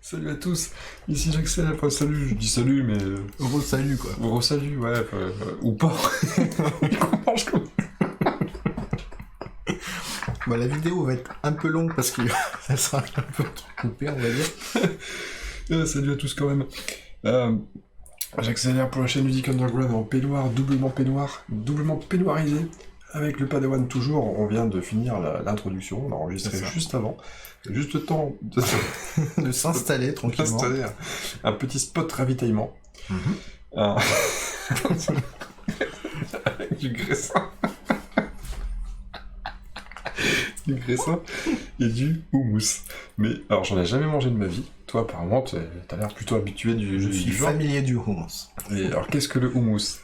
Salut à tous, ici j'accélère, enfin salut, je dis salut mais... Salut quoi. Salut, ouais, ou pas. Bah, la vidéo va être un peu longue parce que ça sera un peu coupé, on va dire. Salut à tous quand même. J'accélère pour la chaîne Music Underground en peignoir, doublement peignoirisé. Avec le Padawan toujours, on vient de finir l'introduction, on a enregistré juste avant. Juste le temps de s'installer tranquillement. D'installer un petit spot ravitaillement. Avec du graissin. Du graissin et du houmous. Mais alors j'en ai jamais mangé de ma vie. Toi apparemment t'as l'air plutôt habitué du Je suis genre. familier du houmous. Et alors qu'est-ce que le houmous?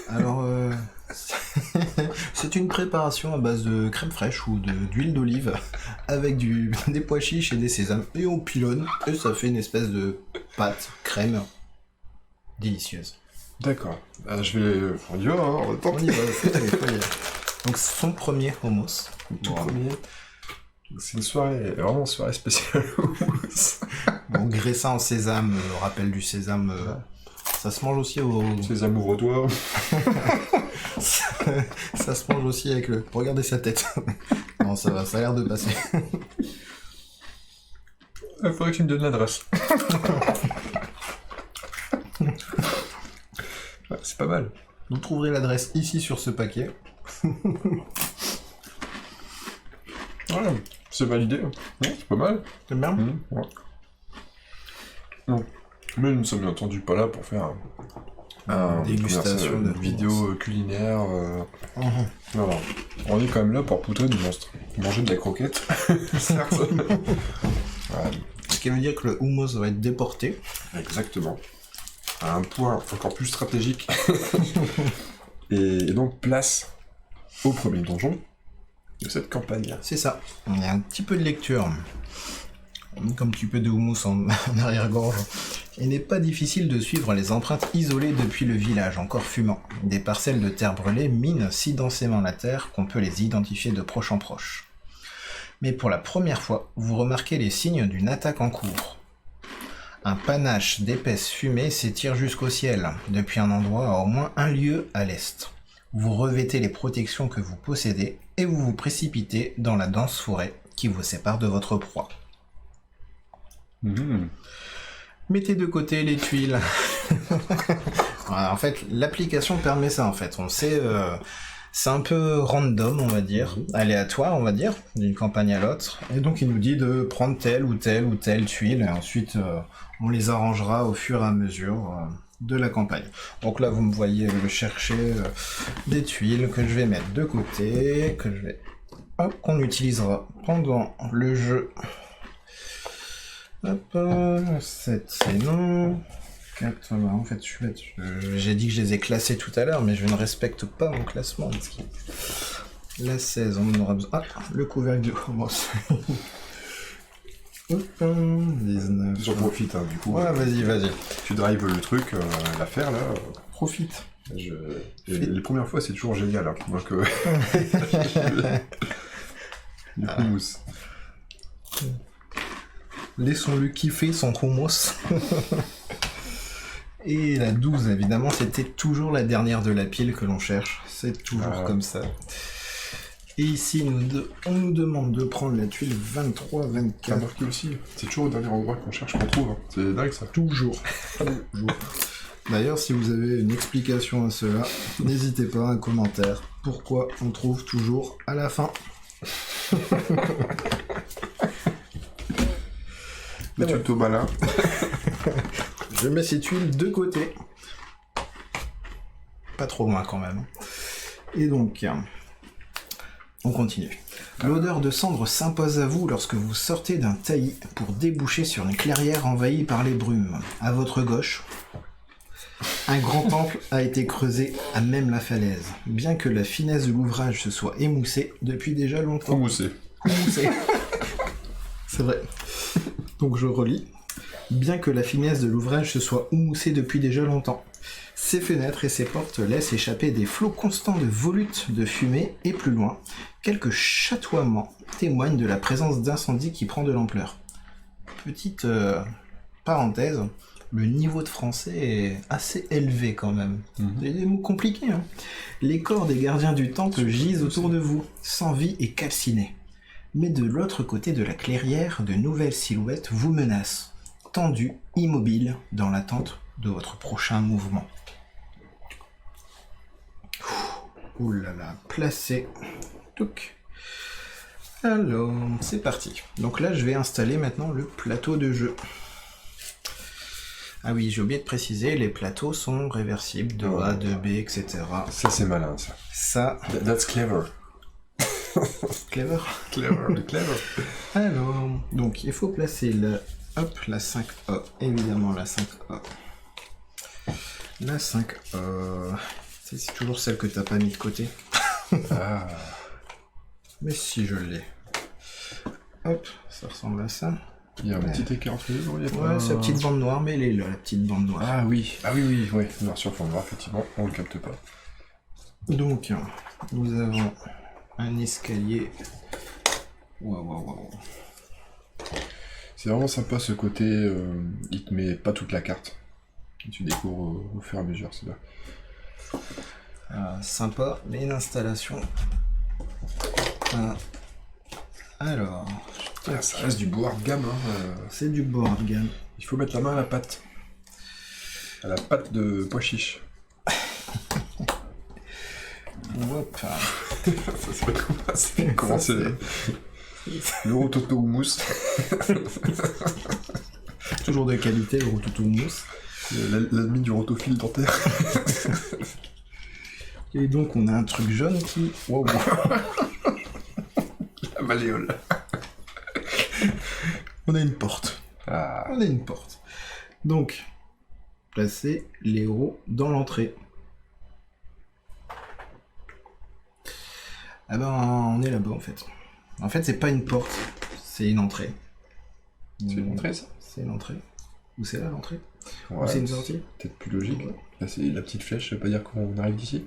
Alors c'est une préparation à base de crème fraîche ou d'huile d'olive avec des pois chiches et des sésames et on pilonne et ça fait une espèce de pâte crème délicieuse. D'accord. Je vais... On y va, hein, on va tenter. On y va, faut y aller. Donc son premier houmous. Tout premier. C'est une soirée, vraiment une soirée spéciale houmous. Bon, graissin en sésame, rappel du sésame, ça se mange aussi au... Sésame ouvre-toi. Ça se mange aussi avec le... Regardez sa tête. Non, ça va, ça a l'air de passer. Il faudrait que tu me donnes l'adresse. Ouais, c'est pas mal. Vous trouverez l'adresse ici sur ce paquet. Ouais, c'est validé. Ouais, c'est pas mal. C'est bien. Ouais. Non. Mais nous ne sommes bien entendu pas là pour faire dégustation de vidéo culinaire. Non. On est quand même là pour poutrer du monstre. Manger de la croquette. Certes. Ouais. Ce qui veut dire que le houmous va être déporté. Exactement. À un point encore plus stratégique. et donc place au premier donjon de cette campagne. C'est ça. Il y a un petit peu de lecture. Comme un petit peu de houmous en arrière-gorge. Il n'est pas difficile de suivre les empreintes isolées depuis le village, encore fumant. Des parcelles de terre brûlée minent si densément la terre qu'on peut les identifier de proche en proche. Mais pour la première fois, vous remarquez les signes d'une attaque en cours. Un panache d'épaisse fumée s'étire jusqu'au ciel, depuis un endroit à au moins un lieues à l'est. Vous revêtez les protections que vous possédez et vous vous précipitez dans la dense forêt qui vous sépare de votre proie. Mettez de côté les tuiles. Voilà, en fait, l'application permet ça, en fait. On sait, c'est un peu random, on va dire, aléatoire, on va dire, d'une campagne à l'autre. Et donc, il nous dit de prendre telle ou telle tuile, et ensuite, on les arrangera au fur et à mesure de la campagne. Donc là, vous me voyez chercher des tuiles que je vais mettre de côté, qu'on utilisera pendant le jeu. Hop, 7 c'est non, 4, bah en fait je suis bête, j'ai dit que je les ai classés tout à l'heure, mais je ne respecte pas mon classement. La 16, on en aura besoin. Ah, le couvercle de houmous. 19. J'en profite, hein, du coup. Ouais, vas-y. Tu drives le truc, l'affaire là, profite. Les premières fois c'est toujours génial, hein. Donc du houmous. Laissons-le kiffer son houmous. Et la 12, évidemment, c'était toujours la dernière de la pile que l'on cherche. C'est toujours comme ça. Et ici, on nous demande de prendre la tuile 23, 24. T'as remarqué aussi, c'est toujours au dernier endroit qu'on cherche qu'on trouve. Hein. C'est dingue ça. Toujours. D'ailleurs, si vous avez une explication à cela, n'hésitez pas, un commentaire. Pourquoi on trouve toujours à la fin. Le tuto malin. Je mets ces tuiles de côté. Pas trop loin quand même. Et donc, on continue. L'odeur de cendre s'impose à vous lorsque vous sortez d'un taillis pour déboucher sur une clairière envahie par les brumes. À votre gauche, un grand temple a été creusé à même la falaise, bien que la finesse de l'ouvrage se soit émoussée depuis déjà longtemps. Houmoussé. C'est vrai. Donc je relis. Bien que la finesse de l'ouvrage se soit émoussée depuis déjà longtemps, ses fenêtres et ses portes laissent échapper des flots constants de volutes de fumée et plus loin, quelques chatoiements témoignent de la présence d'incendie qui prend de l'ampleur. Petite parenthèse, le niveau de français est assez élevé quand même. Il y a des mots compliqués. Hein. Les corps des gardiens du temple gisent autour de vous, sans vie et calcinés. Mais de l'autre côté de la clairière, de nouvelles silhouettes vous menacent, tendues, immobiles, dans l'attente de votre prochain mouvement. Ouh là là, placé. Touc. Alors, c'est parti. Donc là, je vais installer maintenant le plateau de jeu. Ah oui, j'ai oublié de préciser, les plateaux sont réversibles, de A, de B, etc. Ça, c'est malin, ça. Ça... That's clever. Clever. Clever. Alors, donc il faut placer la 5A, évidemment la 5A. La 5A... C'est toujours celle que t'as pas mis de côté. Ah. Mais si, je l'ai. Hop, ça ressemble à ça. Il y a un petit écart entre les deux, il y a Ouais, c'est la petite bande noire, mais elle est là, la petite bande noire. Ah oui, ouais. Noir sur fond noir, effectivement, on le capte pas. Donc, nous avons un escalier. Waouh. C'est vraiment sympa ce côté, il te met pas toute la carte. Tu découvres au fur et à mesure, c'est là. Sympa, mais l'installation. Alors, ça reste du board game. Hein, c'est du board game. Il faut mettre la main à la pâte. À la pâte de pois chiche. Hop. Ça se fait comment c'est le rototo mousse. Toujours de qualité, le rototo mousse. L'ennemi du rotofil dentaire. Et donc on a un truc jaune qui... Wow. La malléole. On a une porte. Ah. On a une porte. Donc, placer les héros dans l'entrée. Ah ben, on est là-bas en fait. En fait, c'est pas une porte, c'est une entrée. C'est une entrée, ça? C'est une entrée. Ou c'est là l'entrée? Ouais, ou c'est une sortie? Peut-être plus logique. Là, c'est la petite flèche, ça veut pas dire qu'on arrive d'ici?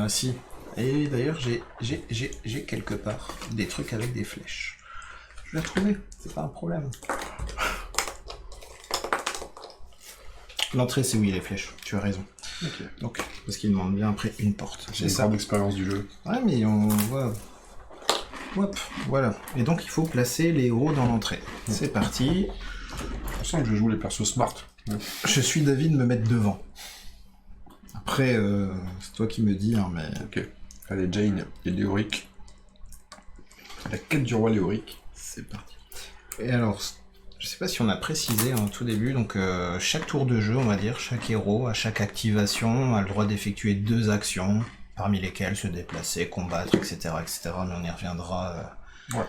Si. Et d'ailleurs, j'ai quelque part des trucs avec des flèches. Je l'ai retrouvé, c'est pas un problème. L'entrée, c'est où il y a les flèches, tu as raison. Ok. Donc, parce qu'il demande bien après une porte. J'ai une grande expérience du jeu. Ouais, mais on voit... Hop, voilà. Et donc, il faut placer les héros dans l'entrée. C'est parti. On sent que je joue les persos smart. Je suis d'avis de me mettre devant. Après, c'est toi qui me dis, hein, mais... Ok. Allez, Jane et Léoric. La quête du roi Léoric. C'est parti. Et alors, je sais pas si on a précisé en tout début, donc chaque tour de jeu, on va dire, chaque héros, à chaque activation, a le droit d'effectuer 2 actions, parmi lesquelles se déplacer, combattre, etc., etc. Mais on y reviendra. Ouais.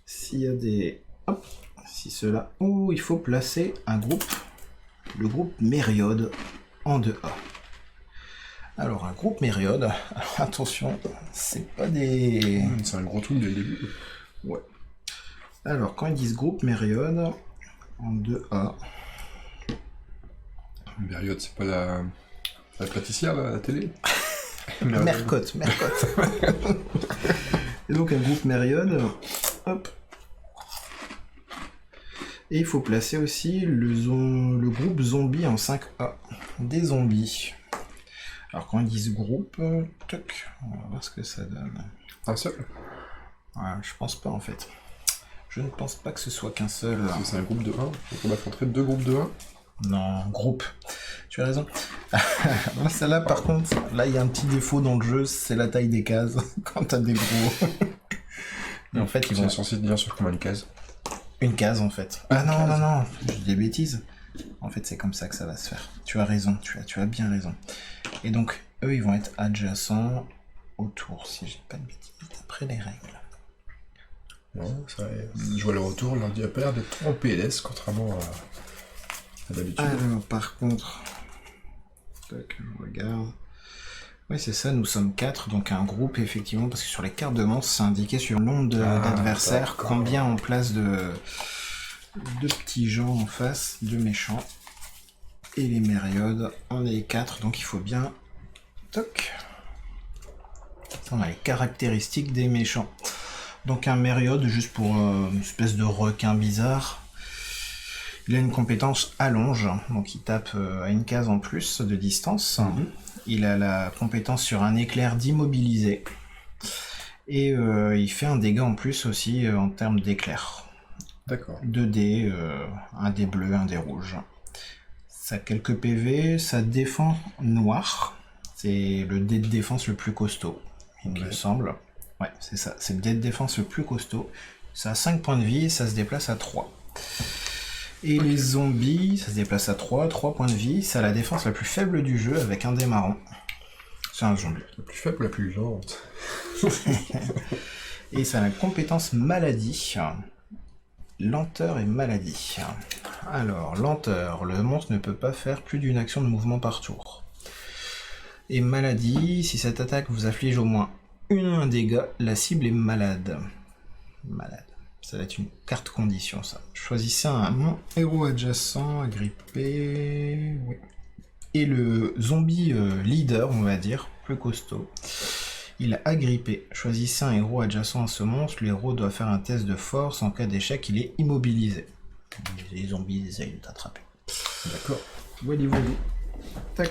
S'il y a des... Hop, si cela... Oh, il faut placer un groupe, le groupe Mériode, en 2A. Alors, un groupe Mériode, alors attention, c'est pas des... C'est un gros truc dès le début. Ouais. Alors, quand ils disent groupe Mériode, en 2A... Mériode, c'est pas la pâtissière, là, à la télé? Mercotte. Et donc, un groupe Mériode, hop. Et il faut placer aussi le groupe zombie en 5A. Des zombies. Alors, quand ils disent groupe, toc, on va voir ce que ça donne. Un seul? Ouais, je pense pas, en fait. Je ne pense pas que ce soit qu'un seul. Parce que c'est un groupe de 1. Donc on va affronter 2 groupes de 1. Non, groupe. Tu as raison. Celle-là, par contre, là, il y a un petit défaut dans le jeu, c'est la taille des cases, quand t'as des gros. Mais en fait, ils vont... C'est censé dire sur combien de cases? Une case, en fait. Ah non, je dis des bêtises. En fait, c'est comme ça que ça va se faire. Tu as raison, tu as bien raison. Et donc, eux, ils vont être adjacents autour, si j'ai pas de bêtises, d'après les règles. Non, ça je vois le retour, l'ordi a pas l'air d'être trop en PLS, contrairement à d'habitude. Alors, par contre... Tac, on regarde... Oui, c'est ça, nous sommes 4, donc un groupe, effectivement, parce que sur les cartes de manche, c'est indiqué sur le nombre d'adversaires, combien on place de petits gens en face, de méchants. Et les Mériodes, on est 4, donc il faut bien... Toc. On a les caractéristiques des méchants. Donc un Mériode, juste pour une espèce de requin bizarre. Il a une compétence allonge, donc il tape à une case en plus de distance. Il a la compétence sur un éclair d'immobiliser. Et il fait un dégât en plus aussi en termes d'éclair. D'accord. 2 dés, un dé bleu, un dé rouge. Ça a quelques PV, ça défend noir. C'est le dé de défense le plus costaud, il me semble. Ouais, c'est ça, c'est le dé de défense le plus costaud. Ça a 5 points de vie et ça se déplace à 3. Et les zombies, ça se déplace à 3 points de vie. Ça a la défense la plus faible du jeu avec un dé marron. C'est un zombie. La plus faible, la plus lente. Et ça a la compétence maladie. Lenteur et maladie. Alors, lenteur, le monstre ne peut pas faire plus d'une action de mouvement par tour. Et maladie, si cette attaque vous afflige au moins un dégât, la cible est malade. Malade. Ça va être une carte condition, ça. Choisissez un héros adjacent, agrippé... Oui. Et le zombie leader, on va dire, plus costaud. Il a agrippé. Choisissez un héros adjacent à ce monstre. Le héros doit faire un test de force. En cas d'échec, il est immobilisé. Les zombies essayent de t'attraper. D'accord. Voilà. Tac.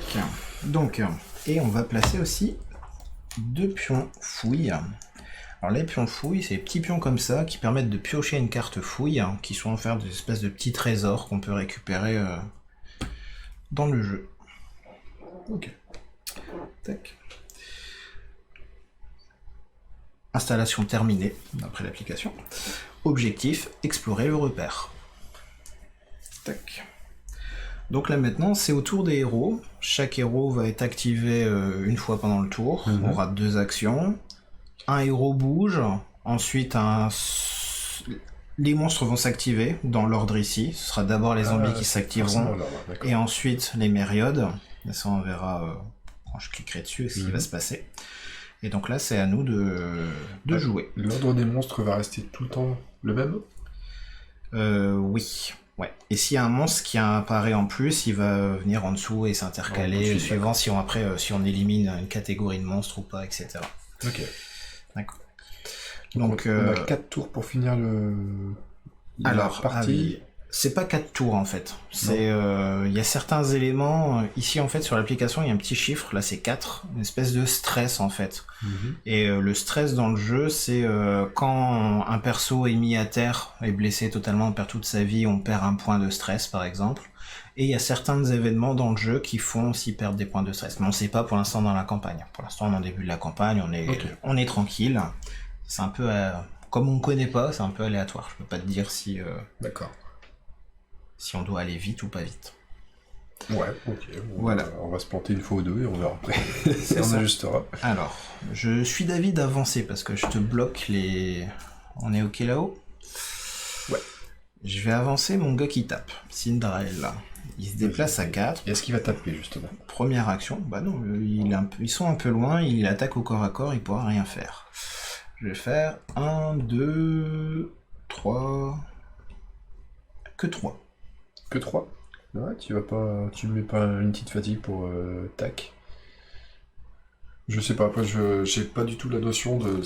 Donc, et on va placer aussi 2 pions fouilles. Alors les pions fouilles, c'est des petits pions comme ça qui permettent de piocher une carte fouille, qui sont offerts des espèces de petits trésors qu'on peut récupérer dans le jeu. Ok. Tac. Installation terminée, d'après l'application. Objectif, explorer le repère. Tac. Donc là maintenant, c'est au tour des héros. Chaque héros va être activé une fois pendant le tour. On aura 2 actions. Un héros bouge, ensuite les monstres vont s'activer dans l'ordre ici. Ce sera d'abord les zombies qui s'activeront, et ensuite les mériodes. Ça on verra quand je cliquerai dessus ce qui va se passer. Et donc là c'est à nous de jouer. L'ordre des monstres va rester tout le temps le même ? Oui. Ouais. Et s'il y a un monstre qui apparaît en plus, il va venir en dessous et s'intercaler, suivant si on élimine une catégorie de monstres ou pas, etc. Ok. D'accord. Donc on a 4 tours pour finir la partie. C'est pas 4 tours en fait. C'est il y a certains éléments ici en fait sur l'application, il y a un petit chiffre, là c'est 4, une espèce de stress en fait. Et le stress dans le jeu, c'est quand un perso est mis à terre, est blessé totalement, on perd toute sa vie, on perd un point de stress par exemple. Et il y a certains événements dans le jeu qui font aussi perdre des points de stress. Mais on ne sait pas pour l'instant dans la campagne. Pour l'instant, on est au début de la campagne, on est tranquille. C'est un peu... comme on ne connaît pas, c'est un peu aléatoire. Je peux pas te dire si... D'accord. Si on doit aller vite ou pas vite. Ouais, ok. Voilà. On va se planter une fois ou deux et on verra après. On ajustera. Alors, je suis d'avis d'avancer parce que je te bloque les... On est ok là-haut ? Ouais. Je vais avancer mon gars qui tape. Cinderella. Il se déplace à 4. Et est-ce qu'il va taper, justement ? Première action. Bah non, ils sont un peu loin, il attaque au corps à corps, il pourra rien faire. Je vais faire 1, 2, 3... Que 3. Que 3 ? Ouais, tu mets pas une petite fatigue pour tac ? Je sais pas, après j'ai pas du tout la notion de...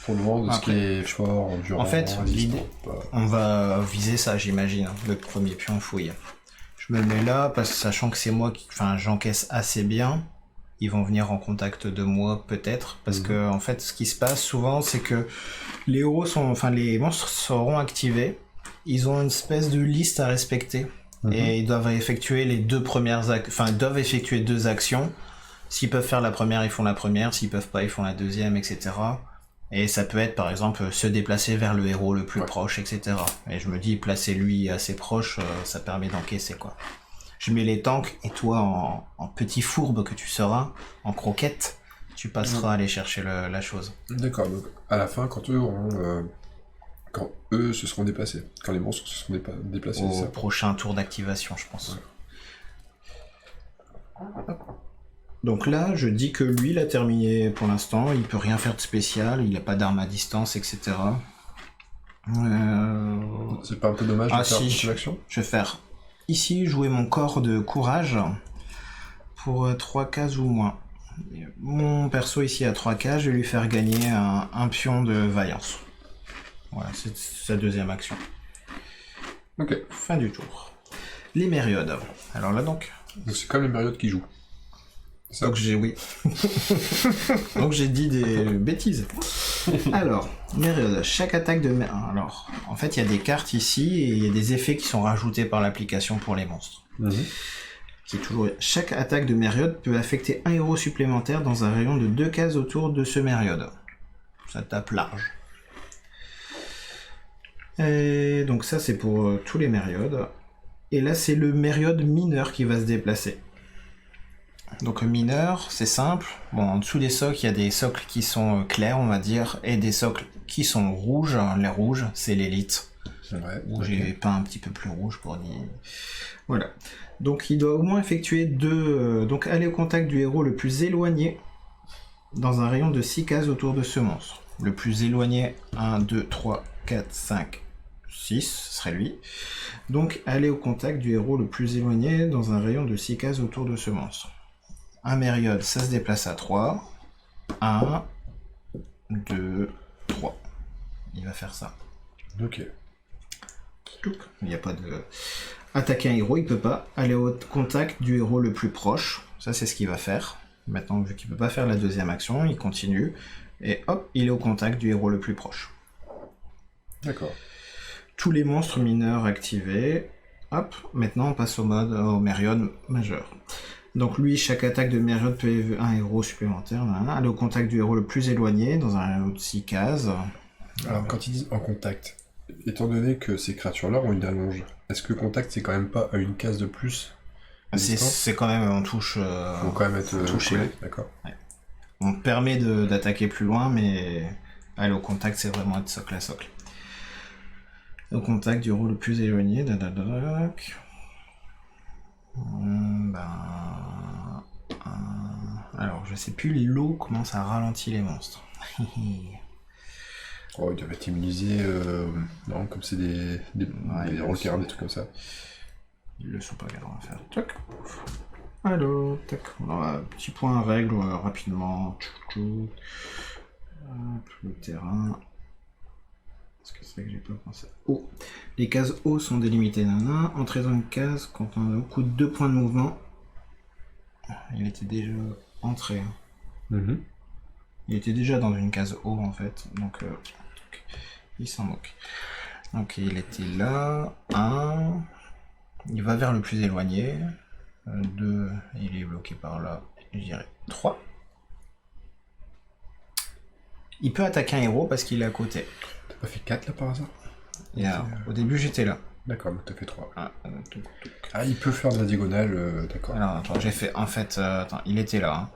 Pour le moment, de ce qui est fort, endurant, en fait, l'idée, on va viser ça, j'imagine, le premier pion fouille. Je me le mets là, parce que sachant que c'est moi qui... Enfin, j'encaisse assez bien, ils vont venir en contact de moi, peut-être, parce que, en fait, ce qui se passe souvent, c'est que les monstres seront activés, ils ont une espèce de liste à respecter, et ils doivent effectuer les 2 premières... doivent effectuer 2 actions. S'ils peuvent faire la première, ils font la première, s'ils peuvent pas, ils font la deuxième, etc. Et ça peut être par exemple se déplacer vers le héros le plus proche, etc. Et je me dis, placer lui assez proche, ça permet d'encaisser quoi. Je mets les tanks et toi en petit fourbe que tu seras, en croquette, tu passeras à aller chercher la chose. D'accord, donc à la fin, quand eux se seront déplacés, quand les monstres se seront déplacés, au c'est ça ? prochain tour d'activation, je pense. Ouais. Donc là, je dis que lui, il a terminé pour l'instant, il peut rien faire de spécial, il n'a pas d'arme à distance, etc. C'est pas un peu dommage de faire toute l'action ? Je vais faire ici jouer mon corps de courage pour 3 cases ou moins. Mon perso ici a 3 cases, je vais lui faire gagner un pion de vaillance. Voilà, c'est sa deuxième action. Ok. Fin du tour. Les Mériodes. Alors là donc... Donc c'est comme les Mériodes qui jouent. Ça. Donc oui. Donc j'ai dit des bêtises. Alors, Mériodes, chaque attaque de... Alors, en fait, il y a des cartes ici, et il y a des effets qui sont rajoutés par l'application pour les monstres. Qui est toujours... Chaque attaque de Mériode peut affecter un héros supplémentaire dans un rayon de 2 cases autour de ce Mériode. Ça tape large. Et donc ça, c'est pour tous les Mériodes. Et là, c'est le Mériode mineur qui va se déplacer. Donc mineur, c'est simple. Bon, en dessous des socles, il y a des socles qui sont clairs, on va dire, et des socles qui sont rouges. Les rouges, c'est l'élite. Ouais, J'ai peint un petit peu plus rouge pour dire... Voilà. Donc il doit au moins effectuer deux... donc aller au contact du héros le plus éloigné dans un rayon de 6 cases autour de ce monstre. Le plus éloigné, 1, 2, 3, 4, 5, 6, ce serait lui. Donc aller au contact du héros le plus éloigné dans un rayon de 6 cases autour de ce monstre. Un Mériode, ça se déplace à 3. 1, 2, 3. Il va faire ça. Ok. Il n'y a pas de... Attaquer un héros, il peut pas. Aller au contact du héros le plus proche. Ça, c'est ce qu'il va faire. Maintenant, vu qu'il peut pas faire la deuxième action, il continue. Et hop, il est au contact du héros le plus proche. D'accord. Tous les monstres mineurs activés. Hop, maintenant on passe au mode au Mériode majeur. Donc lui, chaque attaque de Mériode peut un héros supplémentaire. Aller au contact du héros le plus éloigné dans un rayon de 6 cases. Alors, quand ils disent en contact, étant donné que ces créatures-là ont une allonge, est-ce que contact, c'est quand même pas à une case de plus de distance ? C'est quand même, on touche... Faut quand même être touché. collé, d'accord. Ouais. On permet d'attaquer plus loin, mais aller au contact, c'est vraiment être socle à socle. Au contact du héros le plus éloigné. Alors, je sais plus, l'eau commence à ralentir les monstres. Oh, ils doivent être immunisés, non, comme c'est des rockers, des trucs comme ça. Ils le sont pas, on va faire. Tac. Alors, tac. Alors, petit point règle rapidement. Le terrain. Est-ce que c'est que j'ai pas pensé? Oh. Les cases O sont délimitées. Entrer dans une case quand on coûte 2 points de mouvement. Il était déjà entré. Il était déjà dans une case O en fait. Donc il s'en moque. Donc il était là. 1. Il va vers le plus éloigné. 2. Il est bloqué par là. Je dirais 3. Il peut attaquer un héros parce qu'il est à côté. T'as pas fait 4 là par hasard? Au début j'étais là. D'accord, mais t'as fait 3. Il peut faire de la diagonale, d'accord. Alors attends, j'ai fait en fait... attends, il était là.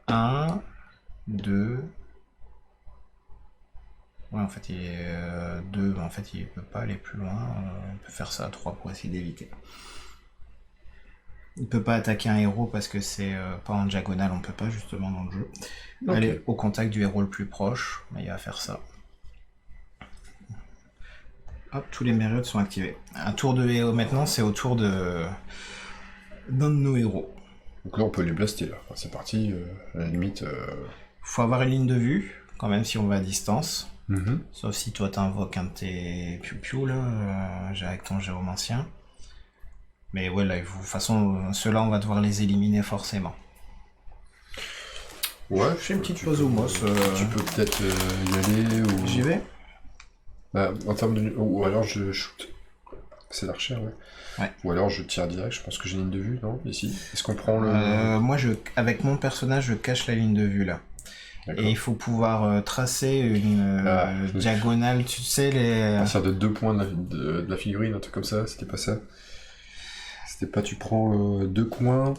1, 2... Ouais, en fait il est 2, en fait il peut pas aller plus loin. On peut faire ça à 3 pour essayer d'éviter. Il peut pas attaquer un héros parce que c'est pas en diagonale, on peut pas justement dans le jeu. Okay. Aller au contact du héros le plus proche, mais il va faire ça. Hop, tous les Mériodes sont activés. Un tour de héros maintenant, c'est au tour d'un de nos héros. Donc là on peut les blaster là, enfin, c'est parti, à la limite... Faut avoir une ligne de vue, quand même si on va à distance. Sauf si toi t'invoques un de tes piou-piou là, avec ton géomancien. Mais ouais, là, de toute façon, ceux-là, on va devoir les éliminer forcément. Ouais, je fais une petite pause au moss. Tu peux peut-être y aller ou... J'y vais. Bah, en termes de... Ou alors je shoot. C'est l'archer, ouais. Ou alors je tire direct, je pense que j'ai une ligne de vue, non? Ici. Est-ce qu'on prend le... Moi, avec mon personnage, je cache la ligne de vue, là. Et il faut pouvoir tracer une diagonale, tu sais, les... À partir de 2 points de la figurine, un truc comme ça, c'était pas ça. C'était pas tu prends 2 coins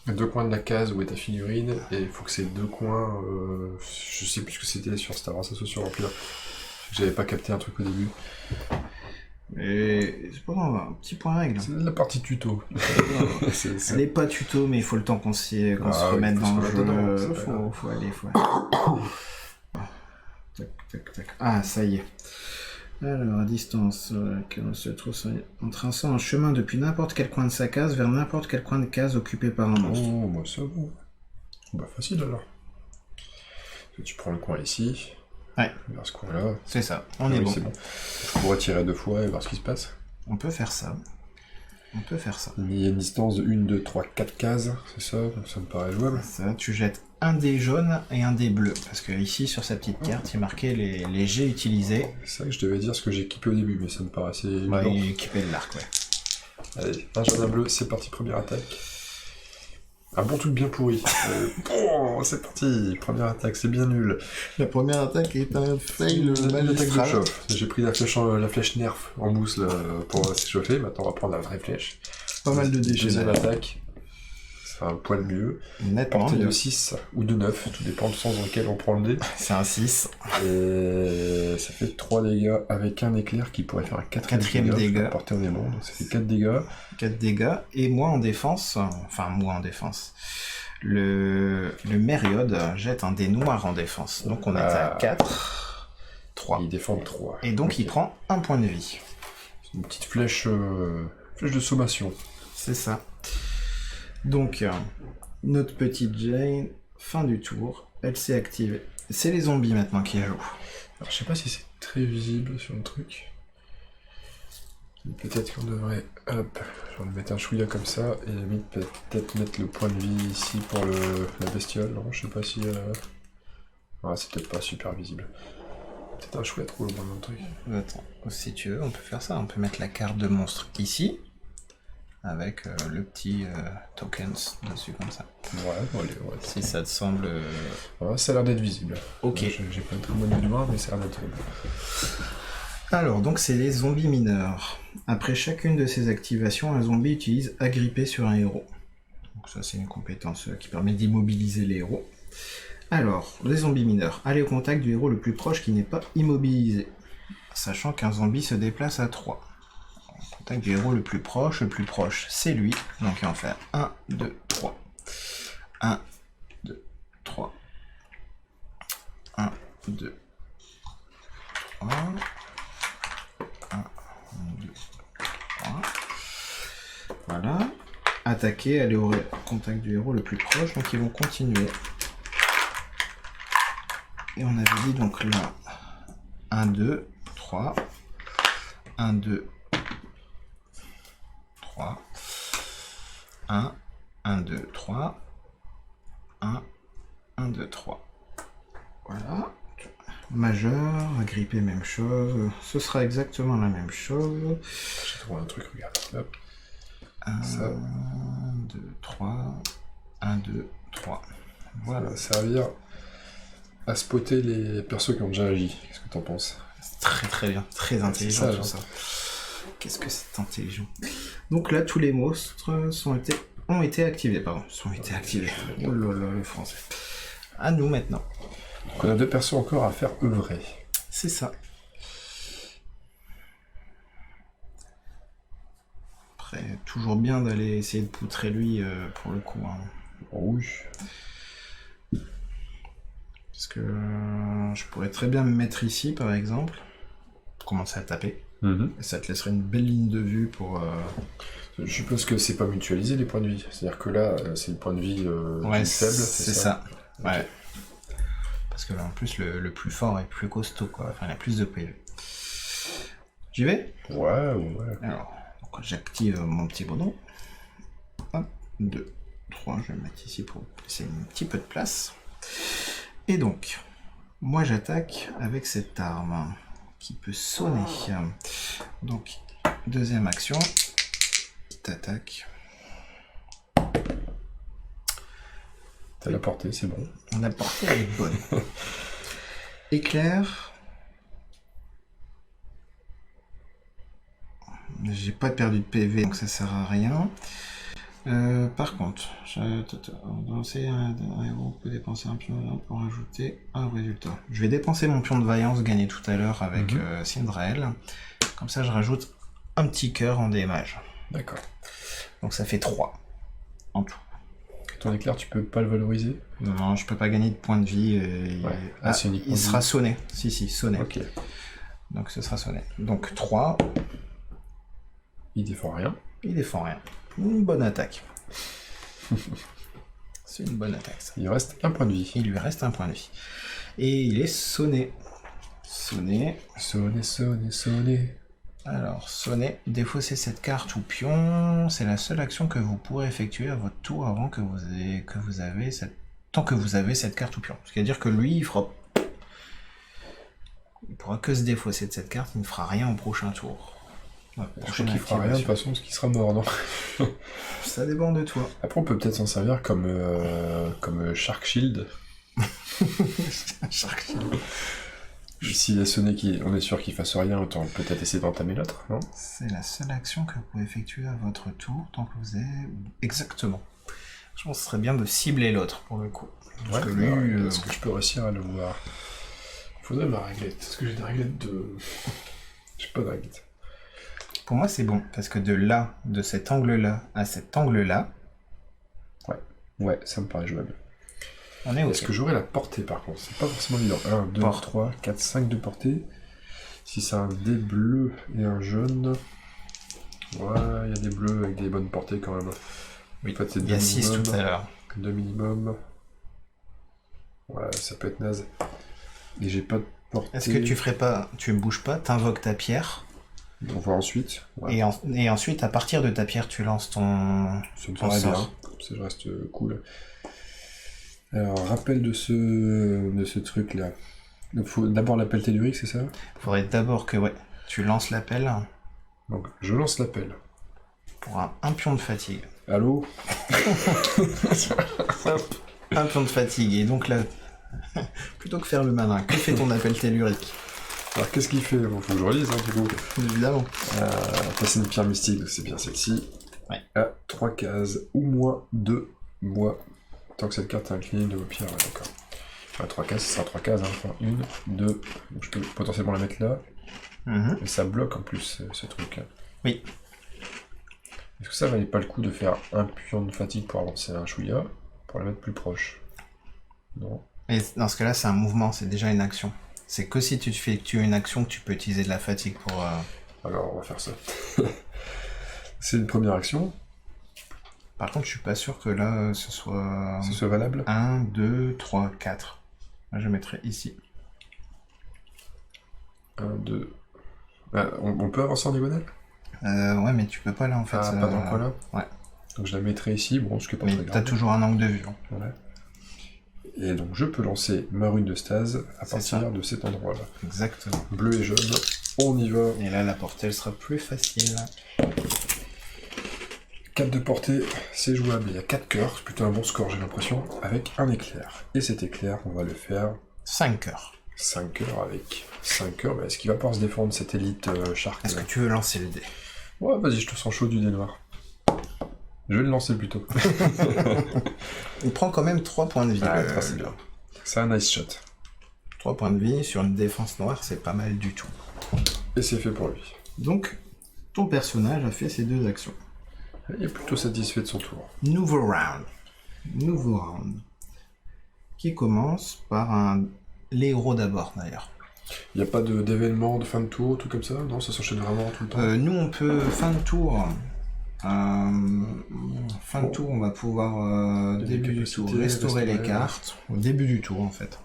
de la case où est ta figurine, et il faut que ces 2 coins... je sais plus ce que c'était sur Star Wars Ascension Empire. J'avais pas capté un truc au début. Et c'est pas grave, un petit point règle. C'est la partie tuto. Elle est pas tuto, mais il faut le temps qu'on se remette dans le jeu. Faut aller. Tac, tac, tac. Ah, ça y est. Alors, à distance, on se trouve en traçant un chemin depuis n'importe quel coin de sa case vers n'importe quel coin de case occupé par un monstre. Oh, bah ça bon. Bah facile alors. Tu prends le coin ici. Ouais. Vers ce coin-là. C'est ça, on est bon. C'est bon. Je pourrais tirer 2 fois et voir ce qui se passe. On peut faire ça. On peut faire ça. Il y a une distance de 1, 2, 3, 4 cases, c'est ça? Donc ça me paraît jouable. Ça, tu jettes un dé jaune et un dé bleu. Parce que ici, sur sa petite carte, il marquait les jets utilisés. C'est ça que je devais dire ce que j'ai équipé au début, mais ça me paraissait Bah, évident. il est équipé de l'arc, ouais. Allez, un jaune, un bleu, c'est parti, première attaque. Un bon truc bien pourri. Bon, c'est parti, première attaque, c'est bien nul. La première attaque est un fail Une attaque de magistral. chauffe. J'ai pris la flèche nerf en mousse là, pour s'échauffer, maintenant on va prendre la vraie flèche. Pas mal de déchets. Deuxième attaque, c'est un poil mieux. Nettement Portée de mieux. 6 ou de 9, tout dépend du sens dans lequel on prend le dé. C'est un 6. Et ça fait 3 dégâts avec un éclair qui pourrait faire un quatrième dégât. Porté en aimant, donc ça fait 4 dégâts. 4 dégâts. Et moi en défense, enfin moi en défense, le Mériode jette un dé noir en défense. Donc on est à 4, 3. Il défend 3. Et donc il prend un point de vie. Une petite flèche, flèche de sommation. C'est ça. Donc, notre petite Jane, fin du tour, elle s'est activée. C'est les zombies maintenant qui jouent. Alors, je sais pas si c'est très visible sur le truc. Peut-être qu'on devrait, hop, je vais mettre un chouïa comme ça, et peut-être mettre le point de vie ici pour la bestiole. Non, je sais pas si... Ah, c'est peut-être pas super visible. Peut-être un chouïa trop loin dans le truc. Attends, si tu veux, on peut faire ça. On peut mettre la carte de monstre ici, avec le petit tokens dessus comme ça. Ouais, bon, allez, ouais. Si ça te semble... Ouais, ça a l'air d'être visible. Ok. J'ai pas une très bonne vue de loin, mais ça a l'air d'être visible. Alors, donc c'est les zombies mineurs. Après chacune de ces activations, un zombie utilise agripper sur un héros. Donc ça, c'est une compétence qui permet d'immobiliser les héros. Alors, les zombies mineurs. Allez au contact du héros le plus proche qui n'est pas immobilisé. Sachant qu'un zombie se déplace à 3. Au contact du héros le plus proche, c'est lui. Donc il va en faire 1, 2, 3. 1, 2, 3. 1, 2, 3. 1, 2, 3. Voilà. Attaquer, aller au contact du héros le plus proche. Donc ils vont continuer. Et on avait dit donc là 1, 2, 3. 1, 2, 3. 1, 1, 2, 3. 1, 1, 2, 3. Voilà. Majeur, agripper, même chose. Ce sera exactement la même chose. J'ai trouvé un truc, regarde. Hop. 1, Ça. 2, 3. 1, 2, 3. Voilà, Voilà. ça va servir à spotter les persos qui ont déjà agi. Qu'est-ce que t'en penses? C'est très très bien. Très intelligent ça, tout ça. Qu'est-ce que c'est intelligent. Donc là, tous les monstres ont été activés. Oh là là, le français. À nous maintenant. Donc on a 2 persos encore à faire œuvrer. C'est ça. Après, toujours bien d'aller essayer de poutrer lui pour le coup. Hein. Oh oui. Parce que je pourrais très bien me mettre ici par exemple. Commencer à taper. Et ça te laisserait une belle ligne de vue pour... Je suppose que c'est pas mutualisé les points de vie. C'est-à-dire que là, c'est le point de vie ouais, du faible, c'est ça. Ok. Ouais. Parce que là, en plus, le plus fort est plus costaud, quoi. Enfin, il a plus de PV. J'y vais? Ouais. Alors, donc, j'active mon petit bonhomme. Hop, 2, 3, je vais le mettre ici pour laisser un petit peu de place. Et donc, moi j'attaque avec cette arme qui peut sonner. Donc, deuxième action, petite attaque. T'as la portée, c'est bon. La portée elle est bonne. Éclair. J'ai pas perdu de PV donc ça sert à rien. Par contre, un héros peut dépenser un pion de vaillance pour ajouter un résultat. Je vais dépenser mon pion de vaillance gagné tout à l'heure avec Syndrael. Comme ça, je rajoute un petit cœur en démage. D'accord. Donc ça fait 3 en tout. Ton éclair, tu peux pas le valoriser? Non, je peux pas gagner de points de vie. Ouais. Ah, c'est uniquement il de sera vie. sonné. Si, sonné. Ok. Donc ce sera sonné. Donc 3, Il défend rien. il défend rien. Une bonne attaque. C'est une bonne attaque ça. Il reste un point de vie. Il lui reste un point de vie. Et il est sonné. Sonné. Sonné. Alors, sonner, défausser cette carte ou pion, c'est la seule action que vous pourrez effectuer à votre tour avant que vous avez cette... tant que vous avez cette carte ou pion. C'est-à-dire que lui, il pourra que se défausser de cette carte, il ne fera rien au prochain tour. Ouais, je crois qu'il fera rien de toute façon parce qu'il sera mort, non? Ça dépend de toi. Après, on peut peut-être s'en servir comme Shark Shield. Shark Shield. S'il a sonné, on est sûr qu'il fasse rien, autant peut-être essayer d'entamer l'autre, non? C'est la seule action que vous pouvez effectuer à votre tour tant que vous avez... Exactement. Je pense que ce serait bien de cibler l'autre pour le coup. Parce que lui, est-ce que je peux réussir à le voir? Il faudrait ma réglette. Est-ce que j'ai des réglettes de... J'ai pas de réglette. Pour moi, c'est bon, parce que de là, de cet angle-là à cet angle-là... Ouais, ça me paraît jouable. On est OK. Est-ce que j'aurai la portée, par contre? C'est pas forcément évident. 1, 2, 3, 4, 5 de portée. Si c'est un dé bleu et un jaune... Ouais, il y a des bleus avec des bonnes portées, quand même. Oui, en fait, c'est il y a 6 tout à l'heure. 2 minimum. Ouais, ça peut être naze. Et j'ai pas de portée. Est-ce que tu ferais pas... Tu ne bouges pas, t'invoques ta pierre... On voit ensuite. Ouais. Et ensuite, à partir de ta pierre, tu lances ton... Ça me paraît bien. Ça reste cool. Alors, rappel de ce truc-là. Il faut d'abord l'appel tellurique, c'est ça? Il faudrait d'abord que tu lances l'appel. Donc, je lance l'appel. Pour un pion de fatigue. Allô? Un pion de fatigue. Et donc là, plutôt que faire le malin, que fait ton appel tellurique? Alors, qu'est-ce qu'il fait? Bon, faut que je relise, hein, du coup. Évidemment. Passer une pierre mystique, c'est bien celle-ci. Ouais. À 3 cases, ou moins 2 bois. Tant que cette carte est inclinée de vos pierres, ouais, d'accord. Enfin, 3 cases, ce sera 3 cases, hein. Enfin, 1, 2. Donc, je peux potentiellement la mettre là. Et ça bloque en plus, ce truc-là. Oui. Est-ce que ça valait pas le coup de faire un pion de fatigue pour avancer un chouïa, pour la mettre plus proche? Non. Et dans ce cas-là, c'est un mouvement, c'est déjà une action. C'est que si tu effectues une action que tu peux utiliser de la fatigue pour... Alors, on va faire ça. C'est une première action. Par contre, je suis pas sûr que là, ce soit valable. 1, 2, 3, 4. Moi, je mettrais ici. 1, 2... Ah, on peut avancer en diagonale? Ouais, mais tu peux pas là, en fait. Ah, pas dans le coin là? Ouais. Donc, je la mettrai ici, bon, ce qui est pas très grave. Mais t'as toujours un angle de vue. Voilà. Et donc, je peux lancer ma rune de stase à partir de cet endroit-là. Exactement. Bleu et jaune, on y va. Et là, la portée, elle sera plus facile. 4 de portée, c'est jouable. Il y a 4 cœurs, c'est plutôt un bon score, j'ai l'impression, avec un éclair. Et cet éclair, on va le faire... 5 cœurs. 5 cœurs avec 5 cœurs. Est-ce qu'il va pouvoir se défendre, cette élite Shark? Est-ce que tu veux lancer le dé? Ouais, vas-y, je te sens chaud du dé noir. Je vais le lancer plutôt. Il prend quand même 3 points de vie. C'est bien. C'est un nice shot. 3 points de vie sur une défense noire, c'est pas mal du tout. Et c'est fait pour lui. Donc, ton personnage a fait ses 2 actions. Il est plutôt satisfait de son tour. Nouveau round. Nouveau round. Qui commence par l'héros d'abord, d'ailleurs. Il n'y a pas d'événement de fin de tour, tout comme ça? Non, ça s'enchaîne vraiment tout le temps? Nous, on peut, fin de tour... fin de tour, on va pouvoir, début du tour, restaurer les cartes. Au début du tour, en fait.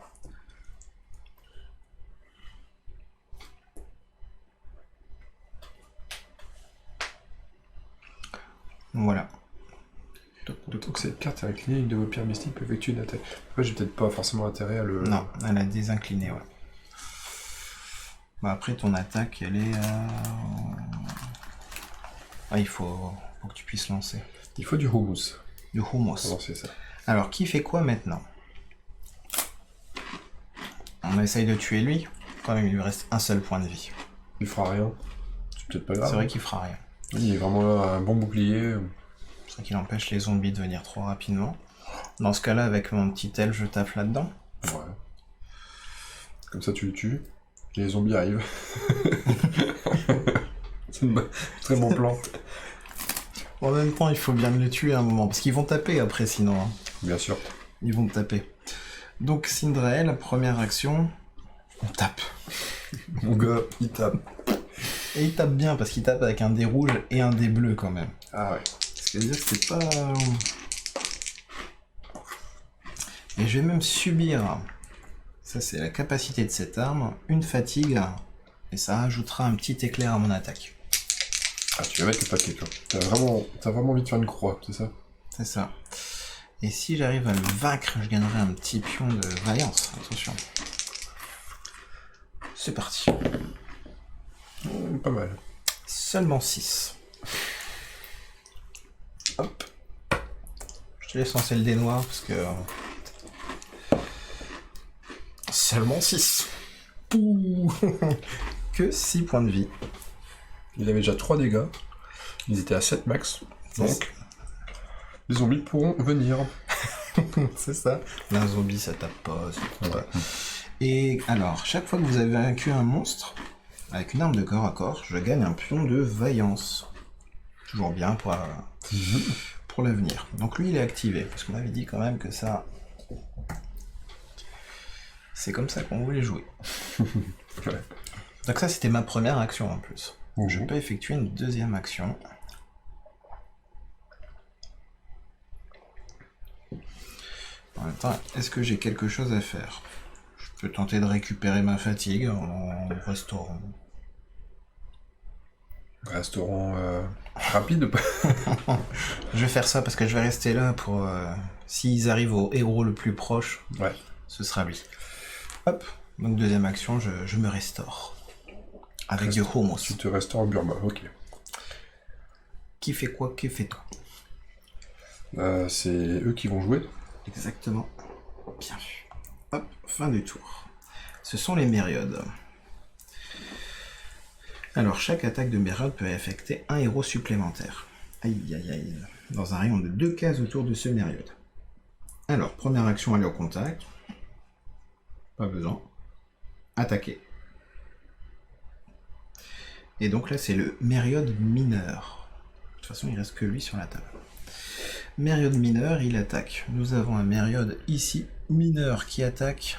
Voilà. Donc cette carte est inclinée, une de vos pierres mystiques peut effectuer une attaque. Après, j'ai peut-être pas forcément intérêt à le... Non, elle a désincliné, ouais. Bah après, ton attaque, elle est... Ah, il faut que tu puisses lancer. Il faut du hummus. Du hummus. Pour lancer ça. Alors, qui fait quoi maintenant? On essaye de tuer lui. Quand même, il lui reste un seul point de vie. Il fera rien. C'est peut-être pas grave. C'est vrai qu'il fera rien. Il est vraiment là, un bon bouclier. C'est vrai qu'il empêche les zombies de venir trop rapidement. Dans ce cas-là, avec mon petit aile, je tape là-dedans. Ouais. Comme ça, tu le tues. Et les zombies arrivent. C'est un très bon plan. En même temps, il faut bien le tuer à un moment. Parce qu'ils vont taper après, sinon. Hein. Bien sûr. Ils vont taper. Donc, Cindrael, première action, on tape. Mon gars, il tape. Et il tape bien, parce qu'il tape avec un dé rouge et un dé bleu, quand même. Ah ouais. C'est-à-dire que c'est pas... Et je vais même subir, ça c'est la capacité de cette arme, une fatigue Et ça ajoutera un petit éclair à mon attaque. Ah, tu vas mettre le paquet, toi. T'as vraiment envie de faire une croix, c'est ça? C'est ça. Et si j'arrive à le vaincre, je gagnerai un petit pion de vaillance. Attention. C'est parti. Pas mal. Seulement 6. Hop. Je te laisse lancer le dé noir parce que... Seulement 6. Pouh. Que 6 points de vie. Il avait déjà 3 dégâts. Ils étaient à 7 max. Donc, les zombies pourront venir. C'est ça. Un zombie, ça tape pas. Ouais. Et alors, chaque fois que vous avez vaincu un monstre, avec une arme de corps à corps, je gagne un pion de vaillance. Toujours bien pour l'avenir. Donc lui, il est activé, parce qu'on avait dit quand même que ça... C'est comme ça qu'on voulait jouer. Ouais. Donc ça, c'était ma première action en plus. Je peux effectuer une deuxième action. En même temps, est-ce que j'ai quelque chose à faire? Je peux tenter de récupérer ma fatigue en restaurant. Restaurant rapide ou pas? Je vais faire ça parce que je vais rester là pour... S'ils arrivent au héros le plus proche, Ouais. ce sera lui. Hop, donc deuxième action, je me restaure. Avec du hummus. Tu te restaures Burma, ok. Qui fait quoi? Qui fait toi? C'est eux qui vont jouer. Exactement. Bien vu. Hop, fin du tour. Ce sont les Mériodes. Alors, chaque attaque de Mériode peut affecter un héros supplémentaire. Aïe, aïe, aïe. Dans un rayon de 2 cases autour de ce Mériode. Alors, première action, aller au contact. Pas besoin. Attaquer. Et donc là, c'est le Mériode mineur. De toute façon, il reste que lui sur la table. Mériode mineur, il attaque. Nous avons un Mériode ici, mineur, qui attaque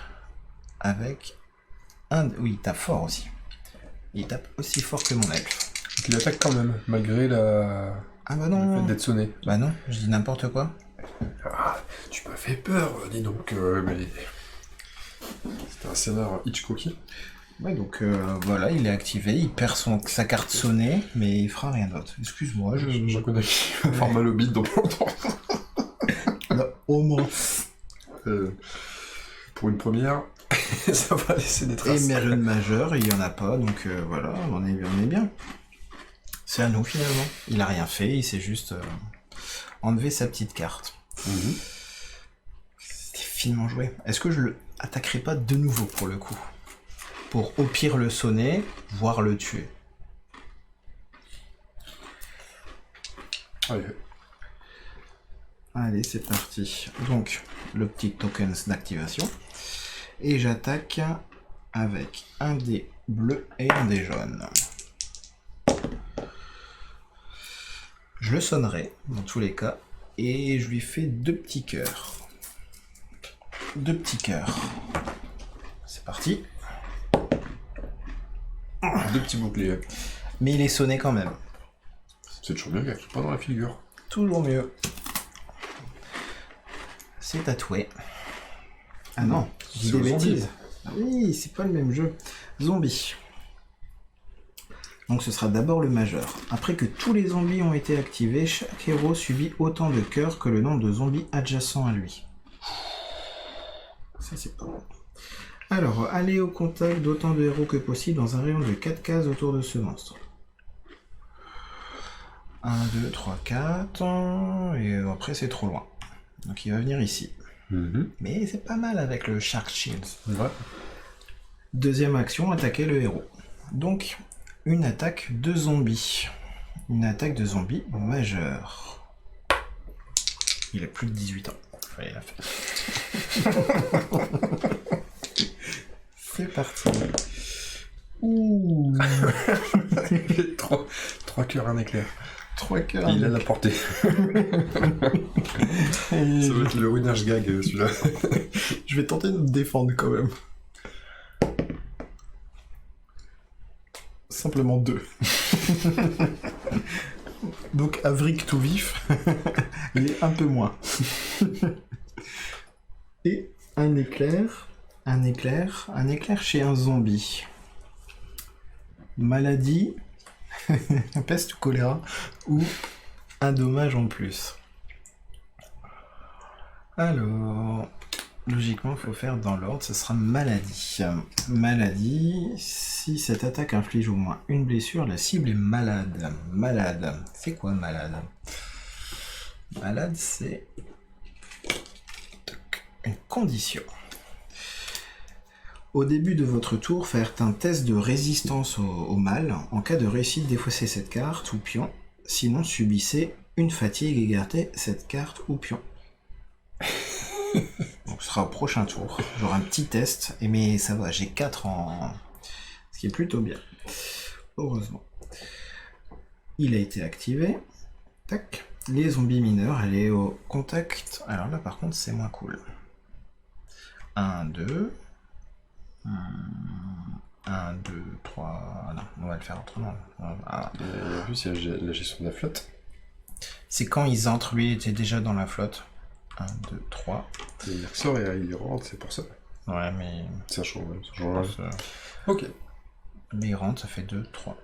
avec un... Oui, il tape fort aussi. Il tape aussi fort que mon elfe. Donc il attaque quand même, malgré Ah bah le non. fait d'être sonné. Bah non, je dis n'importe quoi. Ah, tu m'as fait peur, dis donc, mais... C'était un scénar Hitchcocky. Ouais, donc voilà, il est activé, il perd sa carte sonnée, mais il fera rien d'autre. Excuse-moi, Je connais qui va faire mal au bide dans longtemps. Là, au moins. Pour une première, ça va laisser des Et traces. Mériode majeur, il y en a pas, donc voilà, on est bien. C'est à nous finalement. Il a rien fait, il s'est juste enlevé sa petite carte. Mhm. C'était finement joué. Est-ce que je le attaquerai pas de nouveau pour le coup? Pour au pire le sonner, voire le tuer. Allez. Allez, c'est parti. Donc, le petit token d'activation. Et j'attaque avec un dé bleu et un dé jaune. Je le sonnerai, dans tous les cas. Et je lui fais 2 petits cœurs. 2 petits cœurs. C'est parti. 2 petits boucliers. Mais il est sonné quand même. C'est toujours mieux, gars, pas dans la figure. Toujours mieux. C'est tatoué. Ah non, je dis C'est des au zombie. bêtises. Ah oui, c'est pas le même jeu. Zombie. Donc ce sera d'abord le majeur. Après que tous les zombies ont été activés, chaque héros subit autant de cœurs que le nombre de zombies adjacents à lui. Ça c'est pas bon. Alors, allez au contact d'autant de héros que possible dans un rayon de 4 cases autour de ce monstre. 1, 2, 3, 4... Et après c'est trop loin. Donc il va venir ici. Mais c'est pas mal avec le Shark Shield. Ouais. Deuxième action, attaquer le héros. Donc, une attaque de zombie. Une attaque de zombie majeure. Il a plus de 18 ans. Allez, la fait. C'est parti. Ouh. 3 cœurs, un éclair. 3 cœurs. Il a la portée. Ça va être le winner's gag, celui-là. Je vais tenter de me défendre quand même. Simplement 2. Donc Avric tout vif, il est un peu moins. Et un éclair chez un zombie. maladie, peste ou choléra, ou un dommage en plus. Alors, logiquement, il faut faire dans l'ordre, ce sera maladie. Maladie, si cette attaque inflige au moins une blessure, la cible est malade. Malade, c'est quoi malade? Malade, c'est une condition. Au début de votre tour, faites un test de résistance au mal. En cas de réussite, défaussez cette carte ou pion. Sinon, subissez une fatigue et gardez cette carte ou pion. Donc, ce sera au prochain tour. J'aurai un petit test. Mais ça va, j'ai 4 en... Ce qui est plutôt bien. Heureusement. Il a été activé. Tac. Les zombies mineurs, elle est au contact. Alors là, par contre, c'est moins cool. 1, 2... 1, 2, 3... Non, on va le faire autrement. Ah. Et en plus, il y a la gestion de la flotte. C'est quand ils entrent, lui était déjà dans la flotte. 1, 2, 3. Il ressort et il rentre, c'est pour ça. Ouais, mais... Ça change, ça change. Ok. Mais il rentre, ça fait 2, 3.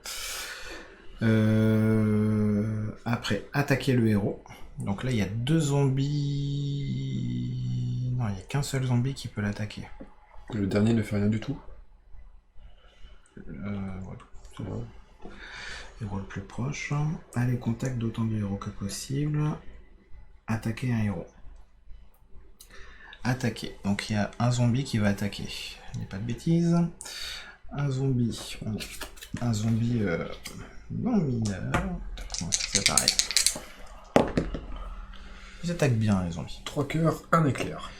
Après, attaquer le héros. Donc là, il y a 2 zombies... Non, il n'y a qu'un seul zombie qui peut l'attaquer. Le dernier ne fait rien du tout. Ouais. C'est vrai. Héros le plus proche. Allez, contact d'autant de héros que possible. Attaquer un héros. Attaquer. Donc il y a un zombie qui va attaquer. Il n'y a pas de bêtises. Un zombie. Un zombie non mineur. Ouais, c'est pareil. Ils attaquent bien les zombies. 3 cœurs, 1 éclair.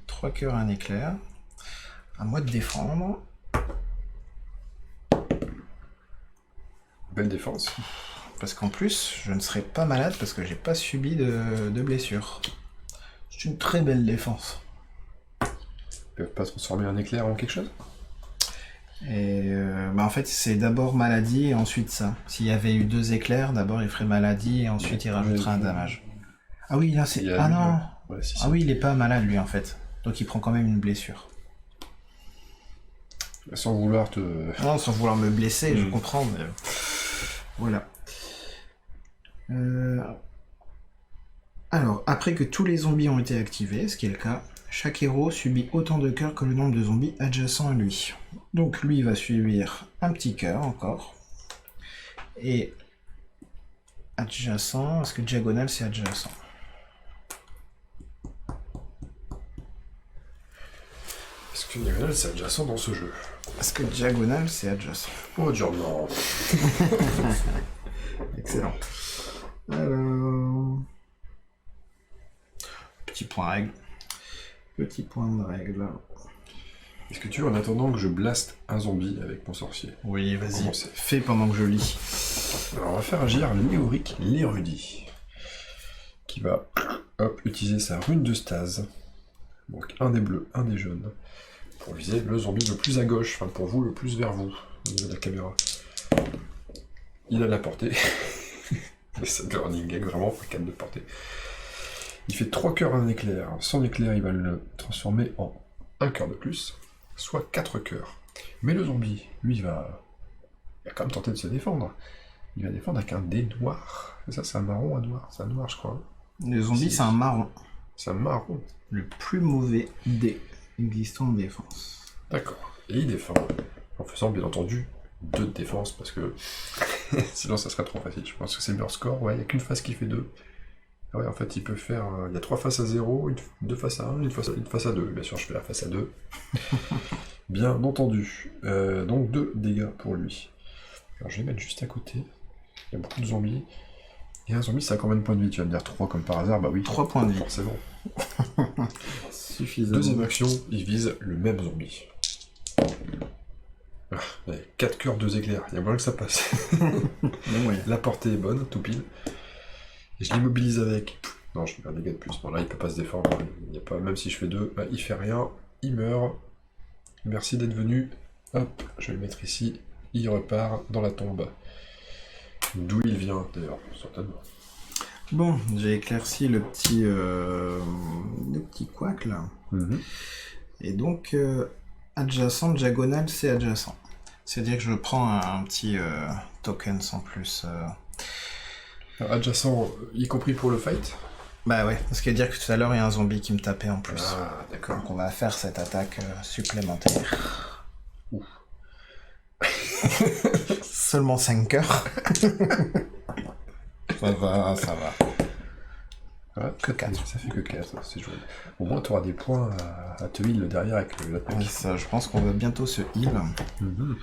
3 cœurs, 1 éclair. À moi de défendre. Belle défense. Parce qu'en plus, je ne serai pas malade parce que j'ai pas subi de blessure. C'est une très belle défense. Ils peuvent pas transformer un éclair en quelque chose? Et en fait, c'est d'abord maladie et ensuite ça. S'il y avait eu 2 éclairs, d'abord il ferait maladie et ensuite il rajouterait un damage. Ah oui, là c'est... Ah non ouais, si, si. Ah oui, il est pas malade lui en fait. Donc il prend quand même une blessure. Sans vouloir te... Non, sans vouloir me blesser, je comprends, mais... Voilà. Alors, après que tous les zombies ont été activés, ce qui est le cas, chaque héros subit autant de cœurs que le nombre de zombies adjacents à lui. Donc lui il va subir un petit cœur encore. Et adjacent, est-ce que diagonale c'est adjacent? Est-ce que diagonale c'est adjacent dans ce jeu? Est-ce que diagonale c'est adjacent? Oh Dieu non. Excellent. Alors... Petit point règle. Petit point de règle. Est-ce que tu veux en attendant que je blaste un zombie avec mon sorcier? Oui, vas-y. Commencez. Fais pendant que je lis. Alors on va faire agir Léoric l'érudit, qui va utiliser sa rune de stase. Donc un des bleus, un des jaunes, pour viser le zombie le plus à gauche, enfin pour vous le plus vers vous, au niveau de la caméra. Il a de la portée. C'est le running gag, vraiment, pas 4 de portée. Il fait 3 cœurs, 1 éclair. Sans éclair, il va le transformer en 1 cœur de plus, soit 4 cœurs. Mais le zombie, lui, il va quand même tenter de se défendre. Il va défendre avec un dé noir. Et ça, c'est un marron, un noir. C'est un noir, je crois. Le zombie, c'est un marron. C'est un marron. Le plus mauvais dé existant en défense. D'accord. Et il défend en faisant, bien entendu, 2 de défense, parce que sinon, ça serait trop facile. Je pense que c'est leur score. Ouais, il n'y a qu'une face qui fait 2. Ah ouais, en fait, il peut faire... il y a 3 faces à 0, 2 faces à 1, une face à 2. Bien sûr, je fais la face à 2. Bien entendu. Donc 2 dégâts pour lui. Alors, je vais mettre juste à côté. Il y a beaucoup de zombies. Et un zombie, ça a combien de points de vie? Tu vas me dire 3 comme par hasard. Bah oui, 3 points de vie. forcément. Suffisamment. Deuxième action, il vise le même zombie. Ah, 4 cœurs, 2 éclairs. Il y a moyen que ça passe. Oui. La portée est bonne, tout pile. Et je l'immobilise avec... Non, je vais faire des dégâts de plus. Bon, là, il peut pas se défendre. Il y a pas... Même si je fais 2, bah, il fait rien. Il meurt. Merci d'être venu. Hop, je vais le mettre ici. Il repart dans la tombe. D'où il vient, d'ailleurs, certainement. Bon, j'ai éclairci le petit couac, là. Et donc, adjacent, diagonale, c'est adjacent. C'est-à-dire que je prends un petit token sans plus. Adjacent, y compris pour le fight. Bah ouais, parce qu'il veut dire que tout à l'heure, il y a un zombie qui me tapait en plus. Ah, d'accord. Donc on va faire cette attaque supplémentaire. Ouf. Seulement 5 cœurs. Ça va, ça va. Ouais, Que 4. ça fait que 4, c'est jouable. Au moins, tu auras des points à te heal derrière avec l'attaque. Oui, ça, je pense qu'on va bientôt se heal. Mhm.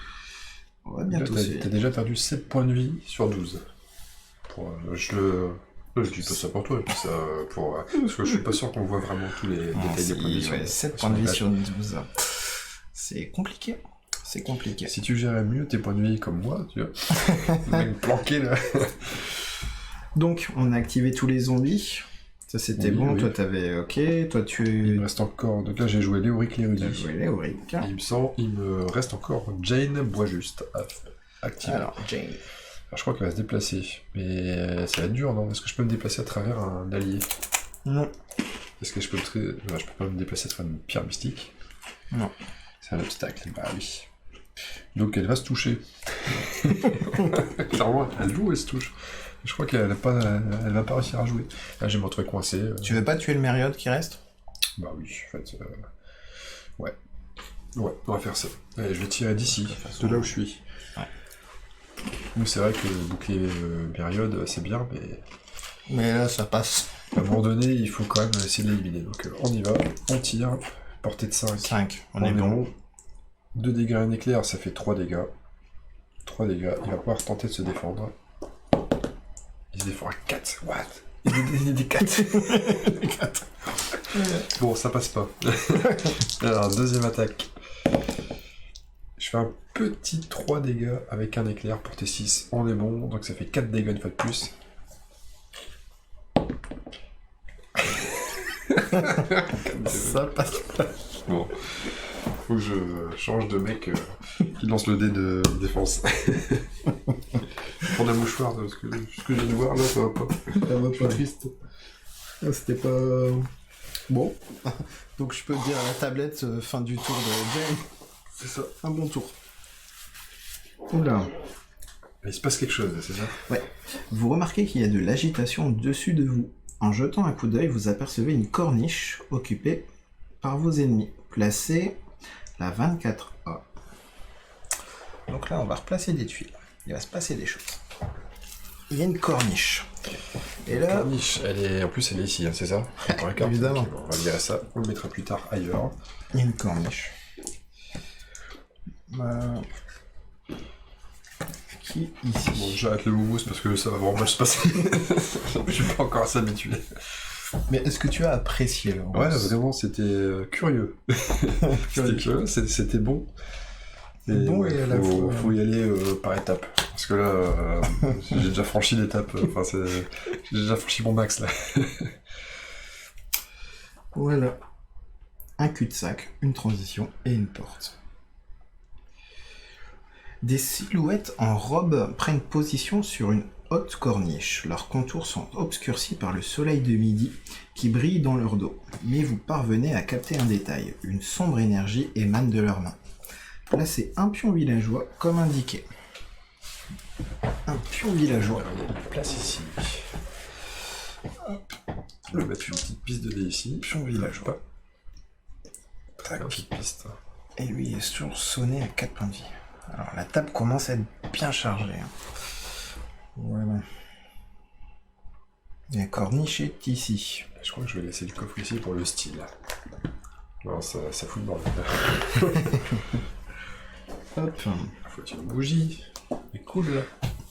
On va bientôt Là, se t'as heal. déjà perdu 7 points de vie sur 12. Je dis pas ça pour toi, je dis ça parce que je suis pas sûr qu'on voit vraiment tous les détails des points de vie. Ouais, 7 points de vie sur 12. C'est compliqué. C'est compliqué. Si tu gérais mieux tes points de vie comme moi, tu vois, même planqué là. Donc, on a activé tous les zombies. Ça, c'était Oui, bon. oui. Toi, t'avais... Ok. Toi, Il me tu... reste encore. Donc là, j'ai joué Léoric l'érudit. T'as joué Léoric. Il me reste encore Jane Boisjuste à activer. Alors, Jane. Alors, je crois qu'elle va se déplacer. Mais ça va être dur, non? Est-ce que je peux me déplacer à travers un allié? Non. Est-ce que je peux je peux pas me déplacer à travers une pierre mystique? Non. C'est un obstacle, bah oui. Donc elle va se toucher. Clairement, elle joue ou elle se touche? Je crois qu'elle va pas réussir à jouer. Là, je vais me retrouver coincé. Tu veux pas tuer le Mériode qui reste? Bah oui, en fait. Ouais. Ouais, on va faire ça. Allez, je vais tirer d'ici, de là où je suis. Ouais. Nous, c'est vrai que le bouclier période, c'est bien, mais Mais là, ça passe. à un moment donné, il faut quand même essayer de l'éliminer. Donc on y va, on tire, portée de 5. 5. On est bon. 2 dégâts, un éclair, ça fait 3 dégâts. 3 dégâts, il va pouvoir tenter de se défendre. Il se défend à 4, what? Il est des 4. Des 4. Bon, ça passe pas. Alors, deuxième attaque. Je fais un petit 3 dégâts avec un éclair pour T6. On est bon, donc ça fait 4 dégâts une fois de plus. Ça passe pas. Bon. Faut que je change de mec qui lance le dé de défense. Prendre un mouchoir, parce que ce que je viens de voir là, ça va pas. Ça va Je suis triste. C'était pas... Bon. Donc je peux dire à la tablette, fin du tour de Jane. C'est ça. Un bon tour. Oula. Il se passe quelque chose, c'est ça? Ouais. Vous remarquez qu'il y a de l'agitation au-dessus de vous. En jetant un coup d'œil, vous apercevez une corniche occupée par vos ennemis. Placez la 24A. Donc là, on va replacer des tuiles. Il va se passer des choses. Il y a une corniche. Et La là... corniche, en plus elle est ici, hein, c'est ça? Dans la carte. Évidemment. Ok, bon, on va virer ça, on le mettra plus tard ailleurs. Il y a une corniche. Qui ici? Bon, j'arrête le houmous parce que ça va vraiment mal se passer. Je suis pas encore assez habitué. Mais est-ce que tu as apprécié le Ouais, vraiment, c'était curieux. C'était curieux, c'était bon. Et Bon, et à la fois, faut y aller par étapes. Parce que là, j'ai déjà franchi l'étape. Enfin, j'ai déjà franchi mon max là. Voilà. Un cul-de-sac, une transition et une porte. Des silhouettes en robe prennent position sur une haute corniche. Leurs contours sont obscurcis par le soleil de midi qui brille dans leur dos. Mais vous parvenez à capter un détail. Une sombre énergie émane de leurs mains. Placez un pion villageois comme indiqué. Un pion villageois. Il y a une place ici. Hop. On va mettre une petite piste de dés ici. Pion villageois. Tac. Une petite piste. Et lui est toujours sonné à 4 points de vie. Alors la table commence à être bien chargée. Hein. Voilà. La corniche est ici. Je crois que je vais laisser le coffre ici pour le style. Non, ça fout le bordel. Hop. Faut une bougie. C'est cool là.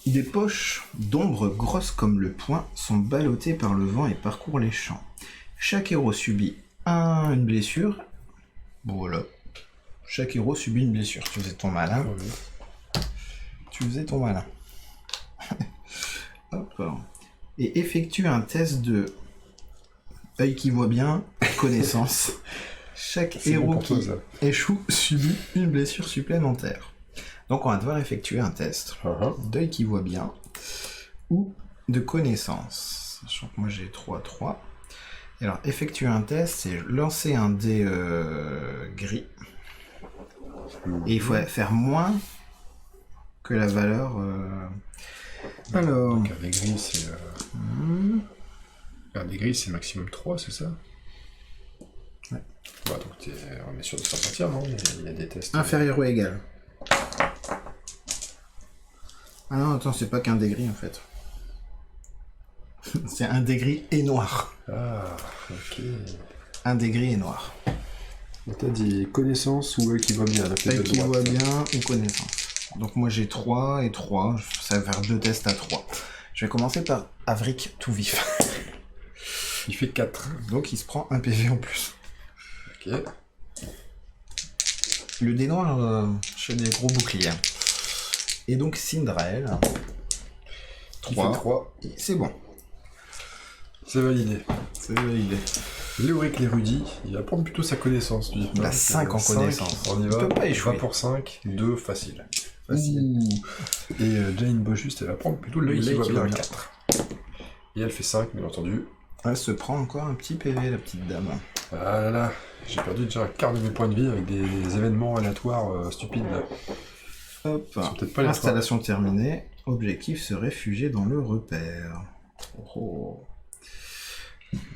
Des poches d'ombre grosses comme le poing sont ballottées par le vent et parcourent les champs. Chaque héros subit une blessure. Voilà. Chaque héros subit une blessure. Tu faisais ton malin. Ouais. Tu faisais ton malin. Hop. Et effectue un test de œil qui voit bien, connaissance. Chaque C'est bon héros pour toi, qui ça. échoue subit une blessure supplémentaire. Donc on va devoir effectuer un test d'œil qui voit bien ou de connaissance. Sachant que moi j'ai 3. Et alors effectuer un test, c'est lancer un dé gris. Et il faut faire moins que la valeur. Alors. Donc un des gris, c'est. Un des gris, c'est maximum 3, c'est ça? Ouais. Ouais, donc on est sûr de s'en sortir, non? Il y a des tests. Inférieur ou égal. Ah non, attends, c'est pas qu'un des gris en fait. C'est un des gris et noir. Ah, ok. Un des gris et noir. Donc t'as dit connaissance ou œil qui voit bien, la Œil qui voit bien ou connaissance. Donc moi j'ai 3 et 3, ça va faire 2 tests à 3. Je vais commencer par Avric tout vif. Il fait 4. Donc il se prend un PV en plus. Ok. Le dé noir, je fais des gros boucliers. Et donc Cindrael. Il fait 3. C'est bon. C'est validé. C'est validé. Léoric l'érudit, il va prendre plutôt sa connaissance, lui. Il a 5 en connaissance. On y Il va. peut pas échouer. 20 pour 5, 2 facile. Ouh. Et Jane Bojuste, elle va prendre plutôt l'œil qui L'œil voit qui bien, voit bien. 4. Et elle fait 5, bien entendu. Elle se prend encore un petit PV, la petite dame. Ah là là, j'ai perdu déjà un quart de mes points de vie avec des événements aléatoires stupides. Là. Hop. Ils sont peut-être pas aléatoires. Installation terminée. Objectif se réfugier dans le repère. Oh.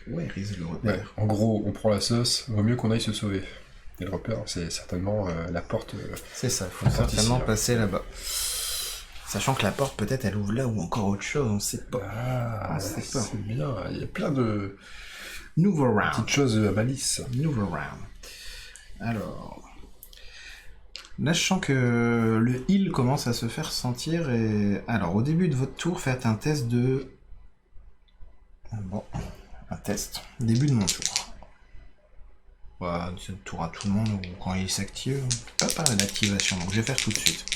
Where is le repère? Ouais, en gros, on prend la sauce, vaut mieux qu'on aille se sauver. Et le repère, c'est certainement la porte. C'est ça, faut la porte certainement ici, là. passer là-bas. Sachant que la porte, peut-être, elle ouvre là ou encore autre chose, on sait pas. Ah, c'est pas. c'est bien. Il y a plein de Nouveau round. petites choses à malice. Nouveau round. Alors. Là, je sens que le heal commence à se faire sentir et... Alors, au début de votre tour, faites un test de... Bon, un test. Début de mon tour. Bah, c'est le tour à tout le monde ou quand il s'active. Pas d'activation, donc je vais faire tout de suite.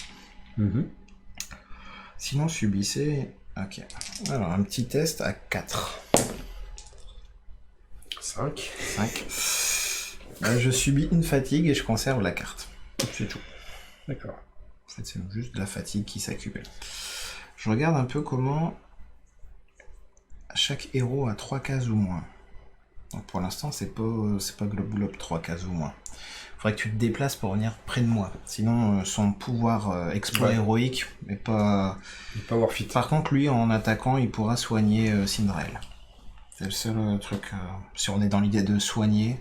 Sinon, subissez... Ok. Alors, un petit test à 4. 5. 5. Je subis une fatigue et je conserve la carte. C'est tout. D'accord. En fait, c'est juste de la fatigue qui s'accumule. Je regarde un peu comment chaque héros a 3 cases ou moins. Donc pour l'instant, c'est pas globe 3 cases ou moins. Faudrait que tu te déplaces pour venir près de moi. Sinon, son pouvoir exploit héroïque n'est pas... Il peut avoir fit. Par contre, lui, en attaquant, il pourra soigner Cindrael. C'est le seul truc... si on est dans l'idée de soigner...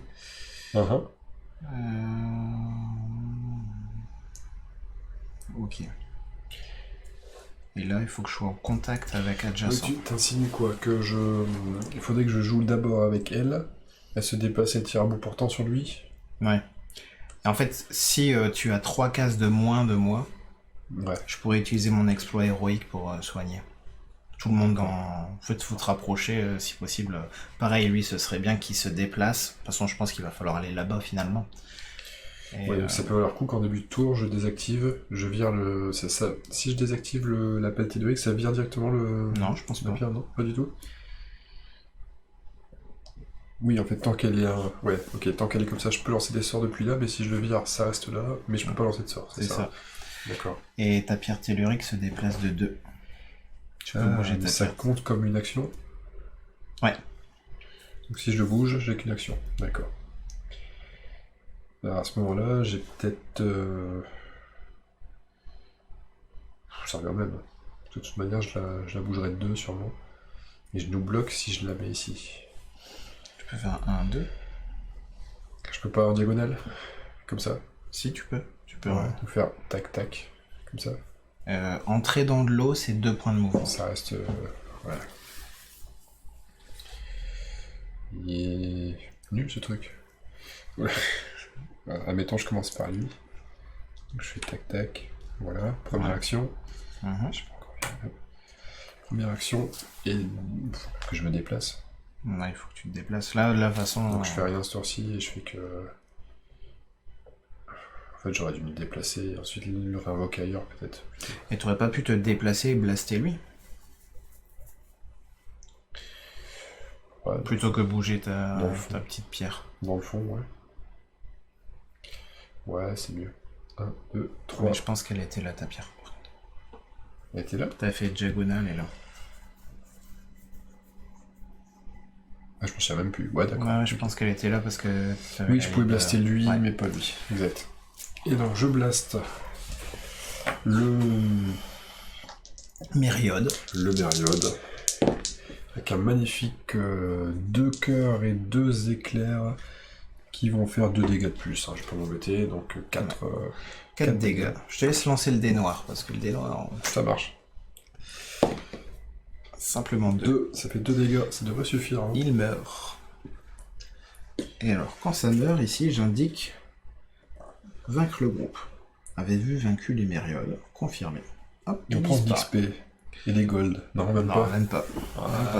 Ok. Et là, il faut que je sois en contact avec adjacent. Tu t'insinues quoi? Il faudrait que je joue d'abord avec elle. Elle se déplace et tire à bout portant sur lui. Ouais. Et en fait, si tu as 3 cases de moins de moi, Ouais. je pourrais utiliser mon exploit héroïque pour soigner. Tout le monde en fait, faut te rapprocher si possible. Pareil, lui, ce serait bien qu'il se déplace. De toute façon, je pense qu'il va falloir aller là-bas finalement. Et, Ouais, donc ça peut valoir le coup qu'en début de tour, je désactive, je vire le... C'est ça. Si je désactive la pelletée de X, ça vire directement le... Non, je pense pas. Le pire, non? Pas du tout? Oui, en fait, tant qu'elle est... Ouais, ok, tant qu'elle est comme ça, je peux lancer des sorts depuis là, mais si je le vire, ça reste là, mais je peux pas lancer de sorts, C'est ça. D'accord. Et ta pierre tellurique se déplace de 2. Tu peux bouger ta ça pierre. compte comme une action? Ouais. Donc si je le bouge, j'ai qu'une action. D'accord. Alors à ce moment-là, j'ai peut-être... Ça revient même. De toute manière, je la bougerai de 2 sûrement. Et je nous bloque si je la mets ici. Tu peux faire 1, 2. Je peux pas en diagonale? Comme ça? Si, tu peux. Tu peux. Ouais. Ou faire tac-tac. Comme ça. Entrer dans de l'eau, c'est 2 points de mouvement. Ça reste... voilà. Il est nul ce truc. Ouais. Admettons, je commence par lui. Donc, je fais tac-tac. Voilà. Première action. Mhm. Je sais pas encore. Première action. Et faut que je me déplace. Ouais, il faut que tu te déplaces. Là, de la façon... Donc je fais rien ce tour-ci et je fais que... En fait, j'aurais dû me déplacer et ensuite le réinvoquer ailleurs, peut-être. Et tu aurais pas pu te déplacer et blaster lui? Ouais, Plutôt que bouger ta Dans le fond. petite pierre. dans le fond, ouais. Ouais, c'est mieux. 1, 2, 3. Mais je pense qu'elle était là, ta pierre. par contre. Elle était là? T'as fait diagonale et là. Ah, je me souviens même plus. Ouais, d'accord. Ouais, je pense qu'elle était là parce que... Oui, je pouvais blaster lui, Ouais. mais pas lui. Exact. Et donc, je blaste Le Myriode. Avec un magnifique 2 cœurs et 2 éclairs qui vont faire 2 dégâts de plus. Hein. Je vais pas m'embêter, donc 4 dégâts. Je te laisse lancer le dé noir, parce que le dé noir... Ça marche. Simplement 2. Ça fait 2 dégâts, ça devrait suffire. Hein. Il meurt. Et alors, quand ça meurt, ici, j'indique vaincre le groupe. Avez vu vaincu les Mériodes. Confirmé. Hop, Et on prend l'XP et les gold. Non, même pas. Même pas.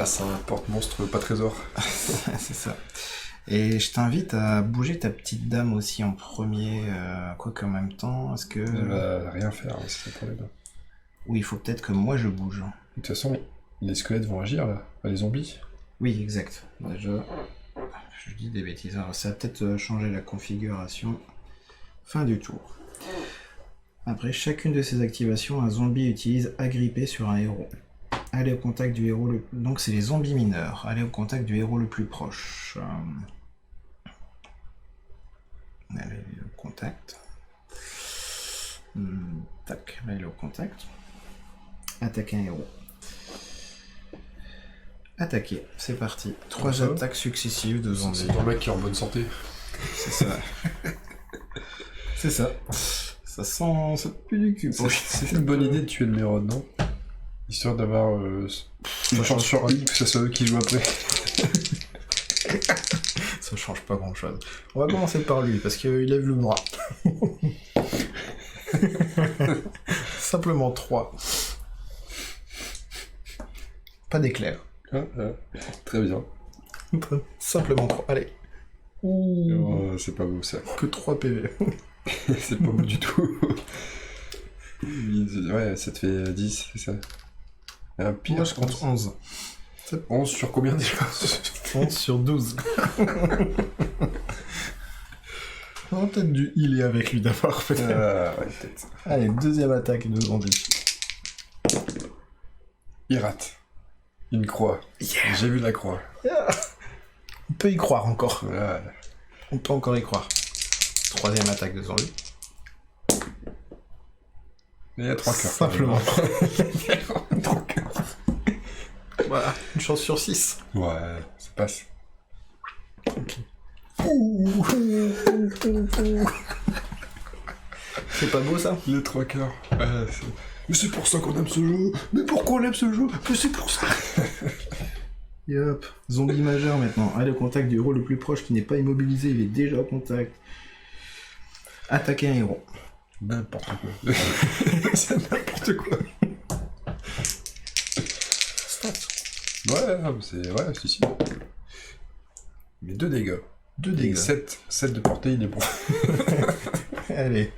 C'est un porte-monstre, pas trésor. C'est ça. Et je t'invite à bouger ta petite dame aussi en premier, quoique en même temps, est-ce que... Elle va rien faire, c'est ça le problème. Oui, il faut peut-être que moi je bouge. De toute façon, les squelettes vont agir là, les zombies. Oui, exact. Déjà, je dis des bêtises. Alors, ça va peut-être changer la configuration. Fin du tour. Après chacune de ces activations, un zombie utilise agripper sur un héros. Allez au contact du héros Donc c'est les zombies mineurs. Allez au contact du héros le plus proche. Allez au contact. Tac, là il est au contact. Attaquer un héros. Attaquer, c'est parti. 3 attaques successives de zombies. C'est un mec qui est en bonne santé. C'est ça. C'est ça. Ça sent... ça pue du cul. C'est une bonne idée de tuer le Mérode, non? Histoire d'avoir une chance sur I, que ce soit eux qui jouent après. Ça change pas grand chose. On va commencer par lui, parce qu'il lève le bras. Simplement 3. Pas d'éclair. Très bien. Simplement 3. Allez. Oh, c'est pas beau ça. Que 3 PV. C'est pas beau du tout. Ouais, ça te fait 10, c'est ça. Un pire. Moi je compte 11. 11 sur combien déjà? 11 sur 12. On va peut-être du healer avec lui d'abord. Ouais, peut-être. Allez, deuxième attaque de zombie. Il rate. Une croix. Yeah. J'ai vu la croix. Yeah. On peut y croire encore. Ouais. On peut encore y croire. Troisième attaque de zombie. Il y a 3 cœurs. Simplement. 3 cœurs. Voilà, une chance sur 6. Ouais, ça passe. Ok. C'est pas beau ça? Les 3 cœurs. Mais c'est pour ça qu'on aime ce jeu. Mais pourquoi on aime ce jeu? Mais c'est pour ça. Yop, zombie majeur maintenant. Allez au contact du héros le plus proche qui n'est pas immobilisé, il est déjà au contact. Attaquer un héros. N'importe quoi. C'est n'importe quoi. Stats. Ouais, c'est... Ouais, si. Mais 2 dégâts. 2 dégâts. 7 de portée, il est bon. Allez.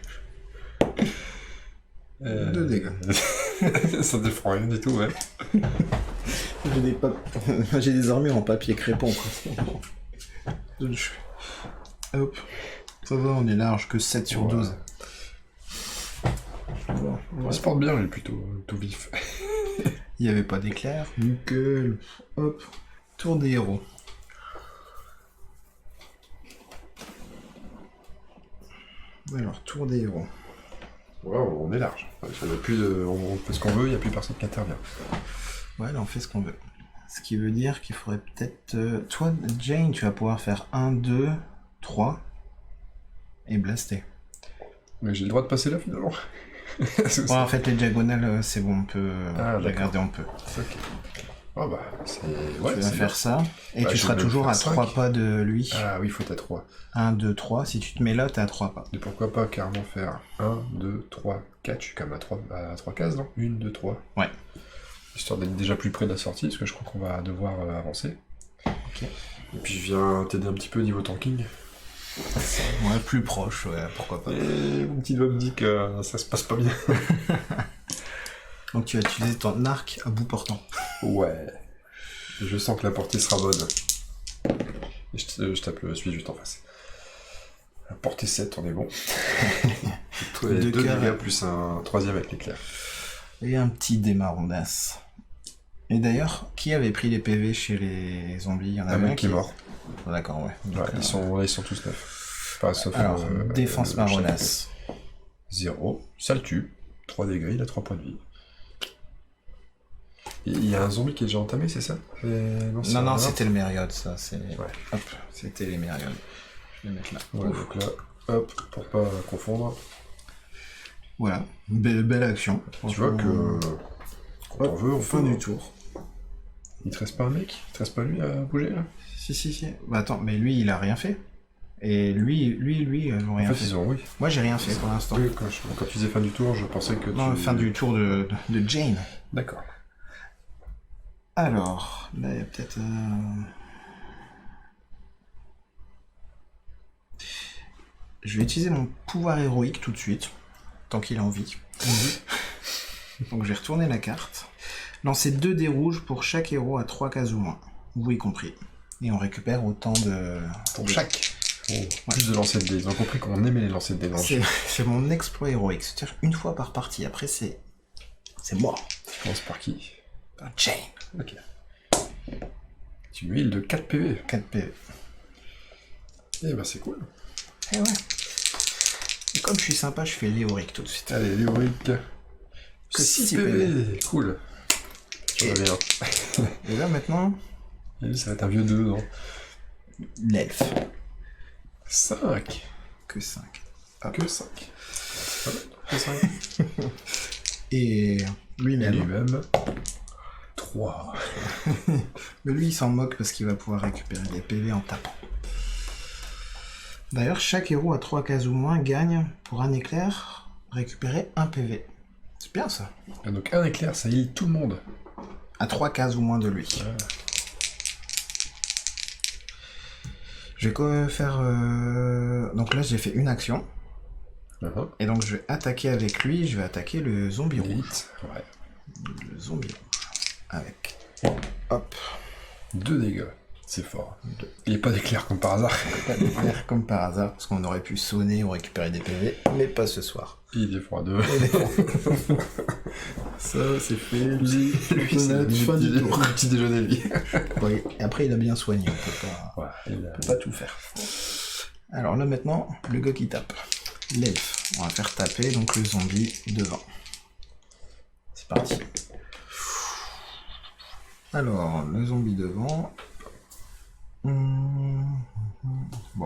2 dégâts. Ça défend rien du tout, ouais. J'ai des armures en papier crépon. Hop. Ça va, on est large que 7 sur 12. Bon, on se porte bien, il est plutôt tout vif. Il n'y avait pas d'éclair. Nickel. Hop. Tour des héros. Alors, tour des héros. Ouais, on est large. On fait ce qu'on veut, il n'y a plus personne qui intervient. Ouais, là on fait ce qu'on veut. Ce qui veut dire qu'il faudrait peut-être... Toi, Jane, tu vas pouvoir faire 1, 2, 3 et blaster. Mais j'ai le droit de passer là finalement. Ouais, en fait, les diagonales, c'est bon, on peut regarder, on peut. Ok. Oh bah, c'est... Ouais, tu vas faire ça, et bah, tu seras toujours à 3 pas de lui. Ah oui, il faut à 3. 1, 2, 3, si tu te mets là, t'es à 3 pas. Et pourquoi pas carrément faire 1, 2, 3, 4, je suis quand même à 3 cases, non? 1, 2, 3. Ouais. Histoire d'être déjà plus près de la sortie, parce que je crois qu'on va devoir avancer. Ok. Et puis je viens t'aider un petit peu au niveau tanking. Ouais, plus proche, ouais, pourquoi pas. Et mon petit doigt me dit que ça se passe pas bien. Donc tu vas utiliser ton arc à bout portant. Ouais. Je sens que la portée sera bonne. Et je tape celui juste en face. La portée 7, on est bon. 2 dégâts plus un 3ème avec l'éclair. Et un petit démarrondasse. Et d'ailleurs, qui avait pris les PV chez les zombies? Il y en a un mec qui est mort. Oh, d'accord, ouais. Donc, ils sont tous neufs. Enfin, sauf alors, défense marronasse. 0, ça le tue. 3 dégâts, il a 3 points de vie. Il y a un zombie qui est déjà entamé, c'est ça? Non, c'était le Mériode, ça. Ouais. Hop, c'était les Mériode. Je vais mettre là. Ouais, donc là, hop, pour pas confondre. Voilà, belle action. Tu vois que quand on veut, on fin peut. du tour. Il te reste pas un mec? Il te reste pas lui à bouger là? Si. Bah attends, mais lui, il a rien fait. Et lui, ils ont rien En fait. fait, ils ont, oui. Moi, j'ai rien fait pour l'instant. Oui, quand tu disais fin du tour, je pensais que Non, fin du tour de Jane. D'accord. Alors, là, il y a peut-être... Je vais utiliser mon pouvoir héroïque tout de suite, tant qu'il a envie. Donc je vais retourner la carte. Lancer 2 dés rouges pour chaque héros à 3 cases ou moins, vous y compris. Et on récupère autant de... Pour chaque. Plus de lancer de dés. Ils ont compris qu'on aimait les lancer de dés dans le jeu. C'est mon exploit héroïque, c'est-à-dire une fois par partie. Après, c'est moi. Tu commences par qui? Par Jane. Ok. Tu lui heal de 4 PV. 4 PV. Eh ben c'est cool. Et ouais. Et comme je suis sympa, je fais l'héroïque tout de suite. Allez, l'héroïque. Que 6 6 PV. Cool. Tu vas bien. Et là maintenant, Et lui, ça va être un vieux 2, non? l'elfe. 5. Que 5. Que 5. Que 5. Et Et lui-même. lui-même. 3. Mais lui, il s'en moque parce qu'il va pouvoir récupérer des PV en tapant. D'ailleurs, chaque héros à 3 cases ou moins gagne, pour un éclair, récupérer 1 PV. C'est bien ça. Et donc un éclair, ça heal tout le monde. À 3 cases ou moins de lui. Ouais. Je vais quoi faire... Donc là, j'ai fait une action. Et donc, je vais attaquer avec lui. Je vais attaquer le zombie rouge. Elite. Ouais. Le zombie rouge. Avec... Hop. 2 dégâts. C'est fort. Il n'y a pas d'éclair comme par hasard. Pas d'éclair comme par hasard, parce qu'on aurait pu sonner ou récupérer des PV, mais pas ce soir. Il est froid 2. Ça, c'est fait. Lui, c'est fin du tour. le petit déjeuner, lui. Ouais, et après, il a bien soigné, on peut pas, Ouais, on peut pas tout faire. Alors là, maintenant, le gars qui tape. L'elfe. On va faire taper donc le zombie devant. C'est parti. Alors, le zombie devant. Bon,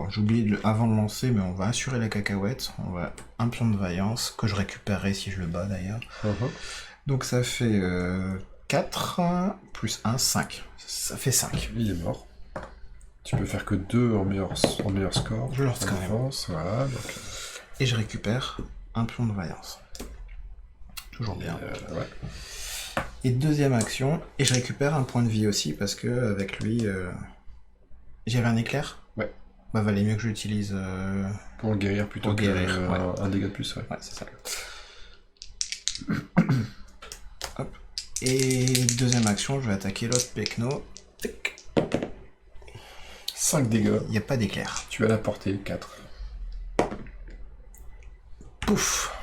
j'ai oublié avant de lancer, mais on va assurer la cacahuète. On va un pion de vaillance, que je récupérerai si je le bats d'ailleurs. Donc ça fait 4, plus 1, 5. Ça fait 5. Il est mort. Tu peux faire que 2 en meilleur score. Je lance quand même. Défense, voilà. Donc... Et je récupère un pion de vaillance. Toujours bien. Ouais. Et deuxième action, et je récupère un point de vie aussi, parce que avec lui... J'avais un éclair? Ouais. Bah valait mieux que je l'utilise... Pour le guérir plutôt pour que guérir, ouais. un dégât de plus, ouais. Ouais, c'est ça. Hop. Et deuxième action, je vais attaquer l'autre Pecno. 5 dégâts. Il n'y a pas d'éclair. Tu as la portée, 4. Pouf!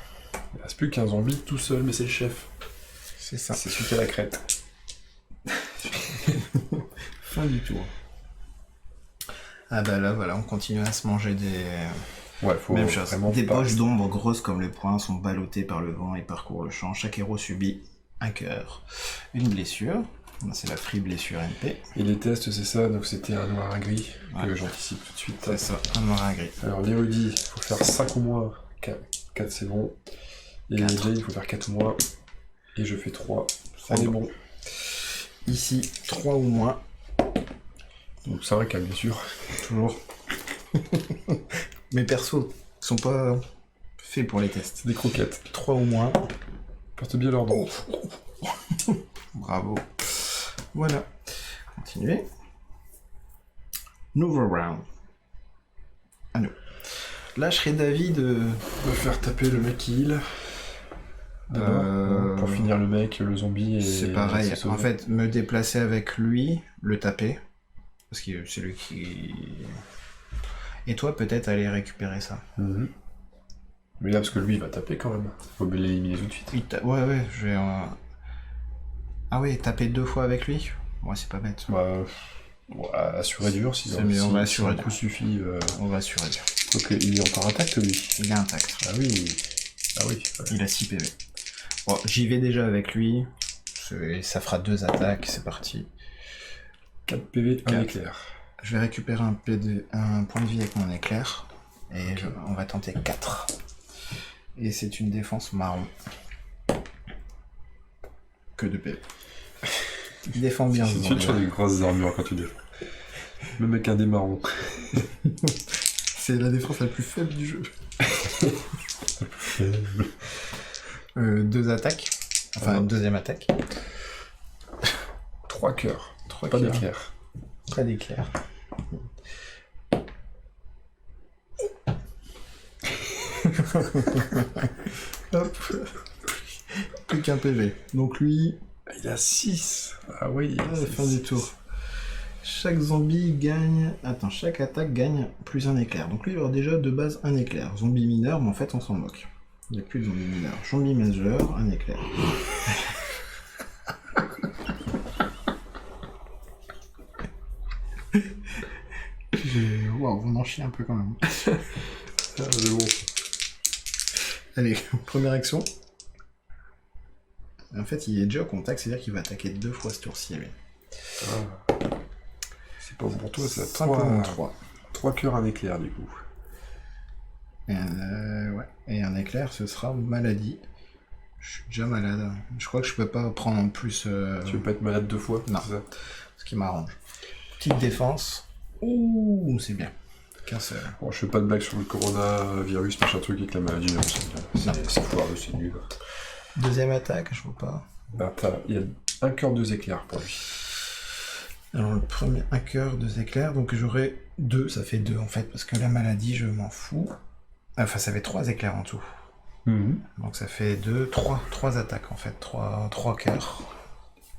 Il reste plus qu'un zombie tout seul, mais c'est le chef. C'est ça. C'est celui qui a la crête. Fin du tour. Ah bah là, voilà, on continue à se manger des... Ouais, faut Même chose. vraiment Des pas... poches d'ombre grosses comme les poings sont ballottées par le vent et parcourent le champ. Chaque héros subit un cœur. Une blessure. C'est la free blessure MP. Et les tests, c'est ça, donc c'était un noir, un gris, Ouais. que j'anticipe tout de suite. C'est ça, un noir à gris. Alors l'érudit, il faut faire 5 ou moins, 4 c'est bon. Et 4. Jane, il faut faire 4 ou moins. Et je fais 3. Ça C'est est bon. bon. Ici, 3 ou moins. Donc 5, bien sûr. Toujours. Mes persos sont pas faits pour les tests. C'est des croquettes. 3 ou moins. Porte bien leur nom. Bravo. Voilà. Continuez. Nouveau round. À nous. Là, je serais d'avis de... On va faire taper le mec qui heal. D'abord, pour finir le mec, le zombie et... C'est pareil. se sauver. En fait, me déplacer avec lui, le taper. Parce que c'est lui qui... Et toi, peut-être aller récupérer ça. Mhm. Mais là, parce que lui, il va taper quand même. Faut l'éliminer tout de suite. Ouais, je vais... Ah ouais, taper 2 fois avec lui? Ouais, c'est pas bête. Bah, assurer dur, si C'est mieux, on va assurer un dur. coup suffit. On va assurer dur. Ok, il est encore intact, lui. Il est intact. Ah oui. Ah oui. Ouais. Il a 6 PV. Bon, j'y vais déjà avec lui. Ça fera 2 attaques, c'est parti. 4 PV, 1 4. éclair. Je vais récupérer un point de vie avec mon éclair. Et on va tenter 4. Et c'est une défense marron. Que de PV. Défends bien. C'est toujours des grosses armures quand tu défends. Même avec un dé marron. C'est la défense la plus faible du jeu. 2 attaques. Enfin, deuxième attaque. 3 cœurs. 3 Pas cœurs. d'éclair. Pas d'éclair. Hop. Plus qu'un PV. Donc lui, Il a 6. Ah oui. à la fin du tour. Chaque zombie gagne... Attends, chaque attaque gagne plus un éclair. Donc lui, il aura déjà de base un éclair. Zombie mineur, mais en fait, on s'en moque. Il n'y a plus de zombie mineur. Zombie majeur, un éclair. Waouh, on en chie un peu quand même. Ah, c'est bon. Allez, première action. En fait, il est déjà au contact, c'est-à-dire qu'il va attaquer 2 fois ce tour-ci. Lui. Ah. C'est pas pour toi, ça. Simplement 3. 3 cœurs, 1 éclair, du coup. Ouais. Et un éclair, ce sera maladie. Je suis déjà malade. Je crois que je peux pas prendre en plus... Tu veux pas être malade 2 fois? Non. C'est ça. Ce qui m'arrange. Petite défense. Ouh, c'est bien. Qu'un seul. Bon, je fais pas de blague sur le coronavirus, machin truc avec la maladie, non, c'est foireux, c'est nul. Deuxième attaque, je vois pas. Bah, il y a 1 cœur, 2 éclairs pour lui. Alors le premier, un cœur, 2 éclairs, donc j'aurai 2, ça fait 2 en fait, parce que la maladie, je m'en fous. Enfin, ça fait 3 éclairs en tout. Donc ça fait 2, 3 attaques en fait, 3 cœurs.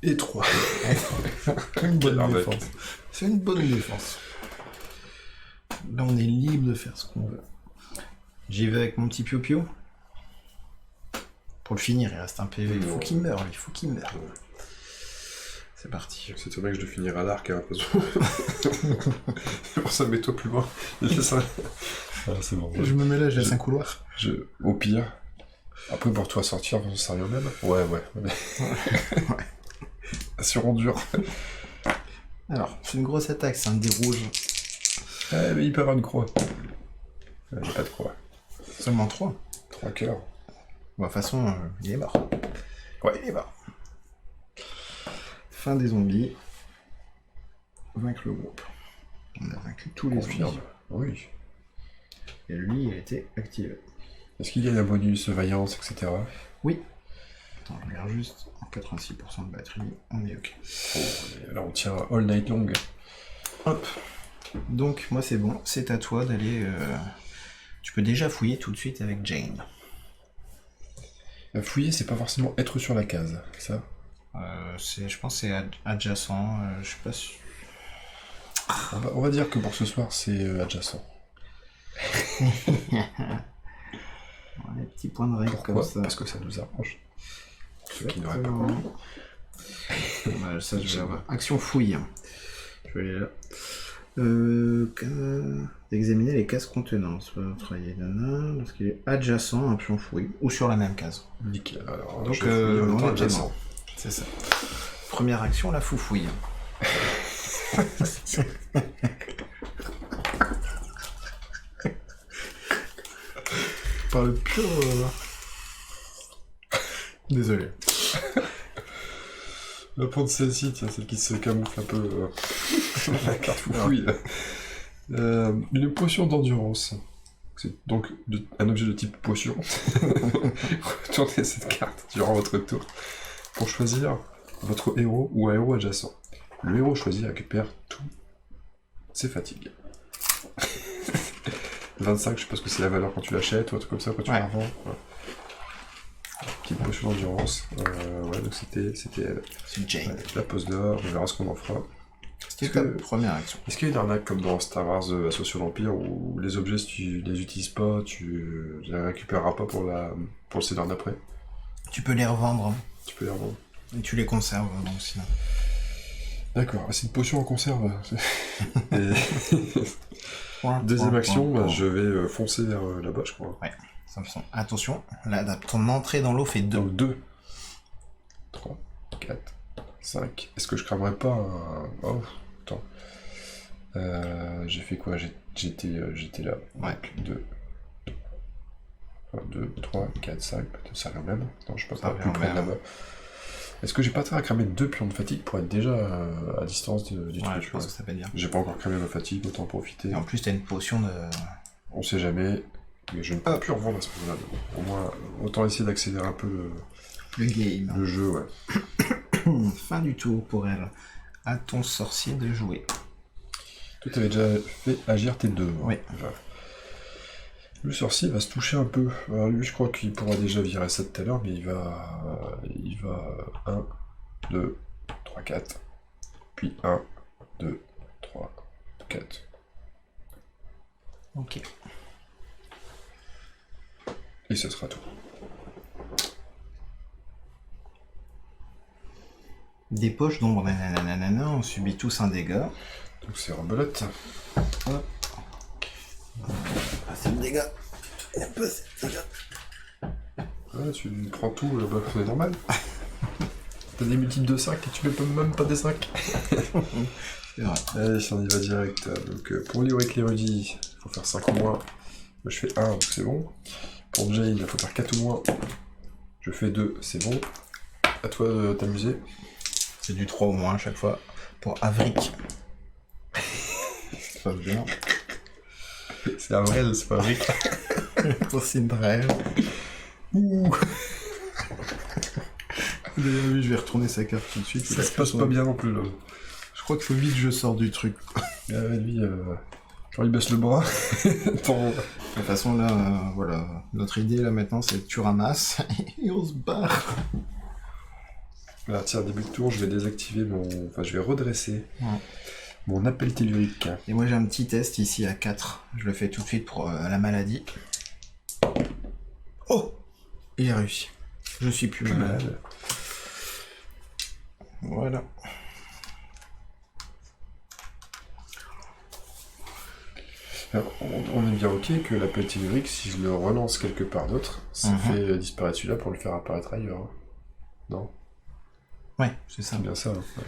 Et 3. Une bonne Quelle défense. C'est une bonne défense. Là, on est libre de faire ce qu'on veut. J'y vais avec mon petit Pio-Pio. Pour le finir, il reste un PV. Il faut qu'il meure, lui. Il faut qu'il meure. C'est parti. C'est vrai que je dois finir à l'arc, hein, parce que... C'est pour ça, mets-toi plus loin. Ah, c'est bon. Je me mets là, je laisse un couloir. Au pire. Après, pour toi sortir, ça revient même. Ouais. Assurons dur. Alors, c'est une grosse attaque, c'est un dé rouge. Ouais, mais il peut avoir une croix. Il n'y a pas de croix. Seulement 3. 3 cœurs. Bon, de toute façon, il est mort. Ouais. Il est mort. Fin des zombies. Vaincre le groupe. On a vaincu tous les Confirme. zombies. Oui. Et lui, il a été activé. Est-ce qu'il y a un bonus, vaillance, etc. Oui. Attends, je regarde juste. 86% de batterie, on est ok. Oh, là, on tient all night long. Hop. Donc, moi, c'est bon. C'est à toi d'aller... Tu peux déjà fouiller tout de suite avec Jane. Fouiller, c'est pas forcément être sur la case, ça. Je pense que c'est adjacent. Je sais pas si... On va dire que pour ce soir, c'est adjacent. Les petits points de règle Pourquoi? comme ça. Parce que ça nous arrange. Ceux qui n'auraient pas Exactement. compris. Bah, ça, je vais avoir. Action fouille. Je vais aller là. D'examiner les cases contenantes. Travailler lorsqu'il est adjacent à un pion fouille. Ou sur la même case. Nickel. Alors, Donc, je fouille en même on temps est adjacent. C'est ça. Première action, la foufouille. Par le pur... Désolé. La prendre celle-ci, tiens, celle qui se camoufle un peu. La carte foufouille. Une potion d'endurance. C'est donc un objet de type potion. Retournez cette carte durant votre tour pour choisir votre héros ou un héros adjacent. Le héros choisi récupère tout ses fatigues. 25, je sais pas ce que c'est la valeur quand tu l'achètes ou un truc comme ça quand tu la revends. Ouais. Petite potion d'endurance. Ouais, donc c'était C'est Jane. la pose d'or, on verra ce qu'on en fera. C'était ta première action. Est-ce qu'il y a une arnaque comme dans Star Wars Assaut sur l'Empire où les objets, si tu les utilises pas, tu les récupéreras pas pour le scénario d'après? Tu peux les revendre. Tu peux les revendre. Et tu les conserves, donc sinon. D'accord, c'est une potion en conserve. Deuxième action, je vais foncer vers là-bas, je crois. Ouais. Attention, là, ton entrée dans l'eau fait 2. Donc 2. 3, 4, 5. Est-ce que je cramerais pas un... Oh, attends. J'ai fait quoi? J'étais là. Ouais. 2, 3, 4, 5. Peut-être ça revient même. Non, je peux Ça pas plus revient près même. là-bas. Est-ce que j'ai pas intérêt à cramer 2 pions de fatigue pour être déjà à distance du Ouais, truc? je pense que ça va bien. J'ai pas encore cramé ma fatigue, autant profiter. Et en plus, t'as une potion de... On sait jamais, mais je ne peux plus revendre à ce moment-là. Au moins, autant essayer d'accélérer un peu Le game. le jeu, ouais. Fin du tour pour elle. À ton sorcier de jouer. Toi, t'avais déjà fait agir tes 2. Oui. Déjà. Le sorcier va se toucher un peu. Alors lui, je crois qu'il pourra déjà virer ça tout à l'heure, mais il va 1, 2, 3, 4. Puis 1, 2, 3, 4. Ok. Et ce sera tout. Des poches d'ombre, nanana, on subit tous un dégât. Donc c'est rebelote. C'est le dégât. Et un peu, c'est le dégât. Ouais, tu prends tout, bah, c'est normal. T'as des multiples de 5 et tu mets même pas des 5. C'est vrai. Allez, on y va direct. Donc pour l'héroïque l'érudit, il faut faire 5 ou moins. Moi je fais 1, donc c'est bon. Pour Jane, il faut faire 4 ou moins. Je fais 2, c'est bon. À toi de t'amuser. C'est du 3 au moins à chaque fois. Pour Avric. Ça va bien. C'est un vrai, c'est pas vrai. Pour Cinderella. Ouh. D'ailleurs, lui, je vais retourner sa carte tout de suite. Ça se passe pas bien non plus là. Je crois qu'il faut vite que je sors du truc. Lui, quand il baisse le bras, ton... De toute façon, là, voilà. Notre idée, là, maintenant, c'est que tu ramasses et on se barre. Là, tiens, début de tour, je vais désactiver mon... Enfin, je vais redresser Ouais. mon appel tellurique. Et moi, j'ai un petit test ici à 4. Je le fais tout de suite pour la maladie. Oh! Il a réussi. Je suis plus malade. Voilà. Alors, on est bien ok que l'appel tellurique, si je le relance quelque part d'autre, ça fait disparaître celui-là pour le faire apparaître ailleurs. Hein. Non? Ouais, c'est ça. C'est bien ça. Hein. Ouais.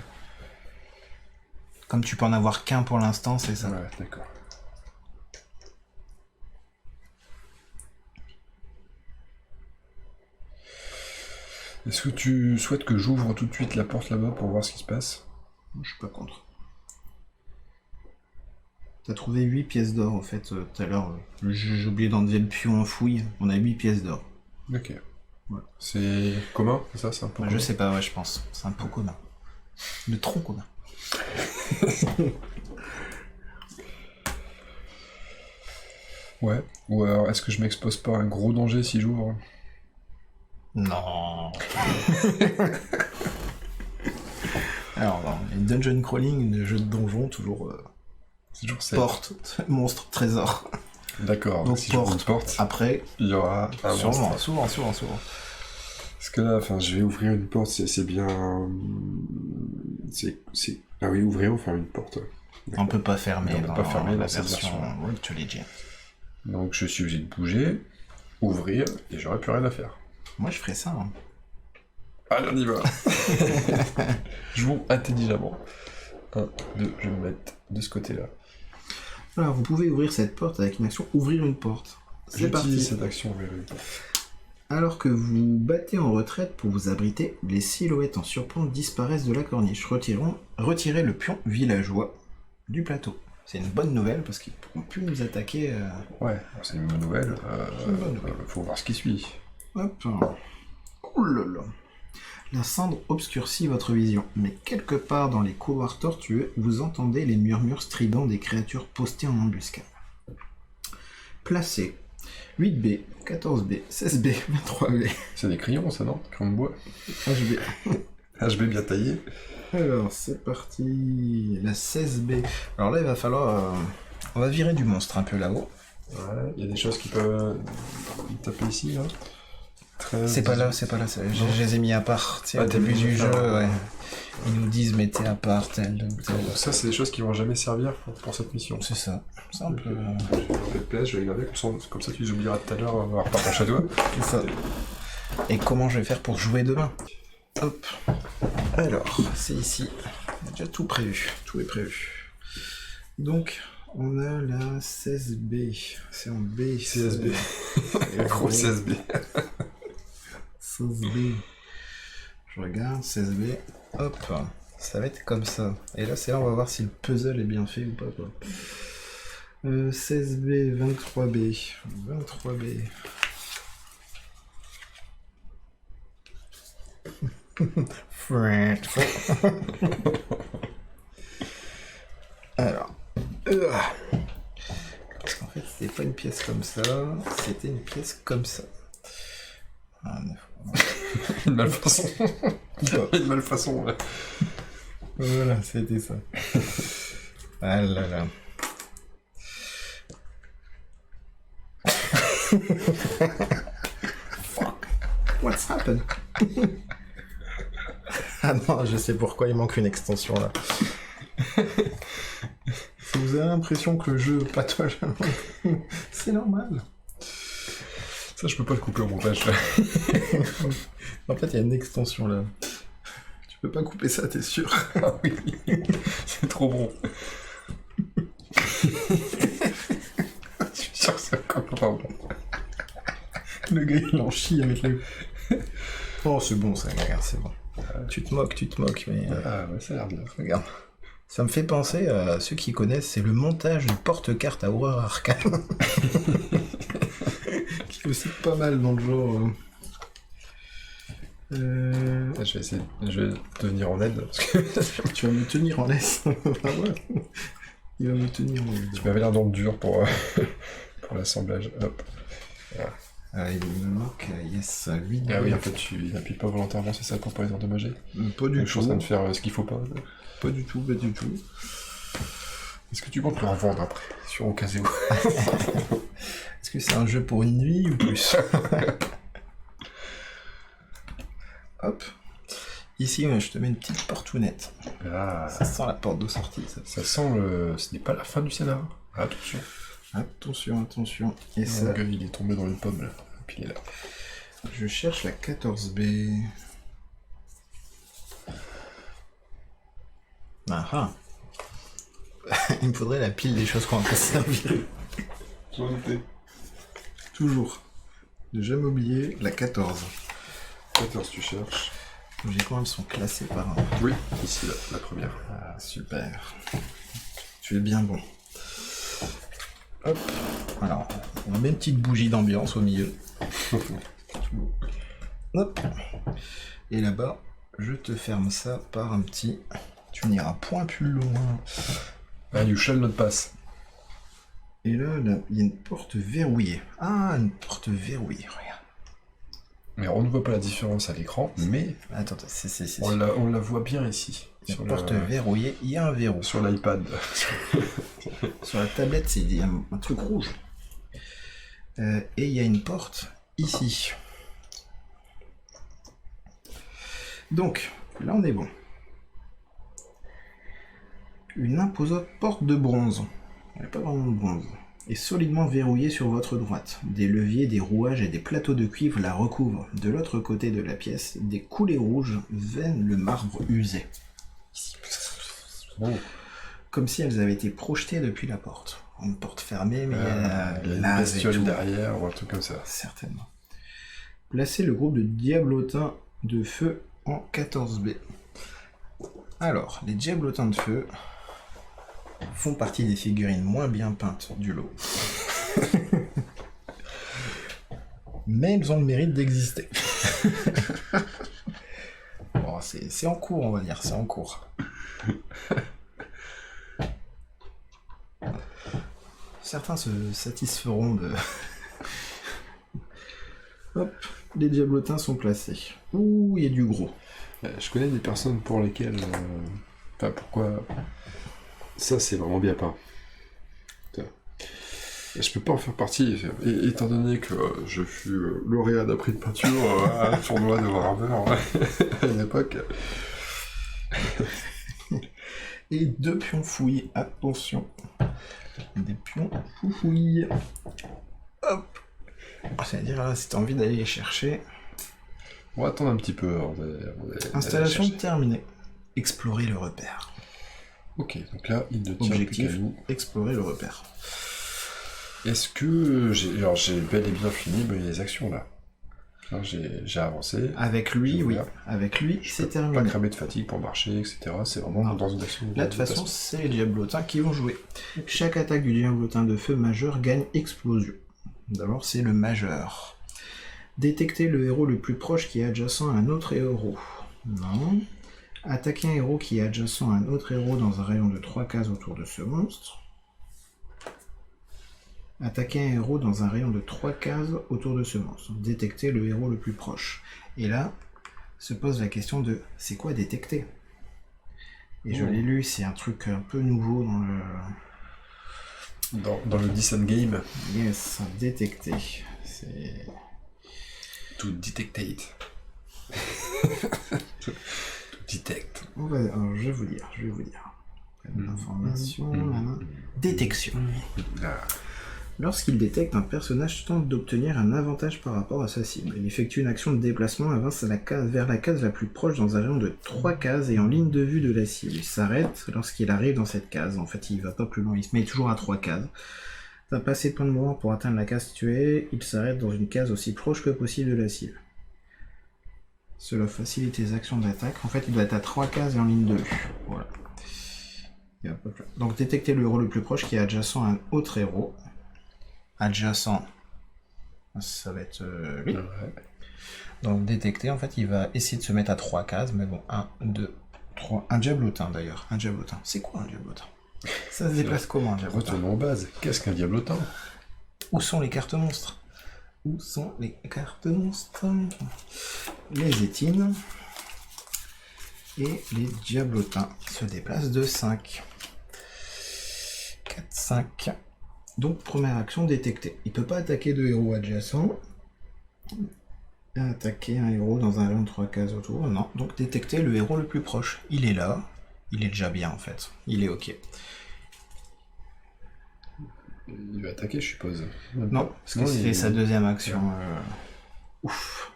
Comme tu peux en avoir qu'un pour l'instant, c'est ça. Ouais, d'accord. Est-ce que tu souhaites que j'ouvre tout de suite la porte là-bas pour voir ce qui se passe? Je suis pas contre. T'as trouvé 8 pièces d'or, en fait, tout à l'heure. J'ai oublié d'enlever le pion en fouille. On a 8 pièces d'or. Ok. Ouais. C'est commun, c'est ça? C'est un peu Ouais, je commun. sais pas, ouais, je pense. C'est un peu commun. Le trop commun. Ouais. Ou alors, est-ce que je m'expose pas à un gros danger si j'ouvre? Non. Alors, non, les dungeon crawling, les jeux de donjon, toujours C'est toujours ça. porte, monstre, trésor. D'accord. Donc si j'ouvre une porte, Après, il y aura un sûrement, monstre. souvent. Parce que là, enfin, je vais ouvrir une porte, c'est bien... C'est... Ah oui, ouvrir ou fermer une porte. On peut pas fermer On peut dans pas fermer la dans cette version version. Road to Legend. Donc je suis obligé de bouger, ouvrir, et j'aurais plus rien à faire. Moi, je ferais ça. Hein. Allez, on y va. Je m'ouvre intelligemment. 1, 2, je vais me mettre de ce côté-là. Alors, vous pouvez ouvrir cette porte avec une action ouvrir une porte. C'est parti. J'utilise cette action ouvrir une porte. Alors que vous battez en retraite pour vous abriter, les silhouettes en surplomb disparaissent de la corniche. Retirez le pion villageois du plateau. C'est une bonne nouvelle parce qu'ils ne pourront plus nous attaquer. Ouais, c'est une bonne nouvelle. C'est une bonne nouvelle. Faut voir ce qui suit. Hop. Oh là là. La cendre obscurcit votre vision, mais quelque part dans les couloirs tortueux, vous entendez les murmures stridents des créatures postées en embuscade. Placez 8B, 14B, 16B, 23B, C'est des crayons, ça, non? Crayons de bois. HB. HB bien taillé. Alors, c'est parti. La 16B. Alors là, il va falloir... on va virer du monstre un peu là-haut. Ouais, il y a des choses qui peuvent taper ici, là. 13, C'est pas là. Je les ai mis à part. Tu sais, Ah, au t'as début mis du à jeu, part. ouais. Ils nous disent mettez à part tel ou tel. Donc ça, c'est des choses qui vont jamais servir pour cette mission. C'est ça. C'est un peu... Je vais faire des places, je vais les garder, comme ça tu les oublieras tout à l'heure, on va repartir chez toi. C'est ça. Et comment je vais faire pour jouer demain? Hop. Alors, c'est ici. On a déjà tout prévu. Tout est prévu. Donc, on a la 16B. C'est en B. CSB. Gros CSB. 16B. Je regarde, 16B. Hop. Ça va être comme ça. Et là, c'est là, on va voir si le puzzle est bien fait ou pas, quoi. 16B, 23B. 23B. Alors. Parce qu'en fait, c'était pas une pièce comme ça, c'était une pièce comme ça. Ah, Une malfaçon. Une malfaçon, ouais. Voilà, c'était ça. Ah là là. Fuck. What's happened? Ah non, je sais pourquoi il manque une extension là. Si vous avez l'impression que le jeu patauge, c'est normal. Ça, je peux pas le couper au montage. En fait, il y a une extension là. Tu peux pas couper ça, t'es sûr? Ah oui, c'est trop bon. Je suis sûr que c'est encore pas bon. Le gars, il en chie avec le... Oh, c'est bon ça, regarde, c'est bon. Tu te moques, mais... Ah ouais, ça a l'air bien. Regarde. Ça me fait penser à ceux qui connaissent, c'est le montage du porte-carte à Horror Arcane. Qui est aussi pas mal dans le genre. Je vais essayer, je vais te venir en aide. Parce que Tu vas me tenir en laisse. Ah ouais. Il va me tenir en laisse. tu m'avais l'air dans le dur pour l'assemblage. Hop. Il me manque, yes, 8. Ah oui, en fait, tu appuies pas volontairement, c'est ça, pour pas les endommager. Pas du Je tout. suis en train de faire ce qu'il faut pas. Pas du tout. Est-ce que tu comptes le revendre après, sur Ocaseo? Est-ce que c'est un jeu pour une nuit ou plus? Hop. Ici, je te mets une petite portounette. Ah, Ça sent la porte de sortie, ça. ça sent le... Ce n'est pas la fin du scénario. Attention. Attention. Et Le ça, gars, il est tombé dans les pommes, là. Puis il est là. je cherche la 14B. Ah. Il me faudrait la pile des choses qu'on va pas servir. J'en étais. Toujours. Ne jamais oublier la 14. 14, tu cherches. J'ai quand elles sont classées par un. Oui, ici, là, la première. Ah, super. Tu es bien bon. Hop. Alors, on met une petite bougie d'ambiance au milieu. Hop. Et là-bas, je te ferme ça par un petit... Tu n'iras point plus loin. Ah, you shall not pass. Et là, il y a une porte verrouillée. Ah, une porte verrouillée, regarde. Mais on ne voit pas la différence à l'écran, mais Attends, c'est... on la voit bien ici. Sur la porte verrouillée, il y a un verrou. Sur l'iPad. Sur la tablette, c'est un truc rouge. Et il y a une porte ici. Donc, là on est bon. Une imposante porte de bronze. Il n'y a pas vraiment de bronze. Est solidement verrouillée sur votre droite. Des leviers, des rouages et des plateaux de cuivre la recouvrent. De l'autre côté de la pièce, des coulées rouges veinent le marbre usé. Oh. Comme si elles avaient été projetées depuis la porte. Une porte fermée, mais Il y a une bestiole derrière ou un truc comme ça. Certainement. Placez le groupe de diablotins de feu en 14B. Alors, les diablotins de feu font partie des figurines moins bien peintes du lot. Mais ils ont le mérite d'exister. Bon, c'est en cours, on va dire, c'est en cours. Certains se satisferont de... Hop, les diablotins sont placés. Ouh, il y a du gros. Je connais des personnes pour lesquelles... Enfin, pourquoi... Ça, c'est vraiment bien peint. Je peux pas en faire partie, étant donné que je fus lauréat d'un prix de peinture à un tournoi de Warhammer à une époque. Et 2 pions fouilles, attention. Des pions fouilles. Hop. C'est-à-dire, là, si t'as envie d'aller les chercher, On va attendre un petit peu avant d'aller Installation chercher. terminée. Explorer le repère. Ok, donc là, il ne tient plus Objectif, qu'à nous. explorer le repère. Est-ce que j'ai bel et bien fini les actions là? Alors, j'ai avancé. Avec lui, oui. Voilà. Avec lui, c'est Pas terminé. cramer de fatigue pour marcher, etc. C'est vraiment Non. dans une action. Là, de toute façon, c'est les diablotins qui vont jouer. Chaque attaque du diablotin de feu majeur gagne explosion. D'abord, c'est le majeur. Détecter le héros le plus proche qui est adjacent à un autre héros. Non. Attaquer un héros qui est adjacent à un autre héros dans un rayon de 3 cases autour de ce monstre. Attaquer un héros dans un rayon de 3 cases autour de ce monstre. Détecter le héros le plus proche. Et là, se pose la question de c'est quoi détecter? Et je l'ai lu, c'est un truc un peu nouveau dans le... Dans le Descent Game. Yes, détecter. C'est... To detectate. To detect. Alors, je vais vous dire. Information, détection. Ah. Lorsqu'il détecte, un personnage tente d'obtenir un avantage par rapport à sa cible. Il effectue une action de déplacement et avance vers la case la plus proche dans un rayon de 3 cases et en ligne de vue de la cible. Il s'arrête lorsqu'il arrive dans cette case. En fait, il va pas plus loin, il se met toujours à 3 cases. T'as pas assez de points de mouvement pour atteindre la case située. Il s'arrête dans une case aussi proche que possible de la cible. Cela facilite les actions d'attaque. En fait, il doit être à 3 cases et en ligne de vue. Voilà. Donc, détecter le héros le plus proche qui est adjacent à un autre héros. Adjacent, ça va être lui. Ouais. Donc détecter, en fait, il va essayer de se mettre à 3 cases, mais bon, 1, 2, 3. Un diablotin d'ailleurs, un diablotin. C'est quoi un diablotin? Ça se déplace comment un diablotin? Retournons aux bases. Qu'est-ce qu'un diablotin? Où sont les cartes monstres? Où sont les cartes monstres? Les étines et les diablotins se déplacent de 5. 4, 5. Donc, première action, détecter. Il peut pas attaquer de héros adjacents. Attaquer un héros dans un rayon de 3 cases autour. Non. Donc, détecter le héros le plus proche. Il est là. Il est déjà bien, en fait. Il est OK. Il va attaquer, je suppose. Non, parce que c'est sa deuxième action. Ouf.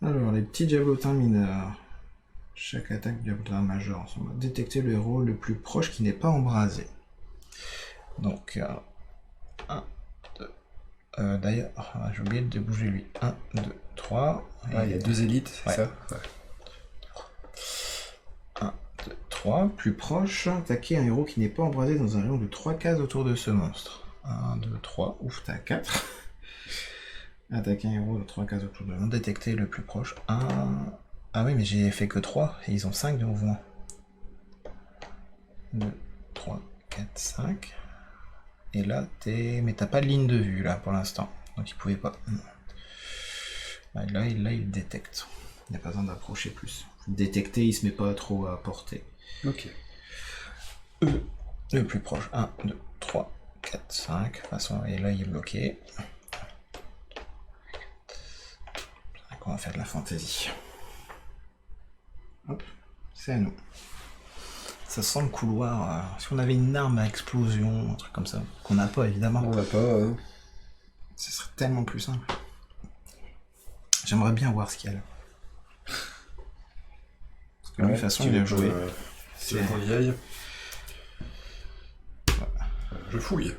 Alors, les petits diablotins mineurs. Chaque attaque diablotin majeur ensemble. Détecter le héros le plus proche qui n'est pas embrasé. Donc, 1, 2. D'ailleurs, j'ai oublié de bouger lui. 1, 2, 3. Ah, il y a 2 élites, c'est Ouais. ça? Ouais. 1, 2, 3. Plus proche, attaquer un héros qui n'est pas embrasé dans un rayon de 3 cases autour de ce monstre. 1, 2, 3. Ouf, t'as 4. Attaquer un héros de 3 cases autour de... Détecter le plus proche. 1... Ah oui, mais j'ai fait que 3, et ils ont 5 de mouvement. 2, 3, 4, 5. Et là, mais t'as pas de ligne de vue, là, pour l'instant. Donc il pouvait pas. Là, il détecte. Il n'y a pas besoin d'approcher plus. Détecter, il se met pas trop à portée. Ok. Le plus proche. 1, 2, 3, 4, 5. De toute façon, et là, il est bloqué. Donc, on va faire de la fantaisie. Hop, c'est à nous. Ça sent le couloir. Si on avait une arme à explosion, un truc comme ça, qu'on n'a pas évidemment, On l'a pas. ce serait tellement plus simple. J'aimerais bien voir ce qu'il y a là. Parce que lui, de toute façon, il a joué. C'est qu'on y aille. Je fouille.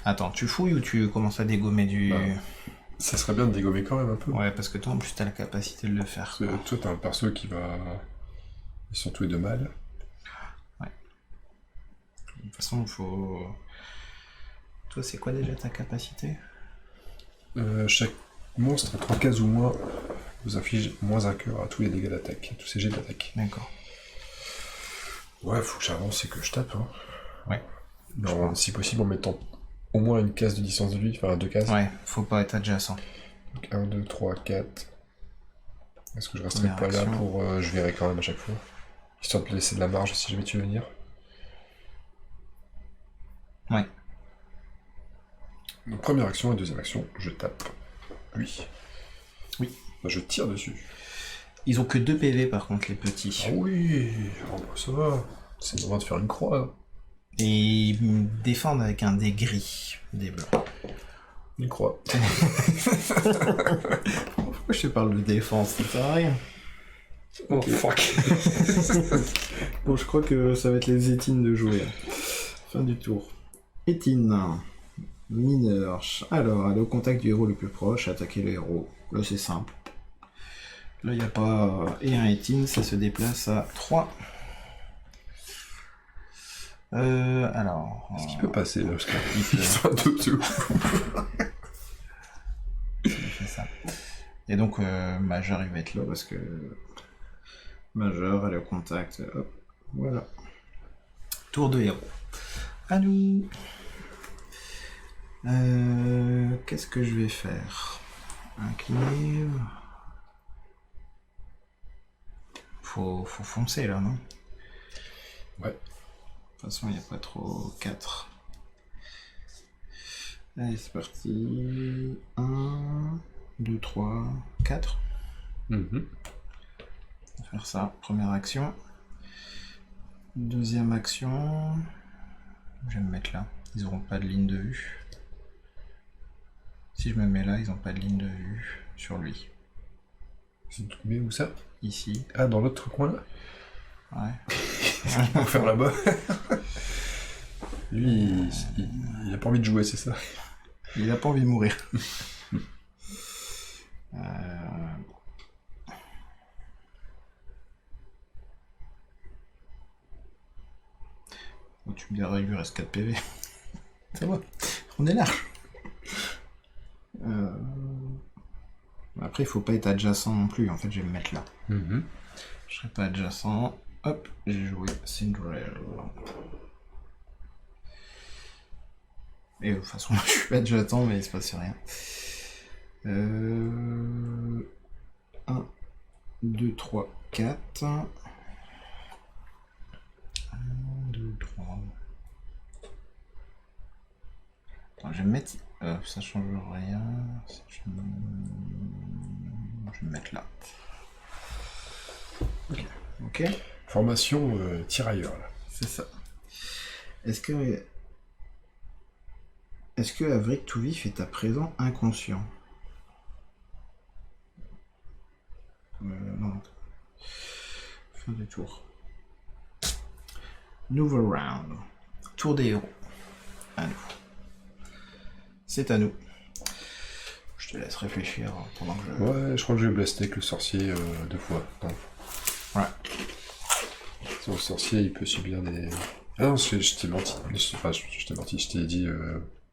Attends, tu fouilles ou tu commences à dégommer du... Ça serait bien de dégommer quand même un peu. Ouais, parce que toi, en plus, t'as la capacité de le faire. Parce que toi, t'as un perso qui va... Ils sont tous les deux mal. De toute façon, il faut... Toi, c'est quoi déjà ta capacité? Chaque monstre à 3 cases ou moins vous inflige moins un cœur à tous les dégâts d'attaque, à tous ces jets d'attaque. D'accord. Ouais, faut que j'avance et que je tape. Hein. Ouais. Non, si possible en mettant au moins une case de distance de lui, enfin 2 cases. Ouais, faut pas être adjacent. Donc 1, 2, 3, 4. Est-ce que je resterai Première pas là action. pour... je verrai quand même à chaque fois. Histoire de laisser de la marge si jamais tu veux venir. Ouais. Donc première action et deuxième action, je tape lui. Oui. Bah, je tire dessus. Ils ont que 2 PV par contre, les petits. Ah oui, oh, bah, ça va. C'est le moment de faire une croix. Et ils défendent avec un dé gris, des bleus. Une croix. Pourquoi je te parle de défense? Ça sert à rien. Oh fuck. Bon, je crois que ça va être les étines de jouer. Fin du tour. Étine. Mineur. Alors, aller au contact du héros le plus proche, attaquer le héros. Là, c'est simple. Là, il n'y a pas... Et un étine, ça se déplace à 3. Alors... Est-ce qu'il peut passer là, Oscar? Il peut. Il sera dessous. Il fait ça. Et donc, majeur, il va être là parce que... Majeur, aller au contact. Hop, voilà. Tour de héros. À nous. Qu'est-ce que je vais faire? Incliner. Faut foncer là, non? Ouais. De toute façon, il n'y a pas trop 4. Allez, c'est parti. 1, 2, 3, 4. Mhm. On va faire ça. Première action. Deuxième action. Je vais me mettre là. Ils n'auront pas de ligne de vue. Si je me mets là, ils n'ont pas de ligne de vue sur lui. Mais où ça? Ici. Ah, dans l'autre coin là? Ouais. On va faire là-bas. Lui, il a pas envie de jouer, c'est ça? Il a pas envie de mourir. Bon, tu me diras, il lui reste 4 PV. Ça va, on est large. Après, il faut pas être adjacent non plus. En fait, je vais me mettre là. Mhm. Je serai pas adjacent. Hop, j'ai joué Cinderella. Et de toute façon, je suis pas adjacent, mais il se passe rien. 1, 2, 3, 4. 1, 2, 3. Attends, je vais me mettre... ça change rien. Je vais me mettre là. Ok. Formation tirailleur là. C'est ça. Est-ce que Avric tout vif est à présent inconscient? Non. Fin du tour. Nouveau round. Tour des héros. À nous. C'est à nous. Je te laisse réfléchir pendant que je... Ouais, je crois que je vais blaster avec le sorcier 2 fois. Non. Ouais. Sinon, le sorcier, il peut subir des... Ah non, je t'ai menti. Enfin, je t'ai menti, je t'ai dit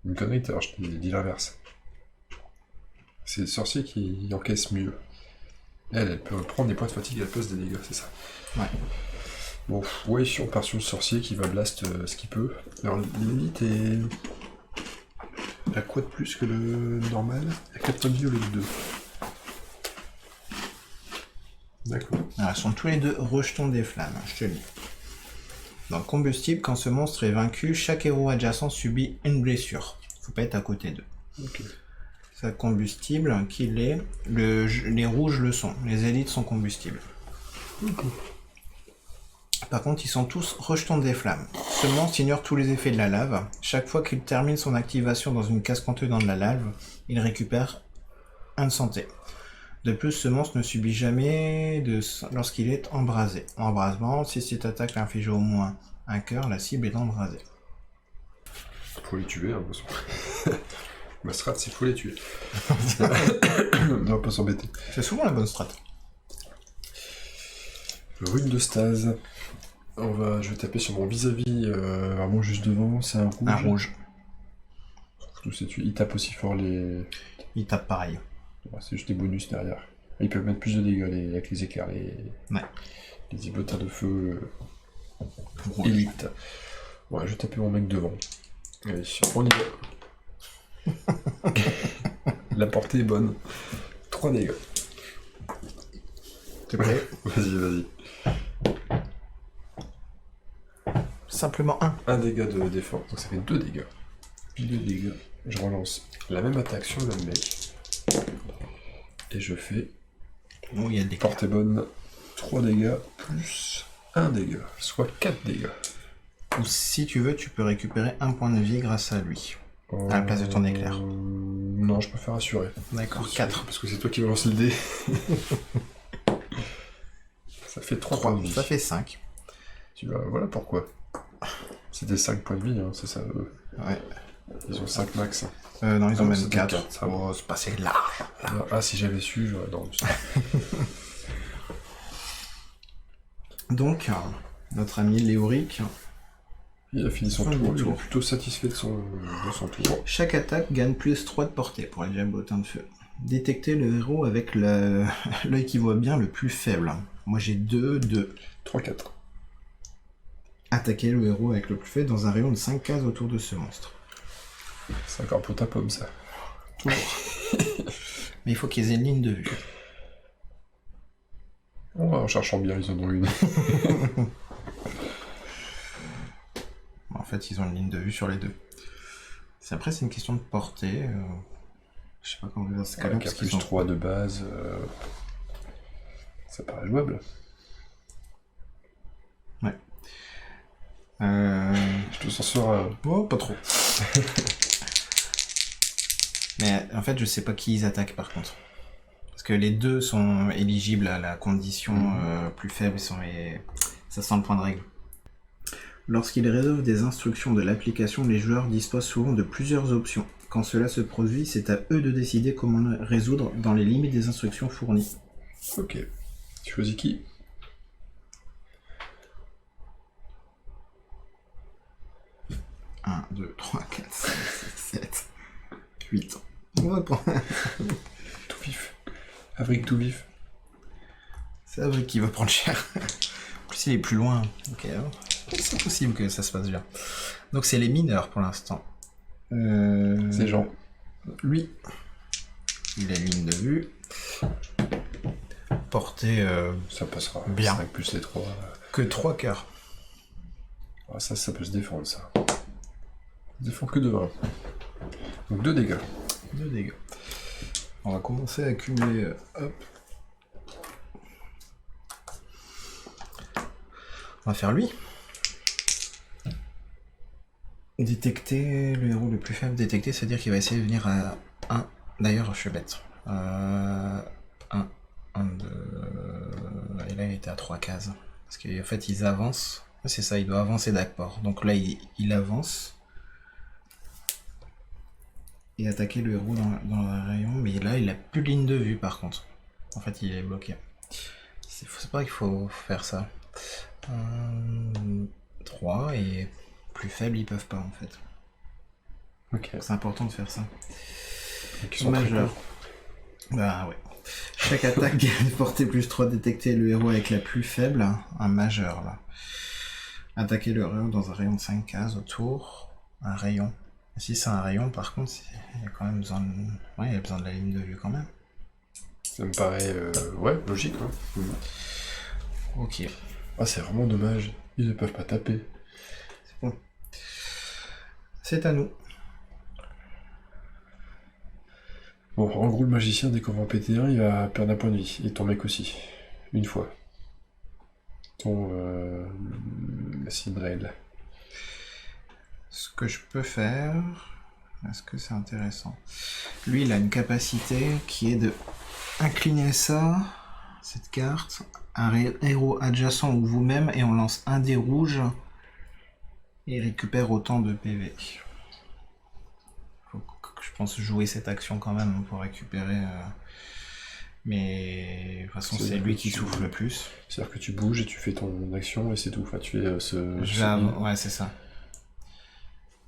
une connerie, alors je t'ai dit l'inverse. C'est le sorcier qui encaisse mieux. Elle peut prendre des points de fatigue, elle pose des dégâts, c'est ça. Ouais. Bon, ouais, on part sur le sorcier qui va blast ce qu'il peut. Alors, l'élite est... Elle a quoi de plus que le normal? Elle a 4 points de vie au lieu de 2. D'accord. Alors, ils sont tous les deux rejetons des flammes, je te le dis. Dans le combustible, quand ce monstre est vaincu, chaque héros adjacent subit une blessure. Faut pas être à côté d'eux. Ok. Ça combustible, qu'il est. Les rouges le sont. Les élites sont combustibles. Ok. Par contre, ils sont tous rejetons des flammes. Ce monstre ignore tous les effets de la lave. Chaque fois qu'il termine son activation dans une case contenant de la lave, il récupère 1 de santé. De plus, ce monstre ne subit jamais lorsqu'il est embrasé. Embrasement, si cette attaque inflige au moins un cœur, la cible est embrasée. Faut les tuer, hein, de toute façon. Ma strat, c'est faut les tuer. On va pas s'embêter. C'est souvent la bonne strat. Rune de stase. Je vais taper sur mon vis-à-vis, vraiment juste devant, c'est un rouge. Un rouge. Il tape aussi fort les... Il tape pareil. Ouais, c'est juste des bonus derrière. Ils peuvent mettre plus de dégâts avec les éclairs, Ouais. les ibotins de feu Rouge. élite. Ouais, je vais taper mon mec devant. Allez, on y va. La portée est bonne. 3 dégâts. T'es prêt? Vas-y. Simplement 1. 1 dégât de défense, donc ça fait 2 dégâts. 2 dégâts. Je relance la même attaque sur le même mec. Et je fais... Oh, il y a des portée bonne. 3 dégâts plus 1 dégât, soit 4 dégâts. Ou si tu veux, tu peux récupérer 1 point de vie grâce à lui. À la place de ton éclair. Non, je préfère assurer. D'accord, 4. Parce que c'est toi qui vas lancer le dé. Ça fait 3 points de vie. Ça fait 5. Voilà pourquoi. C'était 5 points de vie, hein, c'est ça. Ouais. Ils ont 5 max. Non, ils ont même c'était 4. Ça va. C'est passé large. Ah, si j'avais su, j'aurais dormi. Donc, notre ami Léoric. Il a fini son Fin tour, du il est tour. plutôt satisfait de son tour. Chaque attaque gagne plus 3 de portée pour les diablotins de feu. Détectez le héros avec l'œil qui voit bien le plus faible. Moi j'ai 2, 2. 3, 4. Attaquez le héros avec le plus faible dans un rayon de 5 cases autour de ce monstre. C'est encore pour ta pomme, ça. Toujours. Mais il faut qu'ils aient une ligne de vue. En cherchant bien, ils en ont une. En fait, ils ont une ligne de vue sur les deux. Après, c'est une question de portée. Je sais pas comment dire ce cas-là. Avec un plus 3 de base, ça paraît jouable. Ouais. Je te sens sur Oh, pas trop. Mais en fait, je sais pas qui ils attaquent par contre. Parce que les deux sont éligibles à la condition plus faible, ça sent le point de règle. Lorsqu'ils résolvent des instructions de l'application, les joueurs disposent souvent de plusieurs options. Quand cela se produit, c'est à eux de décider comment le résoudre dans les limites des instructions fournies. Ok. Tu choisis qui? Un, 2, 3, 4, 5, 6, 7, 8. On va prendre. Tout vif. Abrique tout vif. C'est vrai qu'il va prendre cher. En plus, il est plus loin. Ok, alors, c'est possible que ça se passe bien. Donc, c'est les mineurs pour l'instant. C'est Jean. Lui, il a une ligne de vue. Portée Ça passera. Bien. 5 plus les 3. que 3 quarts. Ah, ça peut se défendre, ça. Ça défend que de 1. Donc 2 dégâts. 2 dégâts. On va commencer à accumuler. Hop. On va faire lui. Détecter le héros le plus faible. Détecter, c'est-à-dire qu'il va essayer de venir à 1. D'ailleurs, je suis bête. 1, 2. Et là, il était à 3 cases. Parce qu'en fait, ils avancent. C'est ça, il doit avancer d'accord. Donc là, il avance. Et attaquer le héros dans le rayon. Mais là, il a plus de ligne de vue par contre. En fait, il est bloqué. C'est pas qu'il faut faire ça. 3 et plus faible, ils peuvent pas en fait. Ok. C'est important de faire ça. Donc, ils sont Majeur. Bah ouais. Chaque attaque gagne portée plus 3, détecter le héros avec la plus faible, un majeur là. Attaquer le héros dans un rayon de 5 cases autour, un rayon. Si c'est un rayon par contre, il y a quand même besoin de... Ouais, il y a besoin de la ligne de vue quand même. Ça me paraît ouais, logique. Ouais. Ok. Ah, c'est vraiment dommage. Ils ne peuvent pas taper. C'est bon. C'est à nous. Bon, en gros, le magicien, dès qu'on va en péter un, il va perdre un point de vie. Et ton mec aussi. Une fois. Ton Cinderella. Ce que je peux faire... Est-ce que c'est intéressant? Lui, il a une capacité qui est de incliner ça, cette carte, un héros adjacent ou vous-même, et on lance un dé rouge et il récupère autant de PV. Faut que je pense jouer cette action quand même pour récupérer... Mais de toute façon, c'est lui qui souffle le plus. C'est-à-dire que tu bouges et tu fais ton action et c'est tout. Enfin, tu fais Ouais, c'est ça.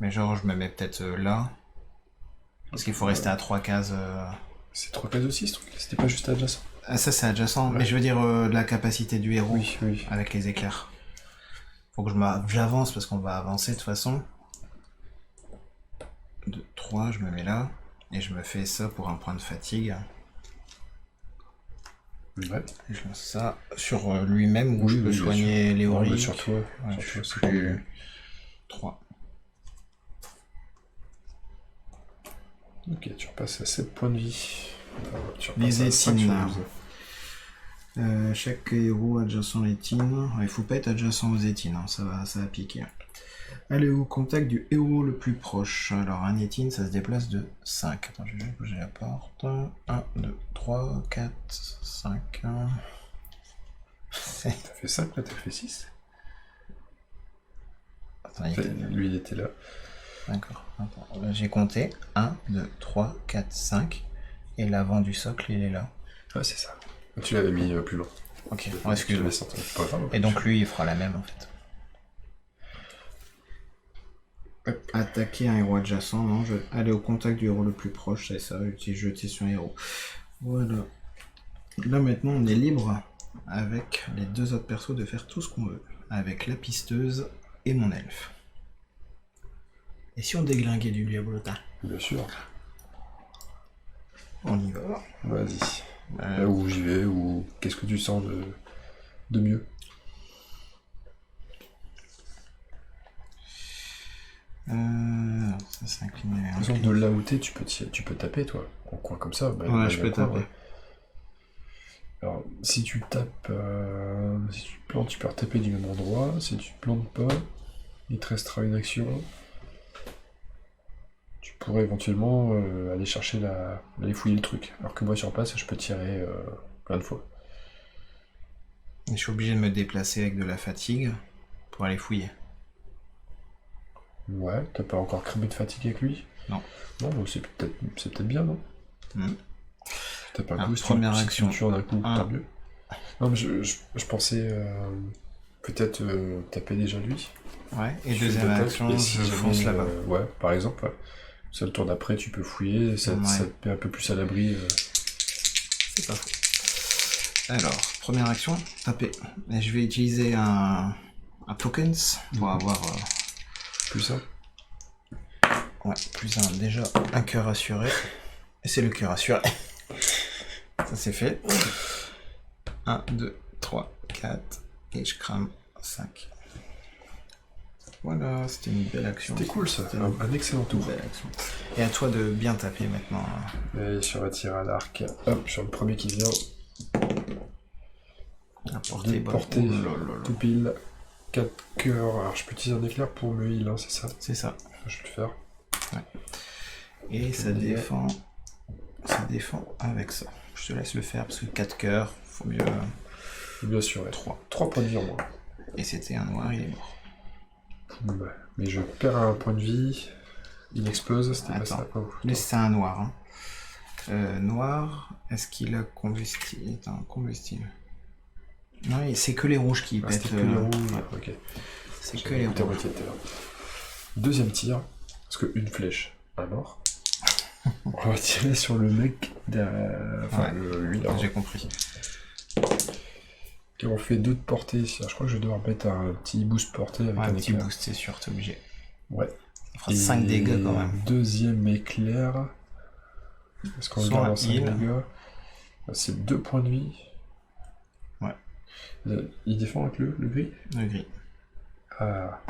Mais genre, je me mets peut-être là. Parce qu'il faut rester à 3 cases. C'est 3 cases aussi, ce truc. C'était pas juste adjacent. Ah, ça, c'est adjacent. Ouais. Mais je veux dire, de la capacité du héros. Oui, oui. Avec les éclairs. Faut que j'avance parce qu'on va avancer de toute façon. 2, 3, je me mets là. Et je me fais ça pour un point de fatigue. Ouais. Et je lance ça sur lui-même où je peux soigner Léoric. Ouais, sur toi. Ouais, sur je toi, plus 3. Ok, tu repasses à 7 points de vie. Les étines. Chaque héros adjacent à l'étine. Il faut pas être adjacent aux étines, hein. Ça va piquer. Allez au contact du héros le plus proche. Alors un Yétine, ça se déplace de 5. Attends, je vais juste bouger la porte. 1, 2, 3, 4, 5. T'as fait 5, là t'as fait 6. Attends, Lui il était là. D'accord. Attends, là, j'ai compté. 1, 2, 3, 4, 5. Et l'avant du socle, il est là. Ah c'est ça. Tu l'avais mis plus loin. Ok, excuse-moi. Pas grave. Et donc lui, il fera la même en fait. Attaquer un héros adjacent, non, je vais aller au contact du héros le plus proche, c'est ça, utiliser jeter sur un héros. Voilà. Là maintenant on est libre avec les deux autres persos de faire tout ce qu'on veut. Avec la pisteuse et mon elfe. Et si on déglinguait du diabolota? Bien sûr. On y va. Vas-y. Là où j'y vais, ou qu'est-ce que tu sens de mieux? Ça s'incline. Par exemple, de là où t'es, tu peux taper, toi. En coin comme ça. Bah, Ouais, je peux taper. Ouais. Alors, si tu tapes... si tu plantes, tu peux retaper du même endroit. Si tu plantes pas, il te restera une action. Tu pourrais éventuellement aller chercher aller fouiller le truc. Alors que moi, sur place, je peux tirer plein de fois. Et je suis obligé de me déplacer avec de la fatigue pour aller fouiller. Ouais, t'as pas encore cramé de fatigue avec lui? Non. Non, donc c'est peut-être bien, non? T'as pas un coup, première si action. tu tues en un coup, tant mieux. Non, mais je pensais peut-être taper déjà lui. Ouais, et Tu fais deuxième une attaque, action, et je si jamais, fonce là-bas. Ouais, par exemple, ouais. Ça, le tour d'après, tu peux fouiller, ça te met un peu plus à l'abri. C'est pas faux. Alors, première action, taper. Et je vais utiliser un tokens pour avoir... Plus ça. Ouais, plus un. Déjà, un cœur assuré. Et c'est le cœur assuré. Ça c'est fait. 1, 2, 3, 4. Et je crame 5. Voilà, c'était une belle action. C'était cool ça, C'était un excellent tour. belle action. Et à toi de bien taper maintenant. Et sur un tir à l'arc, hop, sur le premier qui vient. À portée, Portée, oh là là là. tout pile. 4 cœurs. Alors je peux utiliser un éclair pour me heal, hein, c'est ça? C'est ça. Je vais le faire. Ouais. Et ça défend. Ça défend avec ça. Je te laisse le faire parce que 4 cœurs, faut mieux. Bien sûr, ouais. 3 points de vie en moins. Et c'était un noir, il est mort. Ouais. Mais je perds un point de vie. Il explose, c'était pas ça. Oh, mais c'est un noir. Hein. Noir, est-ce qu'il a combustible? Attends, combustible. Non, c'est que les rouges qui pètent. C'est que les rouges, ok. C'est que les rouges. Deuxième tir, parce qu'une flèche à mort. On va tirer sur le mec derrière. Enfin, lui là. J'ai compris. Et on fait 2 de portée. Je crois que je vais devoir mettre un petit boost portée avec un un petit éclair. boost, c'est sûr, t'es obligé. Ouais. Ça fera 5 dégâts quand même. Deuxième éclair. Est-ce qu'on regarde en 5 dégâts? C'est 2 points de vie. Ouais. Il défend avec le gris? Le gris. Ah.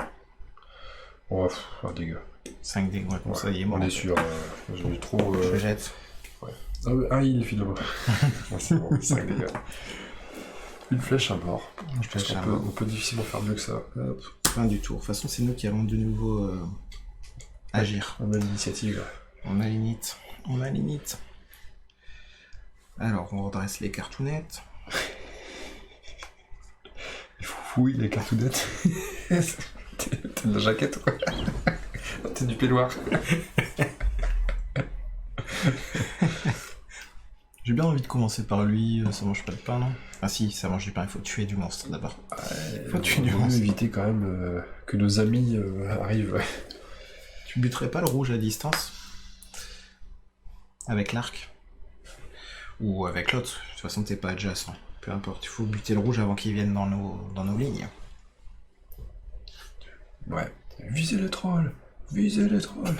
Oh, un dégât. 5 dégâts, comme ça, il est mort. On est sûr. J'ai trop. Je jette. Ouais. Ah, il est finalement. C'est bon, 5 dégâts. Une flèche à mort. Je pense qu'on peut difficilement faire mieux que ça. Hop. Fin du tour. De toute façon, c'est nous qui allons de nouveau agir. On a l'initiative. On a limite. On a limite. Alors, on redresse les cartounettes. Il faut fouiller les cartounettes. T'es de la jaquette, quoi. T'es du peignoir. J'ai bien envie de commencer par lui, ça mange pas de pain, non? Ah si, ça mange du pain, il faut tuer du monstre d'abord. Faut tuer du monstre. Éviter quand même que nos amis arrivent. Tu buterais pas le rouge à distance? Avec l'arc? Ou avec l'autre? De toute façon, t'es pas adjacent. Peu importe, il faut buter le rouge avant qu'il vienne dans nos lignes. Ouais. Visez le troll! Visez le troll!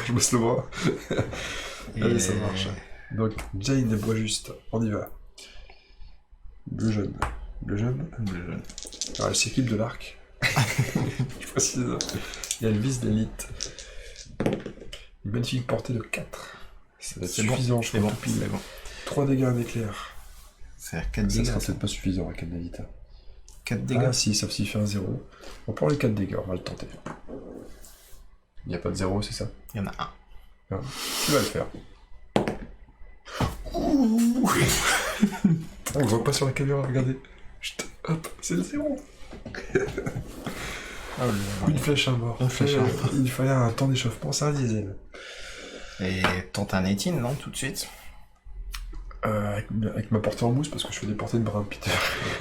Je bosse le bras. Allez, ça marche. Donc, Jane et Boisjuste, on y va. Le jeune. Alors, elle s'équipe de l'arc. Je précise. Et elle vise l'élite. Une magnifique portée de 4. C'est suffisant, bon, je crois. Bon. 3 dégâts à éclair. C'est-à-dire 4 Ça dégâts. sera peut-être pas suffisant à 4 d'élite. 4 dégâts. Ah si, sauf s'il fait un 0. On prend les 4 dégâts, on va le tenter. Il n'y a pas de 0, c'est ça? Il y en a un. Non. Tu vas le faire. On voit pas sur la caméra, regardez. Chut, hop, c'est le 0. Une flèche à mort. Il fallait un temps d'échauffement, c'est un diesel. Et tente un 18, non, tout de suite? Avec ma portée en mousse, parce que je fais des portées de brin, Peter.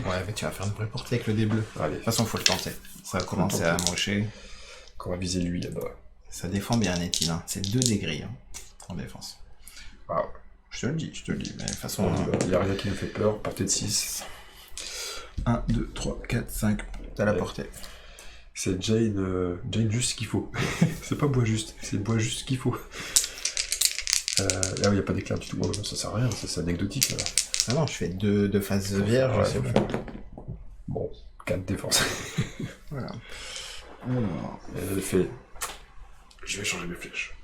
Ouais, mais tu vas faire une vraie portée avec le dé bleu. Allez. De toute façon, faut le tenter. Ça va commencer à mocher. On va viser lui là-bas. Ça défend bien un 18, hein. C'est 2 dés gris, hein, en défense. Waouh. Je te le dis, mais de toute façon... Il n'y a rien qui me fait peur, portée de 6. 1, 2, 3, 4, 5, t'as la portée. C'est Jane juste ce qu'il faut. C'est pas bois juste, c'est bois juste ce qu'il faut. Là où il n'y a pas d'éclair du tout, ça sert à rien, c'est anecdotique. Là. Ah non, je fais 2 phases vierges, Ouais, c'est bon. Bon, 4 défense. Voilà. Alors, Elle fait... Je vais changer mes flèches.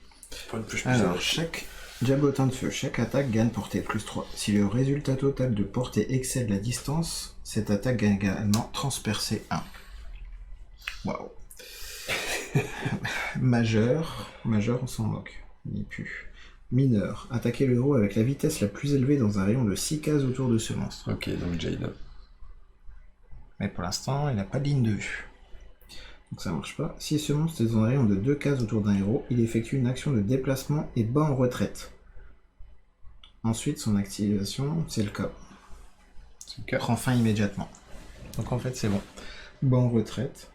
Pour une flèche plus Alors large. chaque diabotin de feu, chaque attaque gagne portée plus 3. Si le résultat total de portée excède la distance, cette attaque gagne également transpercé 1. Waouh. Majeur, on s'en moque. Il n'y plus. Mineur, attaquez le héros avec la vitesse la plus élevée dans un rayon de 6 cases autour de ce monstre. Ok, donc Jade. Mais pour l'instant, il n'a pas de ligne de vue. Donc ça marche pas. Si ce monstre est dans un rayon de 2 cases autour d'un héros, il effectue une action de déplacement et bat en retraite. Ensuite, son activation, c'est le cas. C'est le cas. Prend fin immédiatement. Donc en fait, c'est bon. Bat en retraite.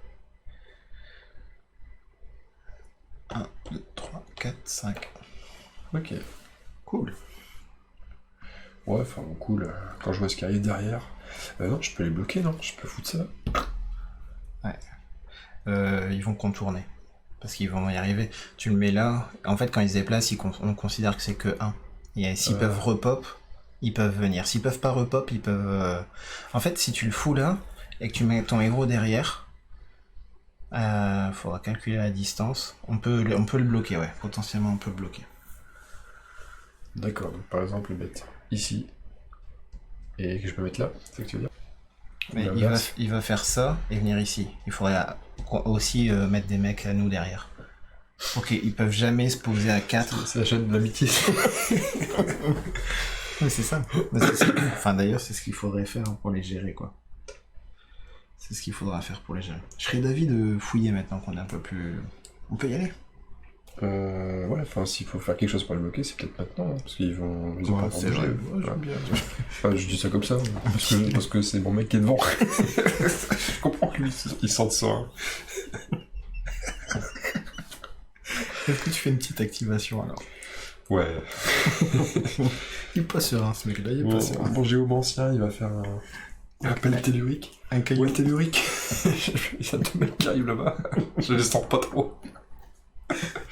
1, 2, 3, 4, 5. Ok. Cool. Ouais, enfin bon, cool. Quand je vois ce qui arrive derrière... non, je peux les bloquer, non? Je peux foutre ça. Ouais. Ils vont contourner. Parce qu'ils vont y arriver. Tu le mets là. En fait, quand ils se déplacent, on considère que c'est que 1. Et s'ils peuvent repop, ils peuvent venir. S'ils peuvent pas repop, ils peuvent... En fait, si tu le fous là, et que tu mets ton héros derrière, faudra calculer la distance. On peut le bloquer, ouais. Potentiellement, on peut le bloquer. D'accord, donc par exemple, le mettre ici. Et que je peux mettre là, c'est ce que tu veux dire? Mais il va faire ça et venir ici. Il faudrait aussi mettre des mecs à nous derrière. Ok, ils peuvent jamais se poser à 4. C'est la chaîne de l'amitié. Mais c'est ça. Enfin d'ailleurs, c'est ce qu'il faudrait faire pour les gérer, quoi. C'est ce qu'il faudra faire pour les gérer. Je serais d'avis de fouiller maintenant qu'on est un peu plus... On peut y aller. Ouais, enfin, s'il faut faire quelque chose pour le bloquer, c'est peut-être maintenant, hein, parce qu'ils vont... Ils ont pas c'est bougé. vrai. Ouais, j'aime bien. Enfin, je dis ça comme ça, parce que c'est mon mec qui est devant. Je comprends que lui, il sente ça. Hein. Est-ce que tu fais une petite activation, alors? Ouais. Il est pas serein, ce mec-là, il est pas serein. Mon géomancien, il va faire un appel tellurique. Un caillou. Ouais, tellurique. Il y a 2 mecs qui arrivent là-bas. Je les sens pas trop.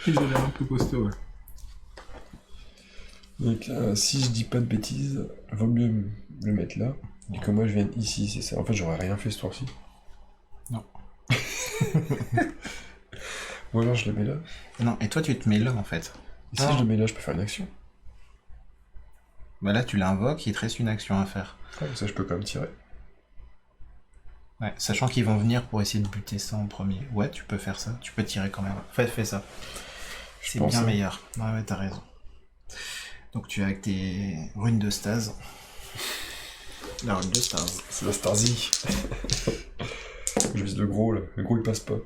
Ils ont l'air un peu costaud, ouais. Donc, si je dis pas de bêtises, vaut mieux le mettre là, et que moi je vienne ici, c'est ça. En fait, j'aurais rien fait ce tour-ci. Non. Ou alors je le mets là. Non, et toi tu te mets là, en fait. Et si je le mets là, je peux faire une action. Bah là, tu l'invoques, il te reste une action à faire. Ouais, ça, je peux quand même tirer. Ouais, sachant qu'ils vont venir pour essayer de buter ça en premier. Ouais, tu peux faire ça, tu peux tirer quand même. Fais ça. C'est bien meilleur. Ouais, t'as raison. Donc tu es avec tes runes de stase. La rune de stase. C'est la Starzy. Je vise le gros, là. Le gros, il passe pas.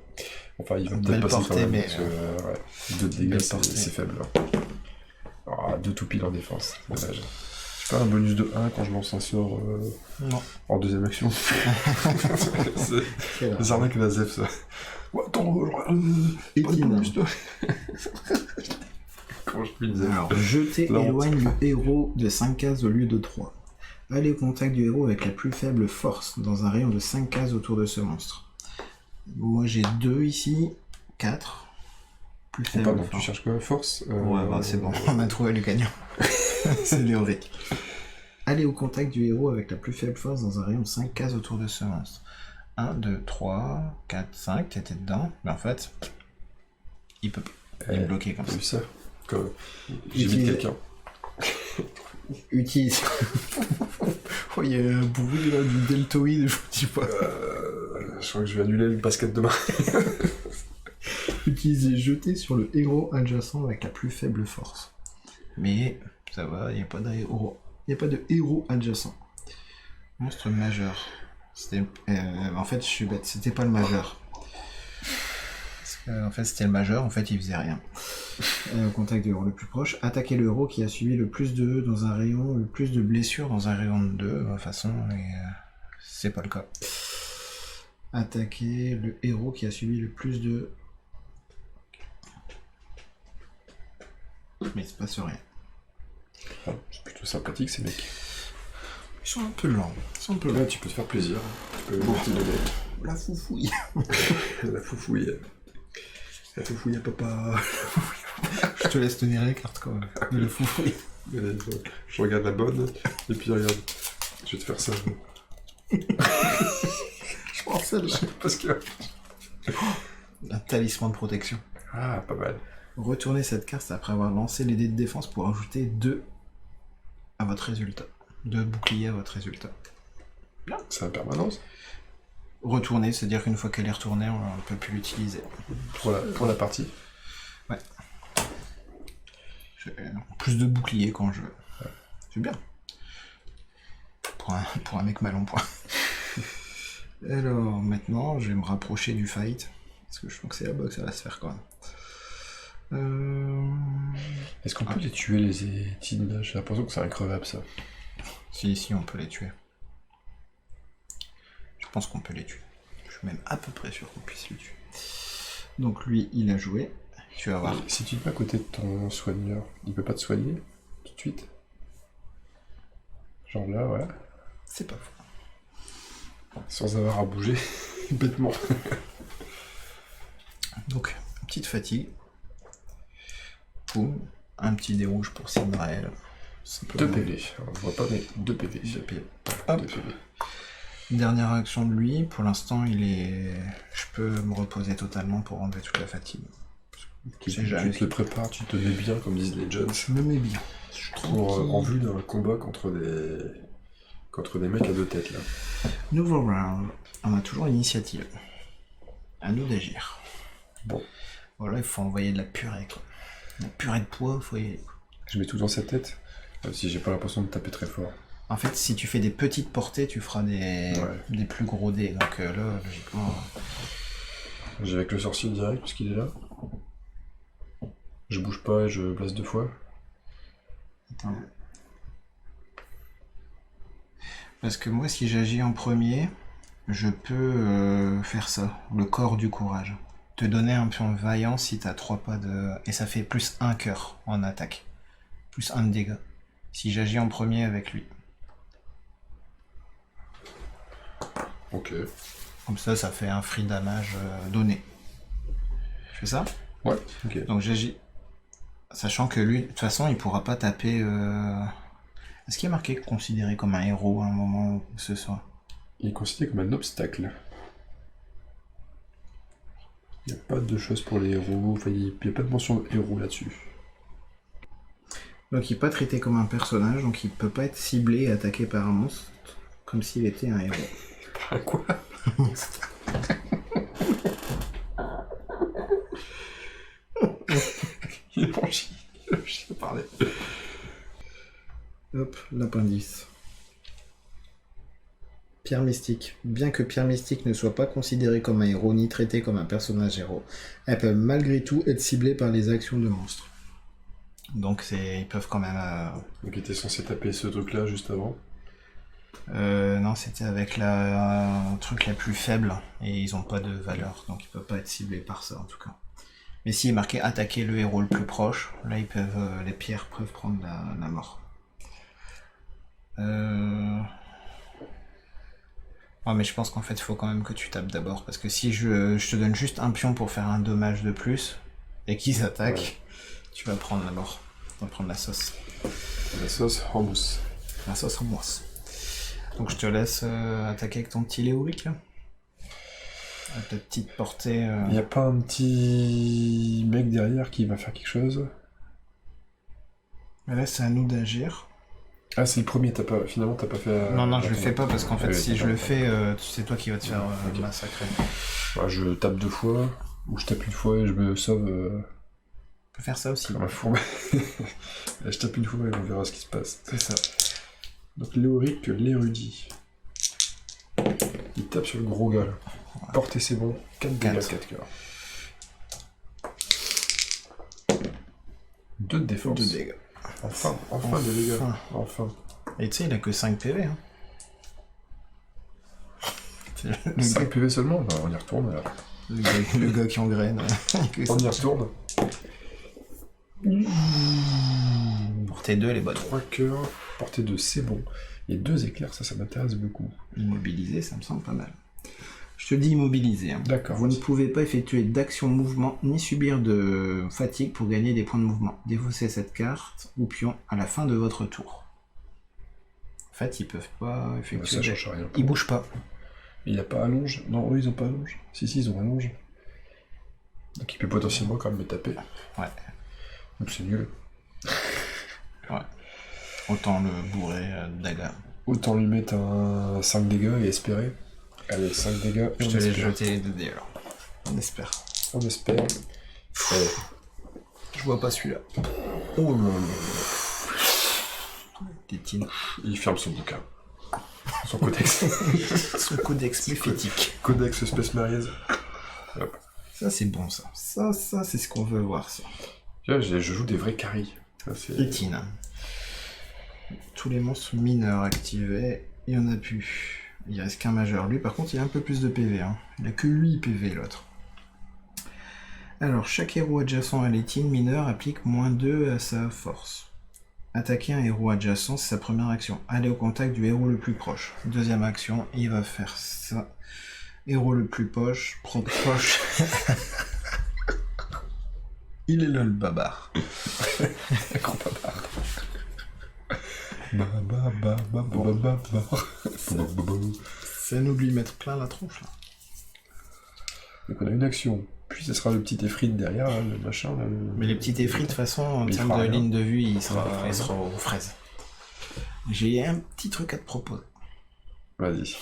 Enfin, il va peut-être passer portée, quand même, mais... parce que, ouais, 2 de dégâts, c'est faible. Ah, 2 tout pile en défense. Dommage. J'ai pas un bonus de 1 quand je lance un sort en deuxième action. C'est arnaque la ZEF, ça. Ouais, attends, pas de bonus de... Comment je puis dire? Alors, jeter éloigne le héros de 5 cases au lieu de 3. Allez au contact du héros avec la plus faible force, dans un rayon de 5 cases autour de ce monstre. Moi j'ai 2 ici, 4. Plus faible. Pardon, tu cherches quoi? Force Ouais, bah c'est bon, on a trouvé le gagnant. C'est Léoric. Allez au contact du héros avec la plus faible force dans un rayon de 5 cases autour de ce monstre. 1, 2, 3, 4, 5, t'étais dedans. Mais en fait, il peut bloquer comme ça. J'ai vu ça. J'évite quelqu'un. Utilise. Oh, il y a un bruit là du deltoïde, je vous dis pas. Je crois que je vais annuler le basket demain. Utilisez jeter sur le héros adjacent avec la plus faible force. Mais ça va, il n'y a pas d'héros. Il n'y a pas de héros adjacent. Monstre majeur. En fait, je suis bête, c'était pas le majeur. En fait, c'était le majeur, en fait, il faisait rien. Contact de héros le plus proche. Attaquer le héros qui a subi le plus de dans un rayon, le plus de blessures dans un rayon de 2. De toute façon, c'est pas le cas. Attaquer le héros qui a subi le plus de... Mais il se passe rien. Ah, c'est plutôt sympathique ces mecs. Ils sont un peu lents. Là, tu peux te faire plaisir. Tu peux monter le mec. La foufouille. La foufouille. La foufouille à papa. Je te laisse tenir les cartes quand même. De la foufouille. Je regarde la bonne, et puis regarde. Je vais te faire ça. Je prends celle-là. Parce que... Un talisman de protection. Ah, pas mal. Retournez cette carte après avoir lancé les dés de défense pour ajouter 2 à votre résultat. 2 boucliers à votre résultat. C'est en permanence. Retourner, c'est-à-dire qu'une fois qu'elle est retournée, on ne peut plus l'utiliser. Pour la partie. Ouais. J'ai plus de boucliers quand je veux. Ouais. C'est bien. Pour un mec mal en point. Alors, maintenant, je vais me rapprocher du fight. Parce que je sens que c'est là-bas que ça va se faire quand même. Est-ce qu'on peut les tuer, les étines? J'ai l'impression que c'est increvable, ça. Si, on peut les tuer. Je pense qu'on peut les tuer. Je suis même à peu près sûr qu'on puisse les tuer. Donc lui, il a joué. Tu vas voir. Si tu te mets à côté de ton soigneur, il peut pas te soigner tout de suite? Genre là, voilà. C'est pas faux. Sans avoir à bouger, bêtement. Donc, petite fatigue. Poum. Un petit dé rouge pour Cinderelle. 2 PV. On voit pas, mais 2 PV. 2 PV. Hop. 2 PV. Dernière action de lui. Pour l'instant, je peux me reposer totalement pour enlever toute la fatigue. Tu te le prépares, tu te mets bien, comme disent les Jones. Je me mets bien. En vue d'un combat contre des mecs à 2 têtes, là. Nouveau round. On a toujours l'initiative. À nous d'agir. Bon. Voilà, il faut envoyer de la purée, quoi. La purée de poids, faut y aller. Je mets tout dans sa tête. Si j'ai pas l'impression de taper très fort. En fait, si tu fais des petites portées, tu feras des plus gros dés. Donc là, logiquement... J'ai avec le sorcier direct, puisqu'il est là. Je bouge pas et je place 2 fois. Attends. Parce que moi, si j'agis en premier, je peux faire ça. Le corps du courage. Te donner un pion vaillant si t'as 3 pas de... Et ça fait plus 1 cœur en attaque. Plus 1 de dégâts. Si j'agis en premier avec lui. Ok. Comme ça fait un free damage donné. Je fais ça? Ouais, ok. Donc j'agis. Sachant que lui, de toute façon, il pourra pas taper... Est-ce qu'il est marqué considéré comme un héros à un moment où ce soit? Il est considéré comme un obstacle. Il n'y a pas de choses pour les héros, enfin, il n'y a pas de mention de héros là-dessus. Donc il n'est pas traité comme un personnage, donc il peut pas être ciblé et attaqué par un monstre, comme s'il était un héros. Par un quoi? Il est bon chien, parler. Hop, l'appendice. Pierre mystique. Bien que Pierre mystique ne soit pas considéré comme un héros ni traité comme un personnage héros, elles peuvent malgré tout être ciblées par les actions de monstres. Donc ils peuvent quand même... Donc il était censé taper ce truc-là juste avant. Non, c'était avec la truc la plus faible, et ils ont pas de valeur, donc ils peuvent pas être ciblés par ça en tout cas. Mais s'il est marqué attaquer le héros le plus proche, là ils peuvent, les pierres peuvent prendre la mort. Oh, mais je pense qu'en fait il faut quand même que tu tapes d'abord, parce que si je te donne juste un pion pour faire un dommage de plus, et qu'ils attaquent, tu vas prendre la mort. Tu vas prendre la sauce. La sauce en mousse. La sauce en mousse. Donc je te laisse attaquer avec ton petit Léoric là. Avec ta petite portée. Y a pas un petit mec derrière qui va faire quelque chose? Mais là c'est à nous d'agir. Ah, c'est le premier, finalement t'as pas fait... Non, je le fais pas parce qu'en fait, oui, si je le fais, c'est toi qui vas te faire Ok. massacrer. Ouais, je tape 2 fois, ou je tape une fois et je me sauve On peut faire ça aussi. comme un fourbe. Je tape une fois et on verra ce qui se passe. C'est ça. Donc Léoric, l'érudit. Il tape sur le gros gars là. Portez c'est bon, 4 dégâts, 4 cœurs. 2 de défense. 2 dégâts. Enfin, des dégâts. Enfin. Et tu sais, il a que 5 PV. Hein. 5 PV seulement? Bah, on y retourne là. Le gars qui engraine. On y retourne. Portée 2, les bonnes. 3 cœurs, portée 2, c'est bon. Et 2 éclairs, ça m'intéresse beaucoup. Immobilisé, ça me semble pas mal. Je te dis immobilisé. Hein. D'accord. Vous ne pouvez pas effectuer d'action mouvement ni subir de fatigue pour gagner des points de mouvement. Défaussez cette carte ou pion à la fin de votre tour. En fait, ils peuvent pas effectuer. Ça change rien. Ils bougent pas. Il a pas allonge? Non, eux ils ont pas allonge. Si, ils ont allonge. Donc il peut potentiellement quand même me taper. Ouais. Donc c'est nul. Ouais. Autant le bourrer daga. Autant lui mettre un 5 dégâts et espérer. Allez, 5 dégâts et Je on te laisse espère. jeter les 2 dés alors. On espère. On espère. Allez. Je vois pas celui-là. Oh là là. Tétine. Il ferme son bouquin. Son codex. Son codex méphitique. Codex Space Marines. Hop. Ça c'est bon ça. Ça c'est ce qu'on veut voir ça. Là, je joue des vrais carries. Tétine. Tous les monstres mineurs activés, il y en a plus. Il reste qu'un majeur. Lui par contre il a un peu plus de PV. Hein. Il a que 8 PV l'autre. Alors chaque héros adjacent à l'étine mineur applique -2 à sa force. Attaquer un héros adjacent, c'est sa première action. Aller au contact du héros le plus proche. Deuxième action, il va faire ça. Héros le plus proche. Il est là le babar. Grand babar. Ça nous lui mettre plein la tronche là. Donc on a une action. Puis ce sera le petit Efrite derrière, là, le machin. Là, Mais les petits effrits, de toute façon, en Il termes fera de rien. ligne de vue, il sera aux fraises. J'ai un petit truc à te proposer. Vas-y.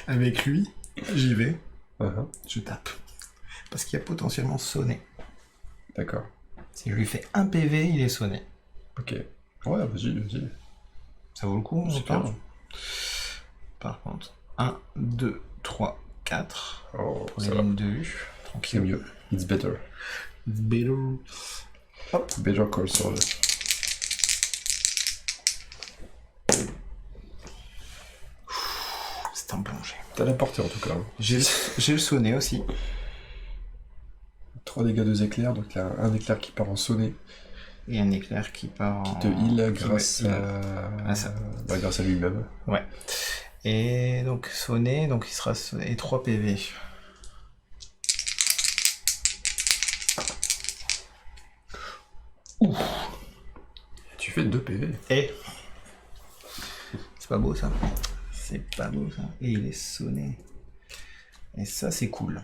Avec lui, j'y vais, Uh-huh. je tape. Parce qu'il y a potentiellement sonné. D'accord. Si je lui fais un PV, il est sonné. Ok. Ouais, vas-y. Ça vaut le coup, on C'est parle. bien. Par contre, 1, 2, 3, 4. Oh, Pour les ça va. lignes de vue. C'est Tranquille. mieux. It's better. Better. Better Call Saul. C'est un plongé. T'as la portée en tout cas. J'ai le sonné aussi. 3 dégâts, 2 éclairs, donc il y a un éclair qui part en sonné, Et un éclair qui part en... qui te heal qui grâce me heal. à... ça. Bah, grâce à lui-même. Ouais. Et donc sonné, donc il sera sonné. Et 3 PV. Tu fais 2 PV. Et c'est pas beau ça. C'est pas beau ça. Et il est sonné. Et ça c'est cool.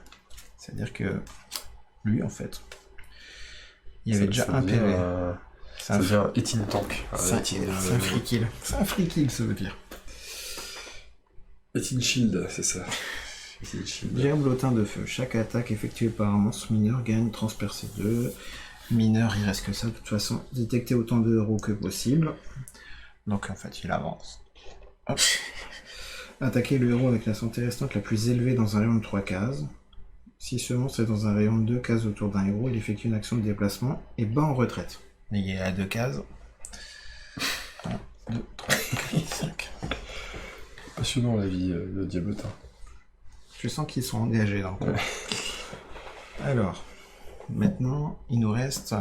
C'est-à-dire que lui en fait, il y avait déjà un PV. C'est Ça un devient Etine Tank. C'est un free kill. C'est un free kill, ça veut dire. Etine Shield, c'est ça. Etine Shield. Diablotin de feu. Chaque attaque effectuée par un monstre mineur gagne transpercé 2. Mineur, il reste que ça. De toute façon, détecter autant de héros que possible. Donc en fait, il avance. Hop. Attaquer le héros avec la santé restante la plus élevée dans un rayon de 3 cases. Si ce monstre est dans un rayon de 2 cases autour d'un héros, il effectue une action de déplacement et bat en retraite. Mais il est à 2 cases. 1, 2, 3, 4, 5. Passionnant la vie de Diablotin. Je sens qu'ils sont engagés dans le coup. Alors, maintenant, il nous reste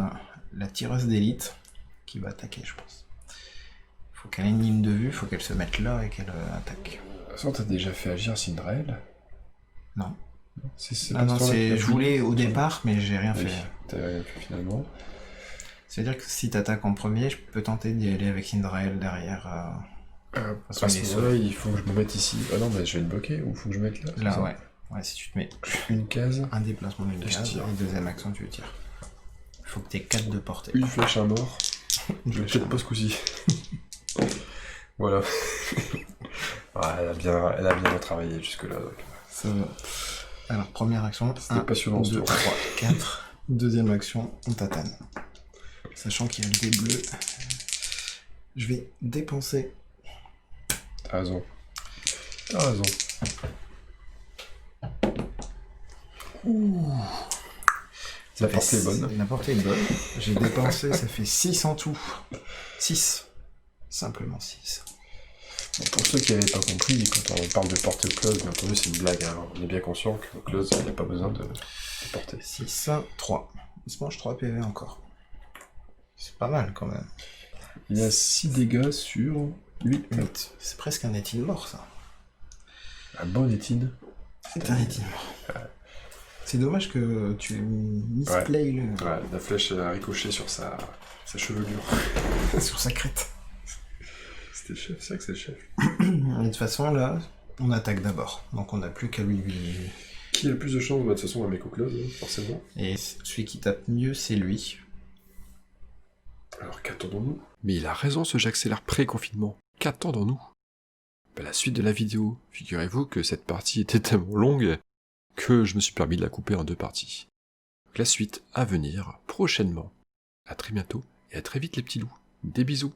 la tireuse d'élite qui va attaquer, je pense. Il faut qu'elle ait une ligne de vue, il faut qu'elle se mette là et qu'elle attaque. De toute façon, t'as déjà fait agir Cinderelle. Non. C'est Ah non, pas ce tour-là je que voulais au départ, mais j'ai rien Oui, fait. t'as rien fait finalement. C'est-à-dire que si t'attaques en premier, je peux tenter d'y aller avec Cinderelle derrière. Parce À qu'on ce est moment-là, il faut que je me mette ici. Ah non, mais je vais le bloquer ou il faut que je me mette là. c'est Là, ça ouais. Ouais, si tu te mets Une case. un déplacement d'une Et je case, tire. et deuxième action, tu tires. Il faut que t'aies 4 de portée. Une flèche à mort. Je vais peut-être pas ce coup-ci. Voilà. Ah, elle a bien travaillé jusque-là. Donc. Ça va. Alors, première action, C'était passionnant ce 2, tour. 3, 4. Deuxième action, on tatane. Sachant qu'il y a le dé bleu, je vais dépenser. T'as raison. T'as raison. Ouh. La portée est bonne. La portée est bonne. J'ai dépensé, ça fait 6 en tout. 6. Simplement 6. Bon, pour ceux qui n'avaient pas compris, quand on parle de portée au close, bien entendu, c'est une blague. Hein. On est bien conscient qu'au close, il n'y a pas besoin de porter. 6, 3. Il se mange 3 PV encore. C'est pas mal quand même. Il y a 6 dégâts sur 8. 8. C'est presque un étine mort ça. Un bon étine. C'est un étine mort. Ouais. C'est dommage que tu aies misplay le... Ouais, la flèche a ricoché sur sa chevelure. sur sa crête. C'était le chef, c'est vrai que c'est le chef. Et de toute façon, là, on attaque d'abord. Donc on n'a plus qu'à lui... Qui a le plus de chance? De toute façon, un mec au close, forcément. Et celui qui tape mieux, c'est lui. Alors qu'attendons-nous? Mais il a raison ce j'accélère pré-confinement. Qu'attendons-nous? Ben, la suite de la vidéo. Figurez-vous que cette partie était tellement longue que je me suis permis de la couper en 2 parties. Donc la suite à venir prochainement. À très bientôt et à très vite les petits loups. Des bisous.